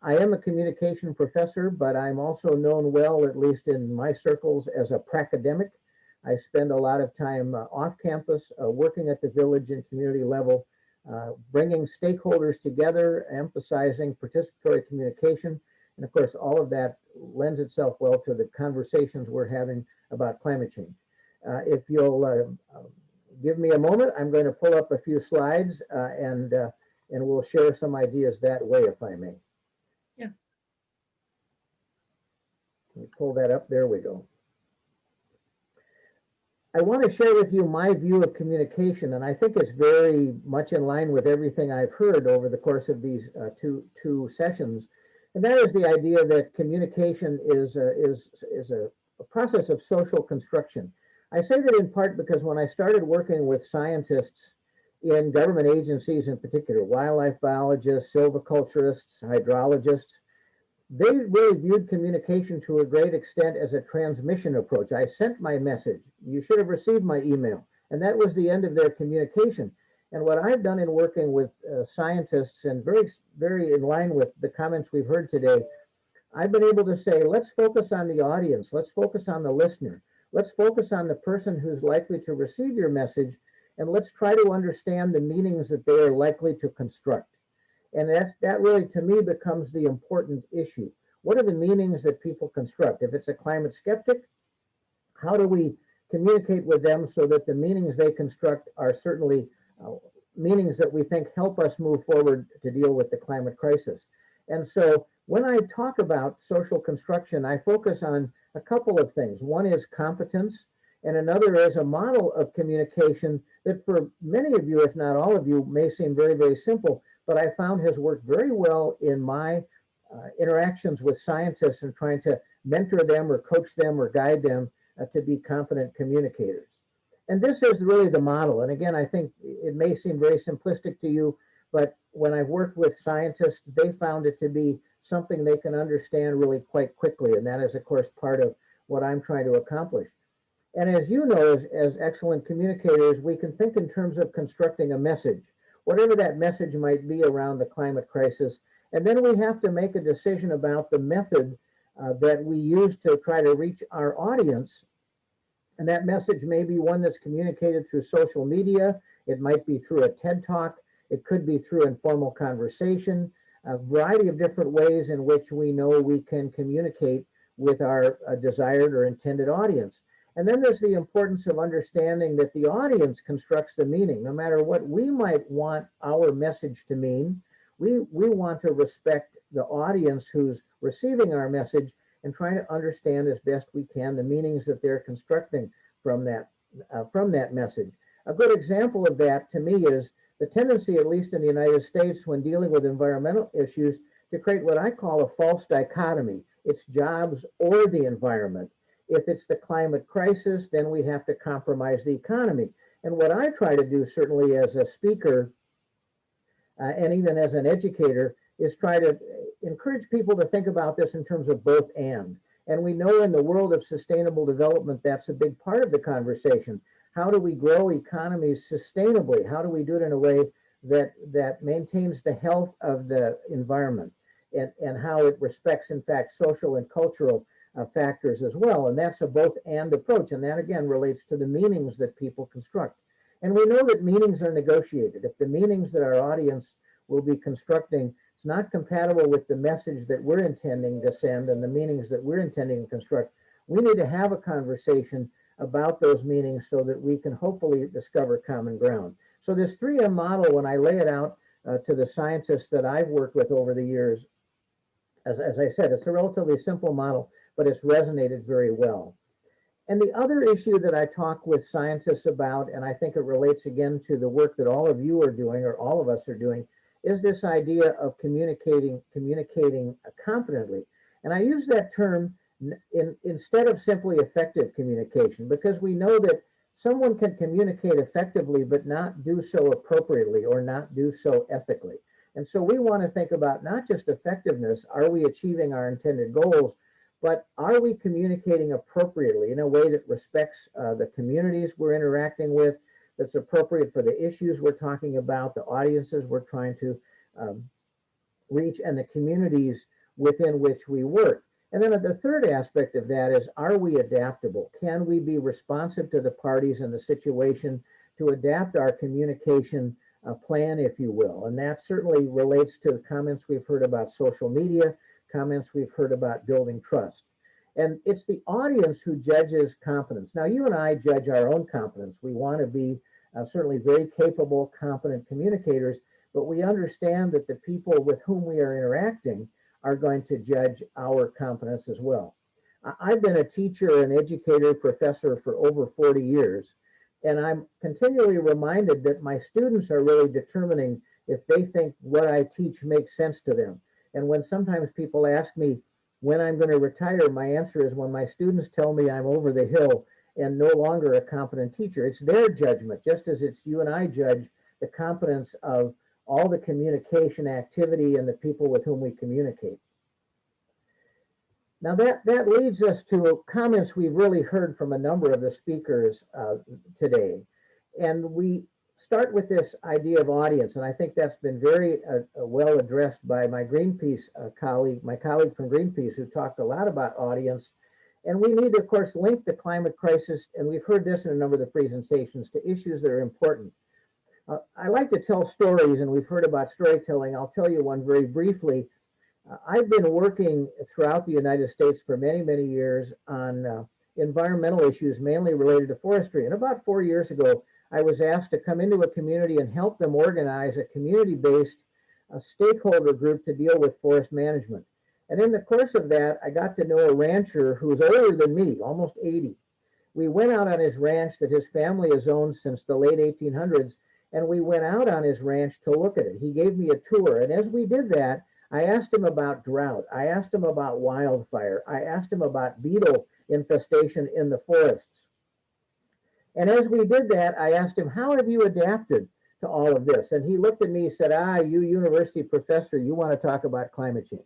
I am a communication professor, but I'm also known well, at least in my circles, as a pracademic. I spend a lot of time off campus, working at the village and community level, bringing stakeholders together, emphasizing participatory communication. And of course, all of that lends itself well to the conversations we're having about climate change. If you'll give me a moment, I'm going to pull up a few slides and we'll share some ideas that way, if I may. Yeah. Let me pull that up. There we go. I want to share with you my view of communication, and I think it's very much in line with everything I've heard over the course of these two sessions. And that is the idea that communication is a process of social construction. I say that in part because when I started working with scientists in government agencies, in particular, wildlife biologists, silviculturists, hydrologists, they really viewed communication to a great extent as a transmission approach. I sent my message. You should have received my email. And that was the end of their communication. And what I've done in working with scientists, and very in line with the comments we've heard today, I've been able to say, let's focus on the audience. Let's focus on the listener. Let's focus on the person who's likely to receive your message. And let's try to understand the meanings that they are likely to construct. And that really, to me, becomes the important issue. What are the meanings that people construct? If it's a climate skeptic, how do we communicate with them so that the meanings they construct are certainly meanings that we think help us move forward to deal with the climate crisis? And so when I talk about social construction, I focus on a couple of things. One is competence, and another is a model of communication that for many of you, if not all of you, may seem very, very simple, but I found has worked very well in my interactions with scientists and trying to mentor them or coach them or guide them to be competent communicators. And this is really the model. And again, I think it may seem very simplistic to you, but when I've worked with scientists, they found it to be something they can understand really quite quickly. And that is, of course, part of what I'm trying to accomplish. And as you know, as excellent communicators, we can think in terms of constructing a message, whatever that message might be around the climate crisis. And then we have to make a decision about the method that we use to try to reach our audience. And that message may be one that's communicated through social media. It might be through a TED Talk. It could be through informal conversation, a variety of different ways in which we know we can communicate with our desired or intended audience. And then there's the importance of understanding that the audience constructs the meaning. No matter what we might want our message to mean, we want to respect the audience who's receiving our message and trying to understand as best we can the meanings that they're constructing from that message. A good example of that to me is the tendency, at least in the United States, when dealing with environmental issues, to create what I call a false dichotomy. It's jobs or the environment. If it's the climate crisis, then we have to compromise the economy. And what I try to do, certainly as a speaker and even as an educator, is try to encourage people to think about this in terms of both and. And we know in the world of sustainable development, that's a big part of the conversation. How do we grow economies sustainably? How do we do it in a way that maintains the health of the environment and how it respects, in fact, social and cultural factors as well? And that's a both and approach. And that, again, relates to the meanings that people construct. And we know that meanings are negotiated. If the meanings that our audience will be constructing is not compatible with the message that we're intending to send and the meanings that we're intending to construct, we need to have a conversation about those meanings so that we can hopefully discover common ground. So this 3M model, when I lay it out to the scientists that I've worked with over the years, as I said, it's a relatively simple model, but it's resonated very well. And the other issue that I talk with scientists about, and I think it relates again to the work that all of you are doing, or all of us are doing, is this idea of communicating competently. And I use that term instead of simply effective communication, because we know that someone can communicate effectively, but not do so appropriately or not do so ethically. And so we want to think about not just effectiveness, are we achieving our intended goals, but are we communicating appropriately in a way that respects the communities we're interacting with, that's appropriate for the issues we're talking about, the audiences we're trying to reach, and the communities within which we work. And then the third aspect of that is, are we adaptable? Can we be responsive to the parties and the situation to adapt our communication plan, if you will? And that certainly relates to the comments we've heard about social media, comments we've heard about building trust. And it's the audience who judges competence. Now, you and I judge our own competence. We want to be certainly very capable, competent communicators, but we understand that the people with whom we are interacting are going to judge our competence as well. I've been a teacher, an educator, professor for over 40 years, and I'm continually reminded that my students are really determining if they think what I teach makes sense to them. And when sometimes people ask me when I'm going to retire, my answer is when my students tell me I'm over the hill and no longer a competent teacher. It's their judgment, just as it's you and I judge the competence of all the communication activity and the people with whom we communicate. Now that leads us to comments we've really heard from a number of the speakers today. And we start with this idea of audience, and I think that's been very well addressed by my Greenpeace colleague, my colleague from Greenpeace, who talked a lot about audience. And we need to, of course, link the climate crisis, and we've heard this in a number of the presentations, to issues that are important. I like to tell stories, and we've heard about storytelling. I'll tell you one very briefly. I've been working throughout the United States for many, many years on environmental issues, mainly related to forestry. And about 4 years ago, I was asked to come into a community and help them organize a community-based stakeholder group to deal with forest management. And in the course of that, I got to know a rancher who was older than me, almost 80. We went out on his ranch that his family has owned since the late 1800s, and we went out on his ranch to look at it. He gave me a tour, and as we did that, I asked him about drought. I asked him about wildfire. I asked him about beetle infestation in the forests. And as we did that, I asked him, how have you adapted to all of this? And he looked at me and said, you university professor, you want to talk about climate change?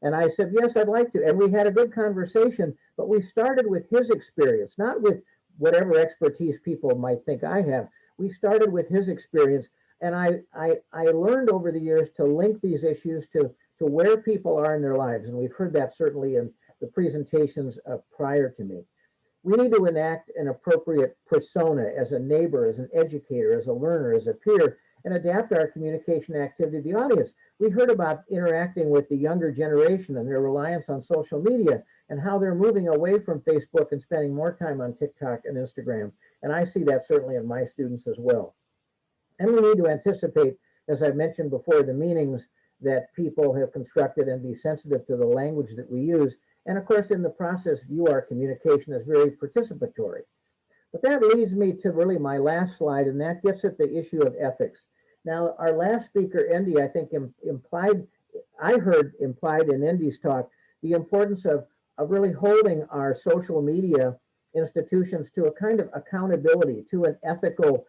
And I said, yes, I'd like to. And we had a good conversation, but we started with his experience, not with whatever expertise people might think I have. We started with his experience. And I learned over the years to link these issues to where people are in their lives. And we've heard that certainly in the presentations prior to me. We need to enact an appropriate persona as a neighbor, as an educator, as a learner, as a peer, and adapt our communication activity to the audience. We heard about interacting with the younger generation and their reliance on social media and how they're moving away from Facebook and spending more time on TikTok and Instagram. And I see that certainly in my students as well. And we need to anticipate, as I mentioned before, the meanings that people have constructed and be sensitive to the language that we use. And of course, in the process, view our communication as very participatory. But that leads me to really my last slide, and that gets at the issue of ethics. Now, our last speaker, Andy, I think implied I heard implied in Indy's talk, the importance of really holding our social media institutions to a kind of accountability, to an ethical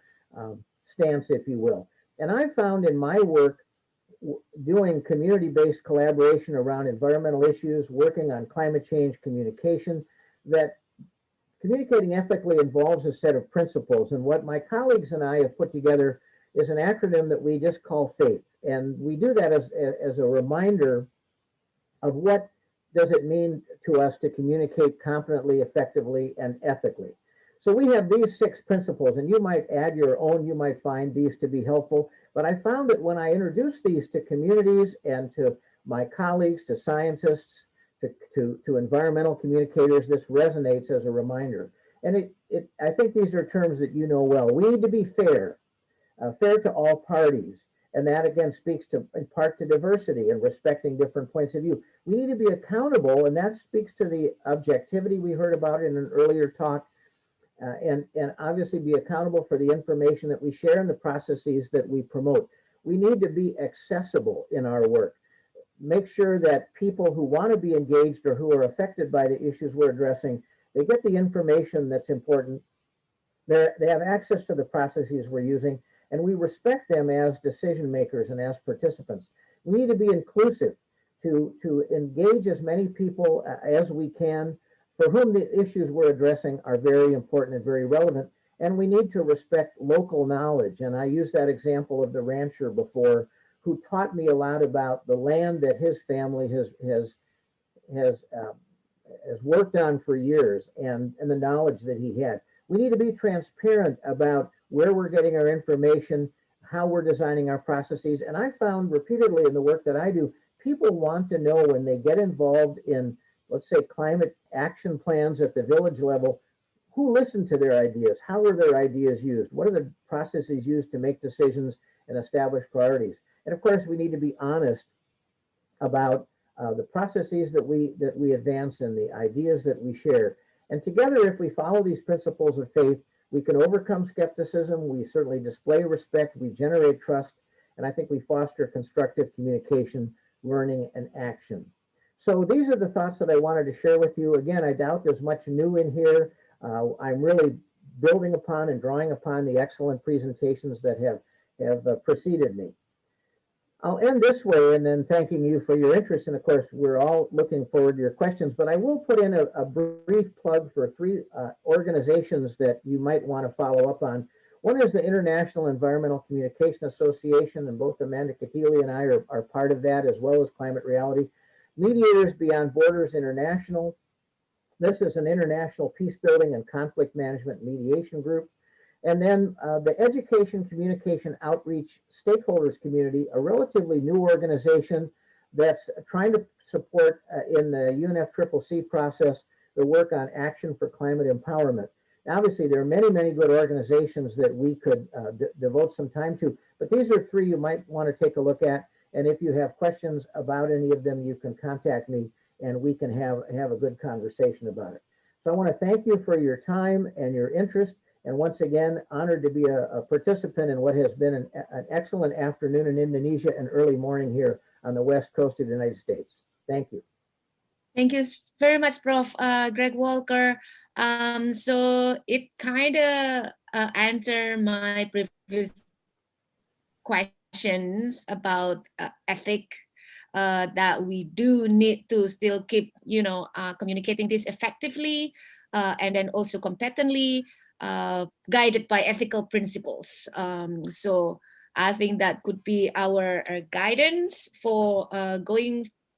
stance, if you will. And I found in my work doing community-based collaboration around environmental issues, working on climate change communication, that communicating ethically involves a set of principles. And what my colleagues and I have put together is an acronym that we just call FAITH. And we do that as a reminder of what does it mean to us to communicate competently, effectively, and ethically. So we have these 6 principles, and you might add your own, you might find these to be helpful. But I found that when I introduce these to communities and to my colleagues, to scientists, to environmental communicators, this resonates as a reminder. And I think these are terms that you know well. We need to be fair, fair to all parties. And that again speaks to, in part, to diversity and respecting different points of view. We need to be accountable, and that speaks to the objectivity we heard about in an earlier talk, and obviously be accountable for the information that we share and the processes that we promote. We need to be accessible in our work. Make sure that people who want to be engaged or who are affected by the issues we're addressing, they get the information that's important. They have access to the processes we're using, and we respect them as decision makers and as participants. We need to be inclusive to engage as many people as we can for whom the issues we're addressing are very important and very relevant. And we need to respect local knowledge. And I used that example of the rancher before, who taught me a lot about the land that his family has worked on for years, and the knowledge that he had. We need to be transparent about where we're getting our information, how we're designing our processes. And I found repeatedly in the work that I do, people want to know when they get involved in, let's say, climate action plans at the village level, who listened to their ideas? How were their ideas used? What are the processes used to make decisions and establish priorities? And of course, we need to be honest about the processes that we advance and the ideas that we share. And together, if we follow these principles of faith, we can overcome skepticism. We certainly display respect. We generate trust. And I think we foster constructive communication, learning, and action. So these are the thoughts that I wanted to share with you. Again, I doubt there's much new in here. I'm really building upon and drawing upon the excellent presentations that have preceded me. I'll end this way and then thanking you for your interest. And of course, we're all looking forward to your questions, but I will put in a brief plug for 3 organizations that you might want to follow up on. One is the International Environmental Communication Association, and both Amanda Catili and I are part of that, as well as Climate Reality. Mediators Beyond Borders International. This is an international peace building and conflict management mediation group. And then the Education, Communication, Outreach Stakeholders Community, a relatively new organization that's trying to support in the UNFCCC process the work on action for climate empowerment. Now, obviously, there are many, many good organizations that we could devote some time to, but these are 3 you might want to take a look at. And if you have questions about any of them, you can contact me and we can have a good conversation about it. So I want to thank you for your time and your interest. And once again, honored to be a participant in what has been an excellent afternoon in Indonesia and early morning here on the West Coast of the United States. Thank you. Thank you very much, Prof. Greg Walker. So it kind of answered my previous questions about ethic, that we do need to still keep, communicating this effectively and then also competently, guided by ethical principles. So I think that could be our guidance for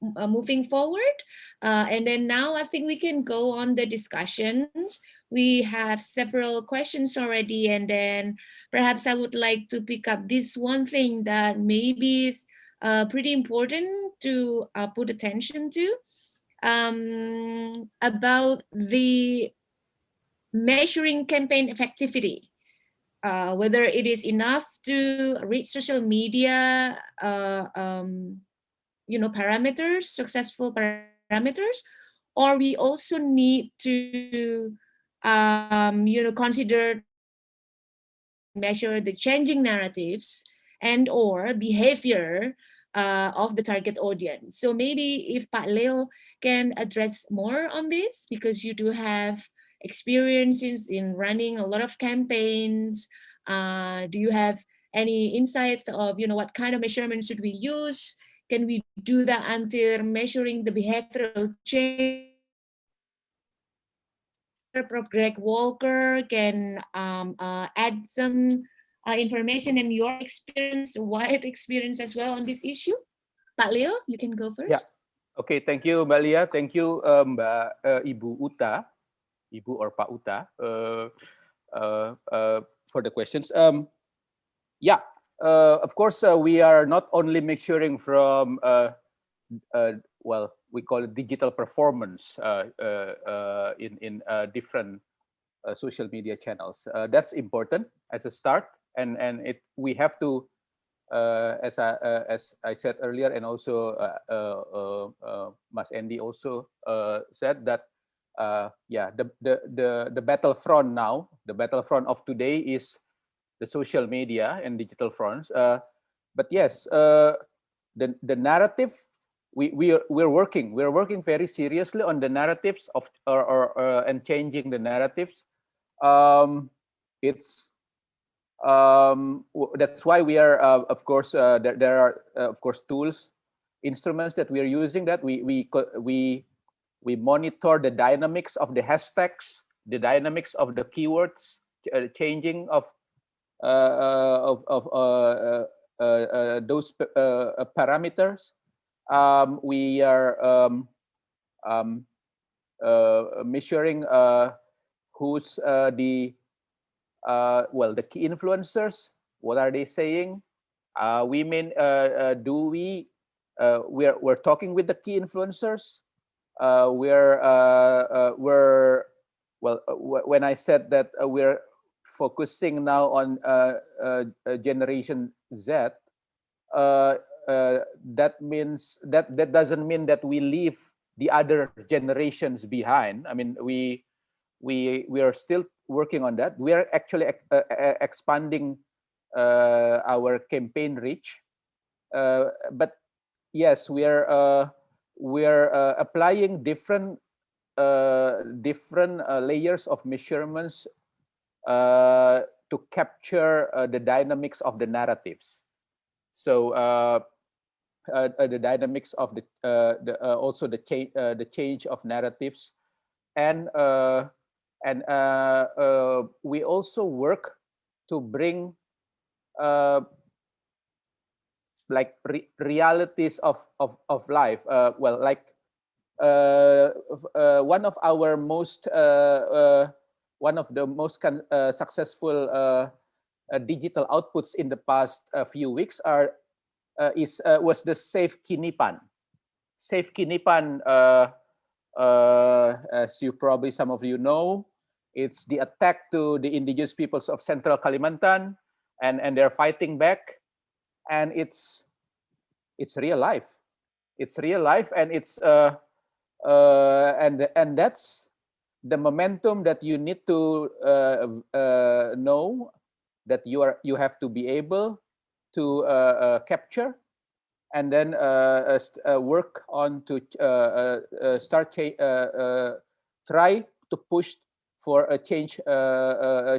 moving forward. And then now I think we can go on the discussions. We have several questions already, and then perhaps I would like to pick up this one thing that maybe is pretty important to put attention to, about the measuring campaign effectivity, whether it is enough to reach social media, parameters, successful parameters, or we also need to, consider and measure the changing narratives and or behavior of the target audience. So maybe if Pak Leo can address more on this, because you do have experiences in running a lot of campaigns. Do you have any insights of, what kind of measurements should we use? Can we do that until measuring the behavioral change? Prof. Greg Walker can add some information and your experience, wide experience as well on this issue. Pak Leo, you can go first. Yeah. Okay, thank you, Mbak Lia. Thank you, Ibu Uta, Ibu or Pak Uta, for the questions. Yeah, of course, we are not only measuring from, well, we call it digital performance in different social media channels. That's important as a start, and we have to, as I said earlier, and also Mas Andy also said that, yeah, the battlefront now, the battlefront of today is the social media and digital fronts. But yes, the narrative, we're working very seriously on the narratives of and changing the narratives. That's why we are, of course, there are of course tools, instruments that we are using, that we monitor the dynamics of the hashtags, the dynamics of the keywords, changing of those parameters. We are measuring who's the well, the key influencers. What are they saying? We're talking with the key influencers. When I said that we're focusing now on Generation Z, that means that doesn't mean that we leave the other generations behind. I mean, we are still working on that. We are actually expanding our campaign reach, but yes, we are applying different layers of measurements to capture the dynamics of the narratives. So the dynamics of also the change of narratives, and we also work to bring like realities of life. Well, like one of our most one of the most successful digital outputs in the past few weeks was the Save Kinipan. Save Kinipan, as you probably some of you know, it's the attack to the indigenous peoples of Central Kalimantan, and they're fighting back, and it's real life. It's real life, and it's and that's the momentum that you need to know, that you have to be able to capture, and then work on to try to push for a change,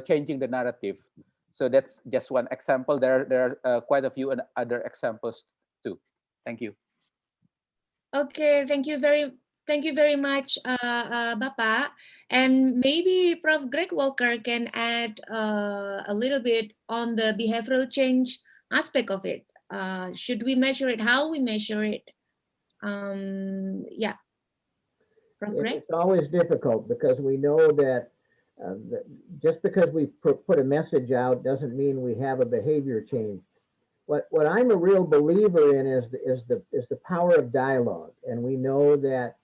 changing the narrative. So that's just one example. There are quite a few other examples too. Thank you. Okay, thank you very much, Bapak. And maybe Prof. Greg Walker can add a little bit on the behavioral change aspect of it. Should we measure it? How we measure it? Yeah. Prof. Greg? It's always difficult because we know that just because we put a message out doesn't mean we have a behavior change. What I'm a real believer in is the power of dialogue, and we know that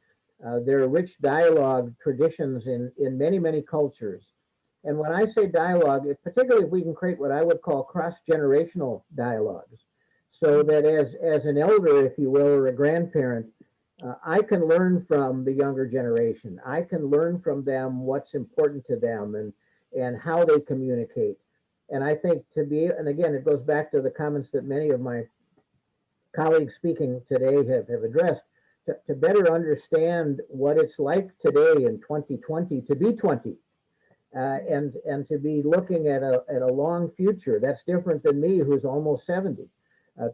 there are rich dialogue traditions in many cultures. And when I say dialogue, particularly if we can create what I would call cross-generational dialogues, so that as an elder, if you will, or a grandparent, I can learn from the younger generation. I can learn from them what's important to them and how they communicate. And I think and again, it goes back to the comments that many of my colleagues speaking today have addressed, to better understand what it's like today in 2020 to be 20. And to be looking at a long future. That's different than me, who's almost 70.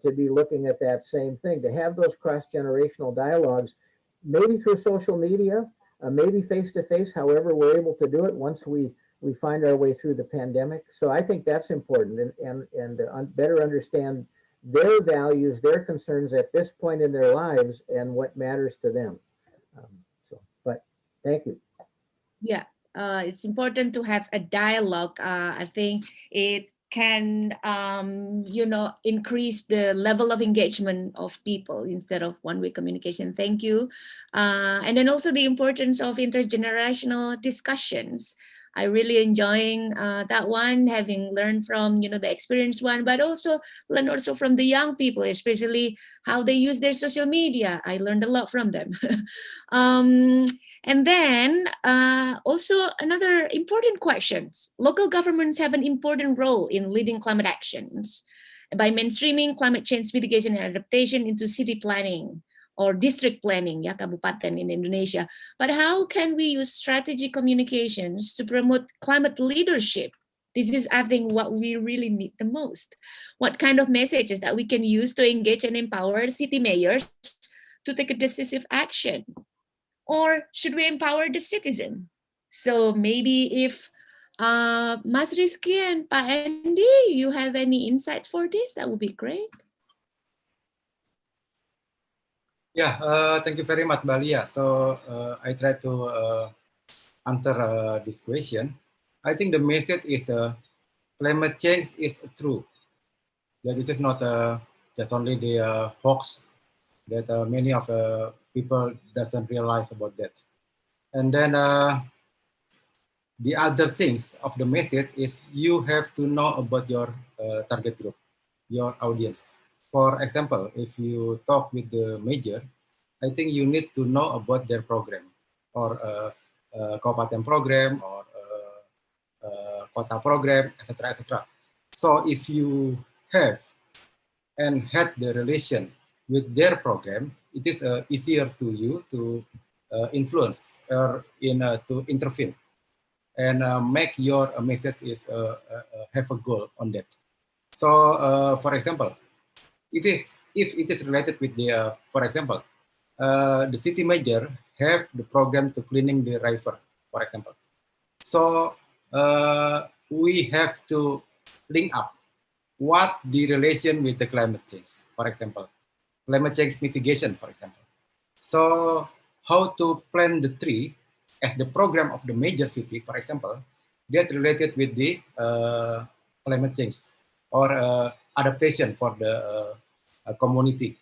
To be looking at that same thing, to have those cross-generational dialogues, maybe through social media, maybe face-to-face, however we're able to do it once we find our way through the pandemic. So I think that's important, and better understand their values, their concerns at this point in their lives, and what matters to them. But thank you. Yeah. It's important to have a dialogue. I think it can, increase the level of engagement of people instead of one-way communication. Thank you. And then also the importance of intergenerational discussions. I really enjoying that one, having learned from, the experienced one, but also learn also from the young people, especially how they use their social media. I learned a lot from them. And then also another important questions. Local governments have an important role in leading climate actions by mainstreaming climate change mitigation and adaptation into city planning or district planning, ya kabupaten in Indonesia. But how can we use strategic communications to promote climate leadership? This is, I think, what we really need the most. What kind of messages that we can use to engage and empower city mayors to take a decisive action? Or should we empower the citizen? So maybe if Mas Rizky and Pak Andy, you have any insight for this, that would be great. Yeah, thank you very much, Balia. So I try to answer this question. I think the message is climate change is true. That it is not just only the hoax that many of people doesn't realize about that. And then the other things of the message is you have to know about your target group, your audience. For example, if you talk with the major, I think you need to know about their program or kabupaten program or kota program, etc., etc. So if you have and had the relation with their program, it is easier to you to influence or to intervene and make your message is have a goal on that. So, for example, if it is related with the, for example, the city major have the program to cleaning the river, for example. So we have to link up what the relation with the climate change, for example, climate change mitigation, for example. So how to plant the tree as the program of the major city, for example, that related with the climate change or adaptation for the community.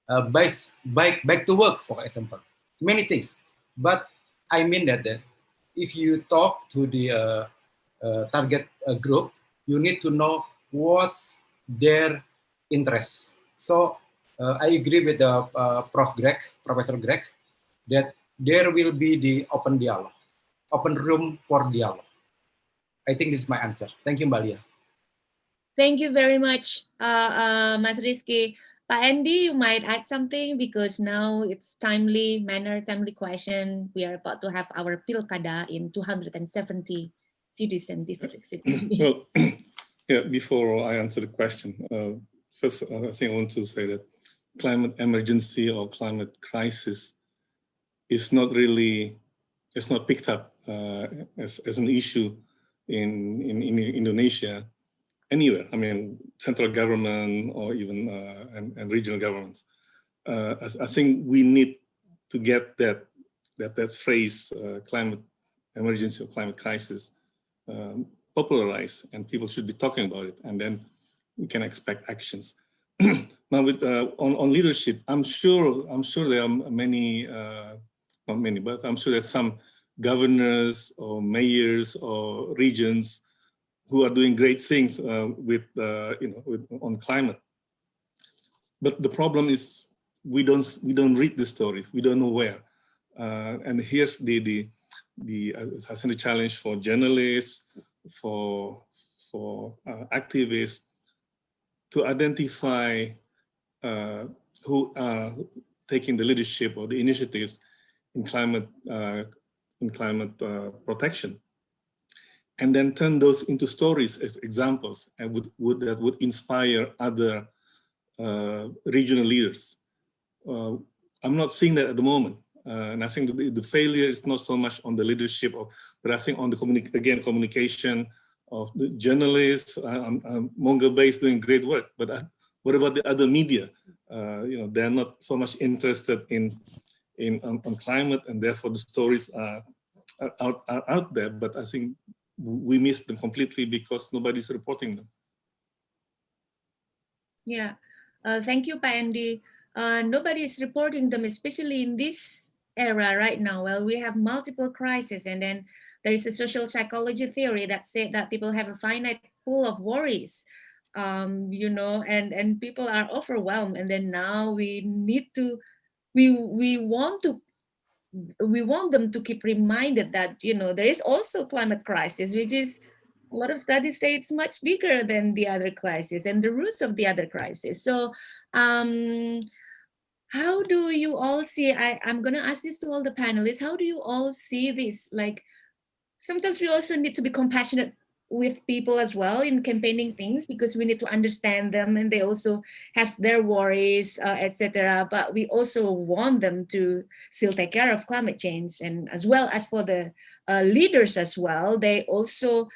Back to work, for example, many things. But I mean that if you talk to the target group, you need to know what's their interest. So I agree with the Professor Greg, that there will be the open dialogue, open room for dialogue. I think this is my answer. Thank you, Mbak Lia. Thank you very much, Mas Rizky. Pak Andy, you might add something because now it's timely question. We are about to have our pilkada in 270 cities and districts. Well, yeah, before I answer the question, first, I think I want to say that climate emergency or climate crisis is not really, it's not picked up as an issue in Indonesia anywhere. I mean, central government or even and regional governments. I think we need to get that phrase, climate emergency or climate crisis, popularized, and people should be talking about it, and then we can expect actions. Now, with on leadership, I'm sure there are many, not many, but I'm sure there's some governors or mayors or regions who are doing great things on climate. But the problem is we don't read the stories. We don't know where. And here's the challenge for journalists, for activists to identify who are taking the leadership or the initiatives in climate protection, and then turn those into stories as examples, and that would inspire other regional leaders. I'm not seeing that at the moment. And I think the failure is not so much on the leadership, but I think on the communication of the journalists. Mongo Bay is doing great work, but what about the other media? They're not so much interested on climate, and therefore the stories are out there. But I think we miss them completely because nobody's reporting them. Yeah, thank you, Pak Andy. Nobody is reporting them, especially in this era right now. Well, we have multiple crises, and then there is a social psychology theory that said that people have a finite pool of worries, and people are overwhelmed. And then now we need to, we want them to keep reminded that there is also climate crisis, which is a lot of studies say it's much bigger than the other crises and the roots of the other crisis. So how do you all see, I'm going to ask this to all the panelists, how do you all see this? Like, sometimes we also need to be compassionate with people as well in campaigning things, because we need to understand them and they also have their worries, etc. But we also want them to still take care of climate change, and as well as for the leaders as well, they also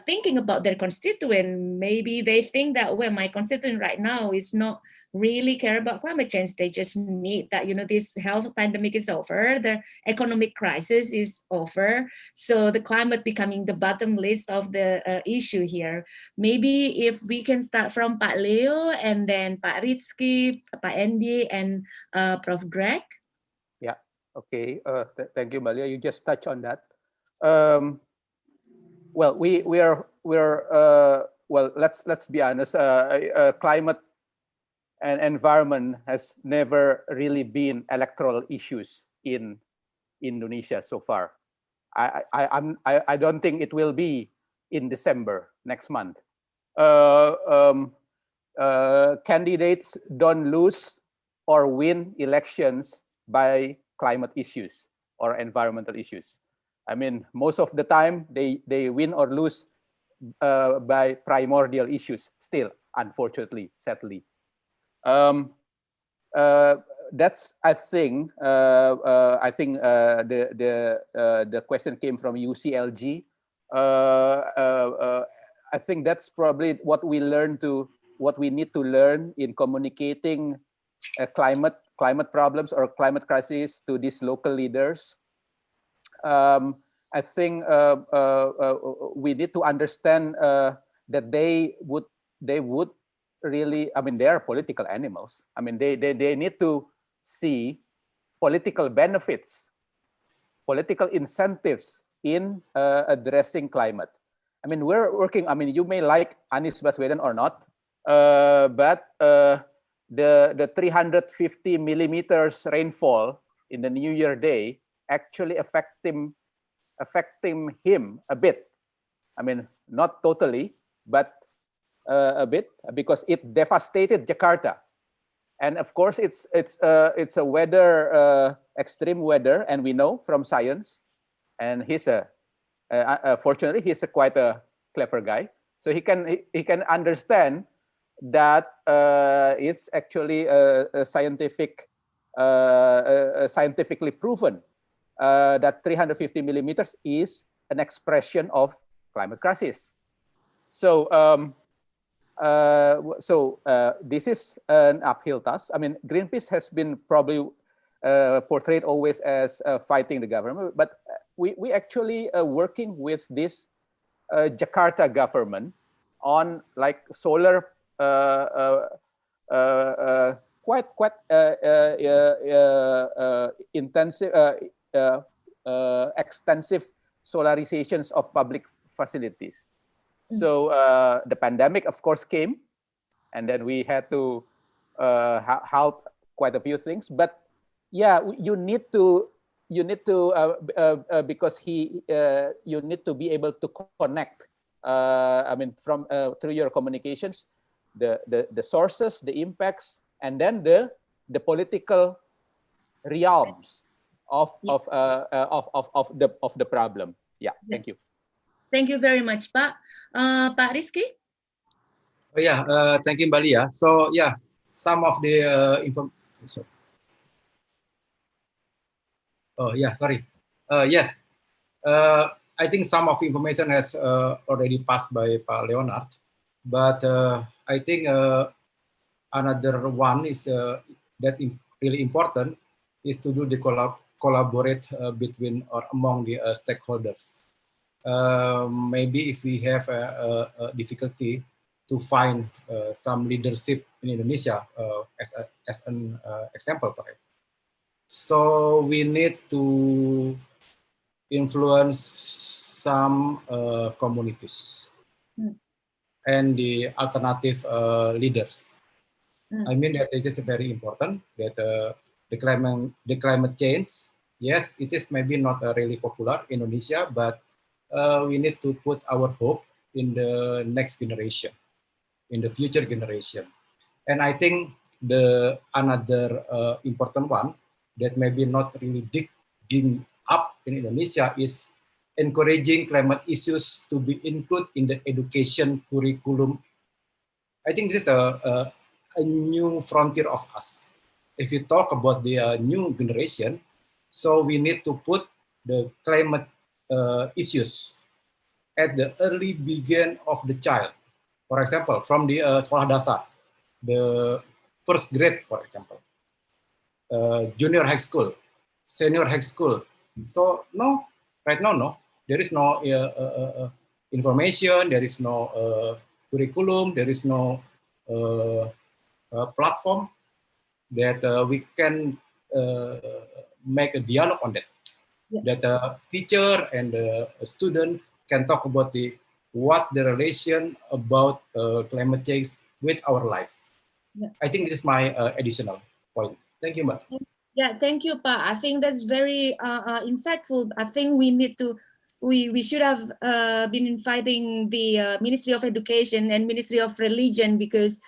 thinking about their constituent. Maybe they think that, well, my constituent right now is not really care about climate change. They just need that, this health pandemic is over, the economic crisis is over, so the climate becoming the bottom list of the issue here. Maybe if we can start from Pak Leo, and then Pak Rizky, Pak Andy, and Prof. Greg. Yeah, okay. Thank you, Malia. You just touched on that. Well, let's be honest. Climate and environment has never really been electoral issues in Indonesia so far. I don't think it will be in December next month. Candidates don't lose or win elections by climate issues or environmental issues. I mean, most of the time they win or lose by primordial issues still, unfortunately, sadly. That's I think the question came from UCLG. I think that's probably what we need to learn in communicating climate problems or climate crisis to these local leaders. I think we need to understand that they would really, I mean, they are political animals. I mean, they need to see political benefits, political incentives in addressing climate. I mean, we're working, I mean, you may like Anies Baswedan or not, but the 350 millimeters rainfall in the New Year day actually affecting him a bit. I mean, not totally, but a bit, because it devastated Jakarta, and of course it's a weather, extreme weather, and we know from science. And he's fortunately he's quite a clever guy, so he can understand that it's actually a scientifically proven that 350 millimeters is an expression of climate crisis. So this is an uphill task. I mean, Greenpeace has been probably portrayed always as fighting the government, but we actually working with this Jakarta government on like solar quite intensive, extensive solarizations of public facilities. So the pandemic, of course, came, and then we had to halt quite a few things. But yeah, you need to because you need to be able to connect. I mean, from through your communications, the sources, the impacts, and then the political realms of the problem. Yeah, thank you. Thank you very much, Pak. Pak Rizky? Oh, yeah, thank you, Mbak Lia. So yeah, some of the information. Oh yeah, sorry. Yes, I think some of the information has already passed by Pak Leonard, but I think another one is that really important is to do the collaborate between or among the stakeholders. Maybe if we have a difficulty to find some leadership in Indonesia as an example for it. So we need to influence some communities and the alternative leaders. I mean that it is very important that the climate change, yes, it is maybe not really popular in Indonesia, but we need to put our hope in the next generation, in the future generation. And I think the another important one that maybe not really digging up in Indonesia is encouraging climate issues to be included in the education curriculum. I think this is a new frontier of us. If you talk about the new generation, so we need to put the climate issues at the early begin of the child. For example, from the sekolah dasar, the first grade, for example, junior high school, senior high school. So no, right now, no. There is no information, there is no curriculum, there is no platform that we can make a dialogue on that. Yeah. That a teacher and a student can talk about what the relation about climate change with our life. Yeah. I think this is my additional point. Thank you, Mbak. Yeah, thank you, Pa. I think that's very insightful. I think we need to, we should have been inviting the Ministry of Education and Ministry of Religion, because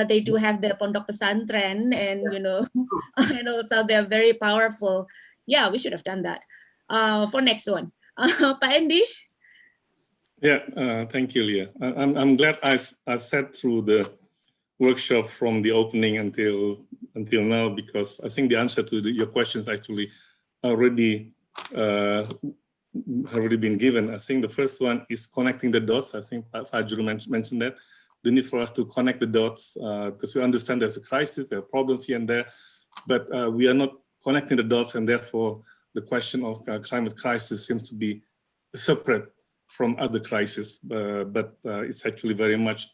they do have the pondok pesantren, and you know, and also they're very powerful. Yeah, we should have done that. For next one, Pak Andy. Yeah, thank you, Leah. I'm glad I sat through the workshop from the opening until now, because I think the answer to your questions actually already been given. I think the first one is connecting the dots. I think Fajr mentioned that. The need for us to connect the dots, because we understand there's a crisis, there are problems here and there, but we are not connecting the dots, and therefore the question of climate crisis seems to be separate from other crises, but it's actually very much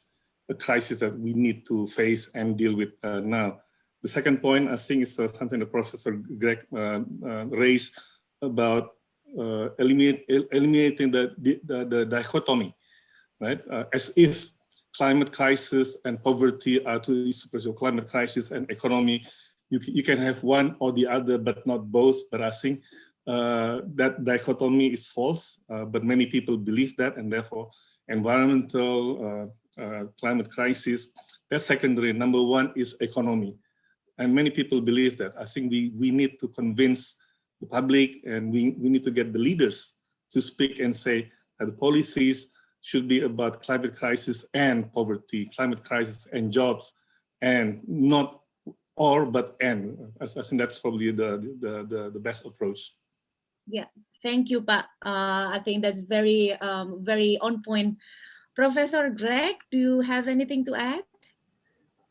a crisis that we need to face and deal with now. The second point, I think, is something that Professor Greg raised about eliminating the dichotomy, right? As if climate crisis and poverty are two issues. So climate crisis and economy, you can have one or the other, but not both. But I think that dichotomy is false, but many people believe that, and therefore environmental climate crisis, that's secondary. Number one is economy, and many people believe that. I think we need to convince the public, and we need to get the leaders to speak and say that the policies should be about climate crisis and poverty, climate crisis and jobs, and not or but and. I think that's probably the best approach. Yeah, thank you, Pak. I think that's very very on point. Professor Greg, do you have anything to add?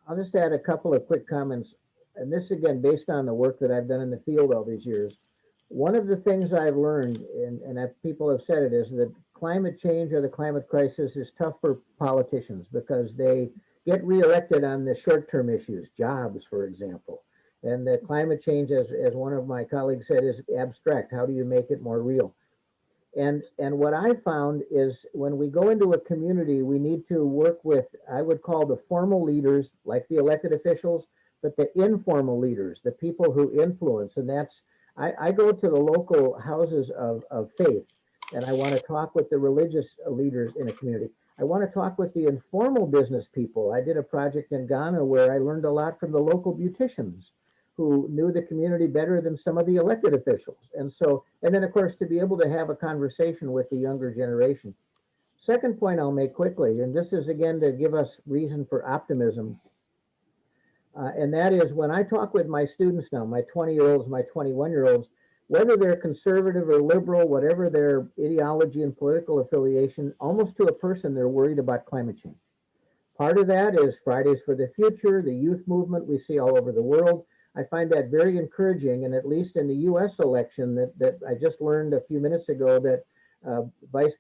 I'll just add a couple of quick comments, and this again based on the work that I've done in the field all these years. One of the things I've learned, and people have said it, is that climate change or the climate crisis is tough for politicians because they get reelected on the short-term issues, jobs, for example. And that climate change, as one of my colleagues said, is abstract. How do you make it more real? And what I found is when we go into a community, we need to work with, I would call the formal leaders, like the elected officials, but the informal leaders, the people who influence. And that's, I go to the local houses of faith, and I want to talk with the religious leaders in a community. I want to talk with the informal business people. I did a project in Ghana where I learned a lot from the local beauticians who knew the community better than some of the elected officials. And so, and then of course, to be able to have a conversation with the younger generation. Second point I'll make quickly, and this is again to give us reason for optimism. And that is when I talk with my students now, my 20-year-olds, my 21-year-olds, whether they're conservative or liberal, whatever their ideology and political affiliation, almost to a person, they're worried about climate change. Part of that is Fridays for the Future, the youth movement we see all over the world. I find that very encouraging, and at least in the US election that I just learned a few minutes ago that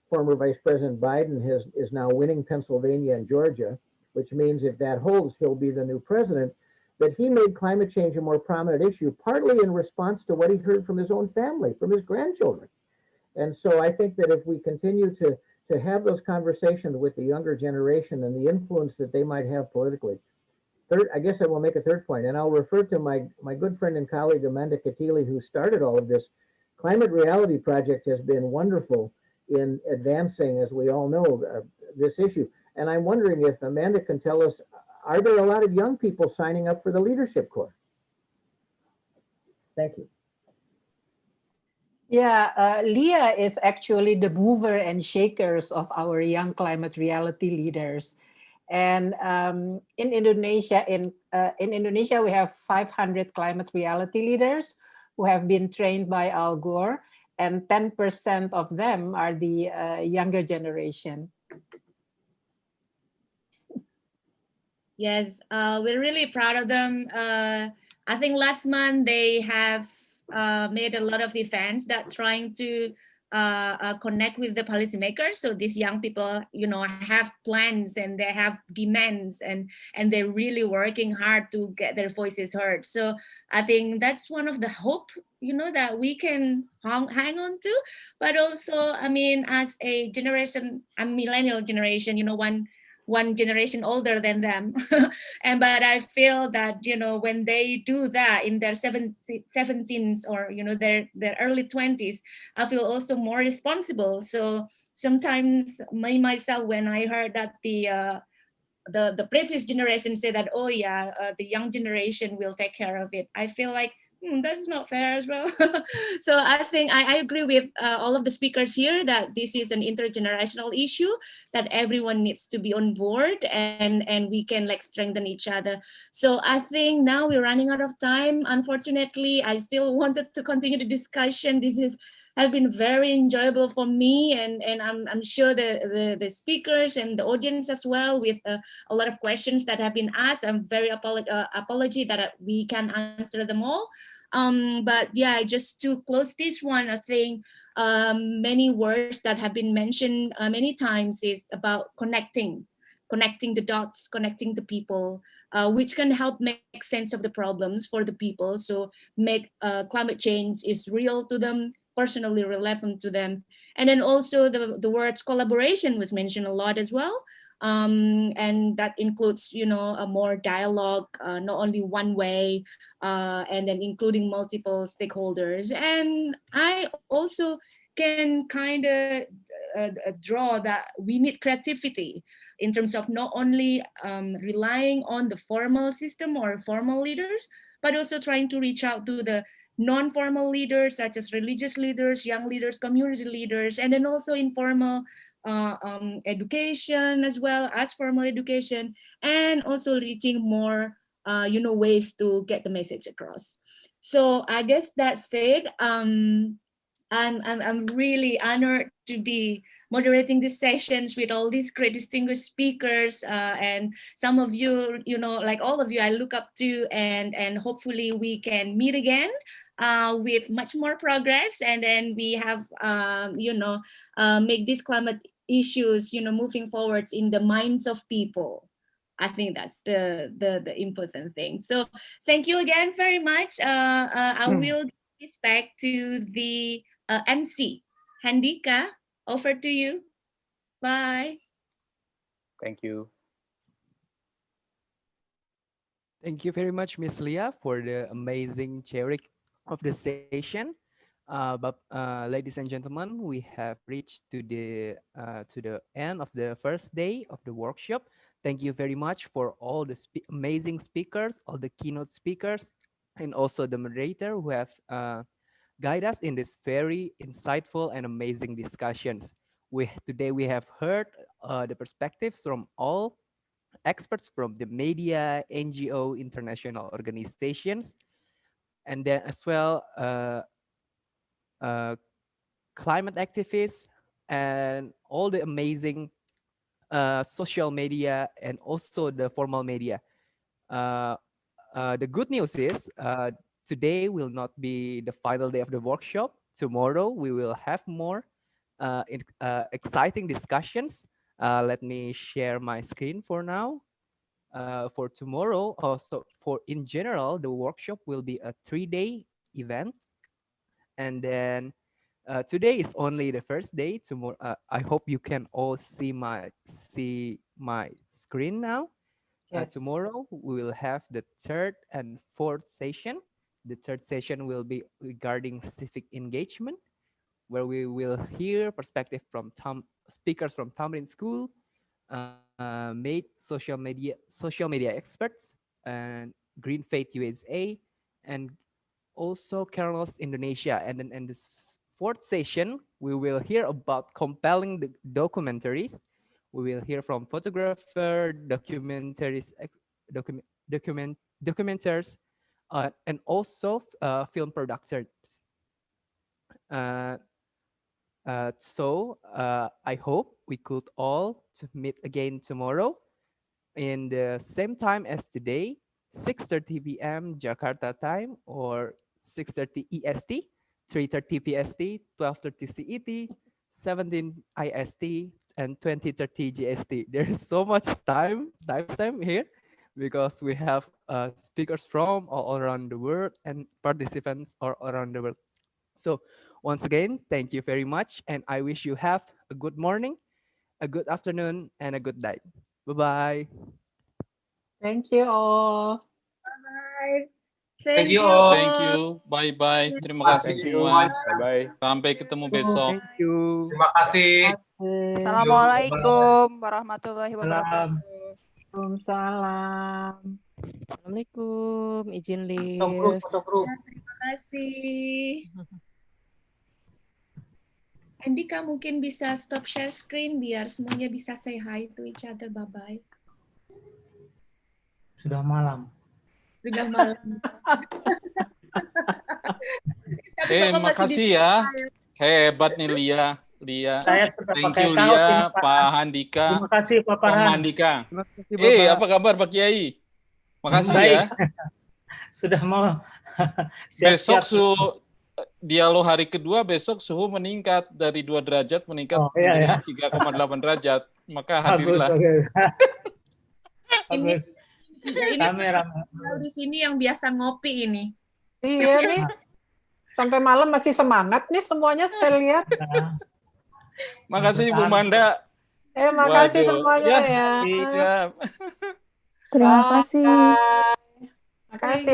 former Vice President Biden is now winning Pennsylvania and Georgia, which means if that holds, he'll be the new president. But he made climate change a more prominent issue, partly in response to what he heard from his own family, from his grandchildren. And so I think that if we continue to have those conversations with the younger generation and the influence that they might have politically. Third, I guess I will make a third point, and I'll refer to my good friend and colleague Amanda Katili, who started all of this. Climate Reality Project has been wonderful in advancing, as we all know, this issue. And I'm wondering if Amanda can tell us, are there a lot of young people signing up for the Leadership Corps? Thank you. Yeah, Leah is actually the mover and shakers of our young climate reality leaders. And in Indonesia, we have 500 climate reality leaders who have been trained by Al Gore, and 10% of them are the younger generation. Yes, we're really proud of them. I think last month they have made a lot of events that trying to connect with the policymakers. So these young people, you know, have plans and they have demands, and they're really working hard to get their voices heard. So I think that's one of the hope, you know, that we can hang on to. But also, I mean, as a generation, a millennial generation, you know, one generation older than them, but I feel that, you know, when they do that in their 17s or, you know, their early 20s, I feel also more responsible. So sometimes myself, when I heard that the previous generation say that, oh yeah, the young generation will take care of it, I feel like that's not fair as well. So I think I agree with all of the speakers here that this is an intergenerational issue, that everyone needs to be on board, and we can like strengthen each other. So I think now we're running out of time. Unfortunately, I still wanted to continue the discussion. This have been very enjoyable for me, and I'm sure the speakers and the audience as well, with a lot of questions that have been asked. I'm very apology that we can answer them all. But yeah, just to close this one, I think many words that have been mentioned many times is about connecting the dots, connecting the people, which can help make sense of the problems for the people. So make climate change is real to them, personally relevant to them. And then also the words collaboration was mentioned a lot as well. And that includes, you know, a more dialogue, not only one way, and then including multiple stakeholders. And I also can kind of draw that we need creativity in terms of not only relying on the formal system or formal leaders, but also trying to reach out to the non-formal leaders, such as religious leaders, young leaders, community leaders, and then also informal education as well as formal education, and also reaching more you know, ways to get the message across. So I guess that's it. I'm really honored to be moderating these sessions with all these great distinguished speakers, and some of you, you know, like all of you, I look up to, and hopefully we can meet again with much more progress, and then we have you know, make these climate issues, you know, moving forwards in the minds of people. I think that's the important thing. So thank you again very much. I will give this back to the MC. Handika, over to you. Bye. Thank you. Thank you very much, Miss Leah, for the amazing sharing of the session. Ladies and gentlemen, we have reached to the end of the first day of the workshop. Thank you very much for all the amazing speakers, all the keynote speakers, and also the moderator who have guided us in this very insightful and amazing discussions. Today we have heard the perspectives from all experts from the media, NGO, international organizations, and then as well uh, climate activists and all the amazing social media and also the formal media. Uh, the good news is today will not be the final day of the workshop. Tomorrow we will have more exciting discussions. Let me share my screen for now. For tomorrow, also for in general, the workshop will be a 3-day event, and then today is only the first day. Tomorrow, I hope you can all see my screen now. Yes. Tomorrow we will have the third and fourth session. The third session will be regarding civic engagement, where we will hear perspective from speakers from Tamrin School, made social media experts, and Green Faith USA, and also Kernels Indonesia. And then in this fourth session, we will hear about compelling documentaries. We will hear from photographer, documenters, and also film producers. Uh, I hope we could all to meet again tomorrow in the same time as today, 6:30 p.m. Jakarta time, or 6:30 EST, 3:30 PST, 12:30 CET, 17 IST, and 20:30 GST. There is so much time here, because we have speakers from all around the world and participants all around the world. So once again, thank you very much, and I wish you have a good morning, a good afternoon, and a good night. Bye-bye. Thank you all. Bye. Thank you all. Thank you. Bye-bye. Terima kasih Thank you. semua. Bye-bye. Sampai ketemu besok. Thank you. Terima kasih. Assalamualaikum warahmatullahi wabarakatuh. Waalaikumsalam. Assalamualaikum, izin Foto live. grup. Terima kasih. Andika mungkin bisa stop share screen biar semuanya bisa say hi to each other. Bye-bye. Sudah malam. Sudah malam. Tapi Bapak masih Makasih di- ya. Hebat nih Lia. Saya sudah Thank pakai you kaos ini, Lia, Pak. Pak Handika. Terima kasih Pak Pak Farhan. Handika. Terima kasih, Bapak. Apa kabar Pak Kiai? Makasih Baik. ya. Sudah mau Besok siap-siap. dialog hari kedua, besok suhu meningkat dari 2 derajat meningkat iya, menjadi 3,8 derajat. Maka Bagus, hadirlah. oke. Ini, Bagus. ini Rame-rame. di sini yang biasa ngopi ini. Iya nih. Sampai malam masih semangat nih semuanya saya lihat. Makasih Bu Manda. Makasih Waduh. semuanya ya. Siap. Terima kasih. Makasih.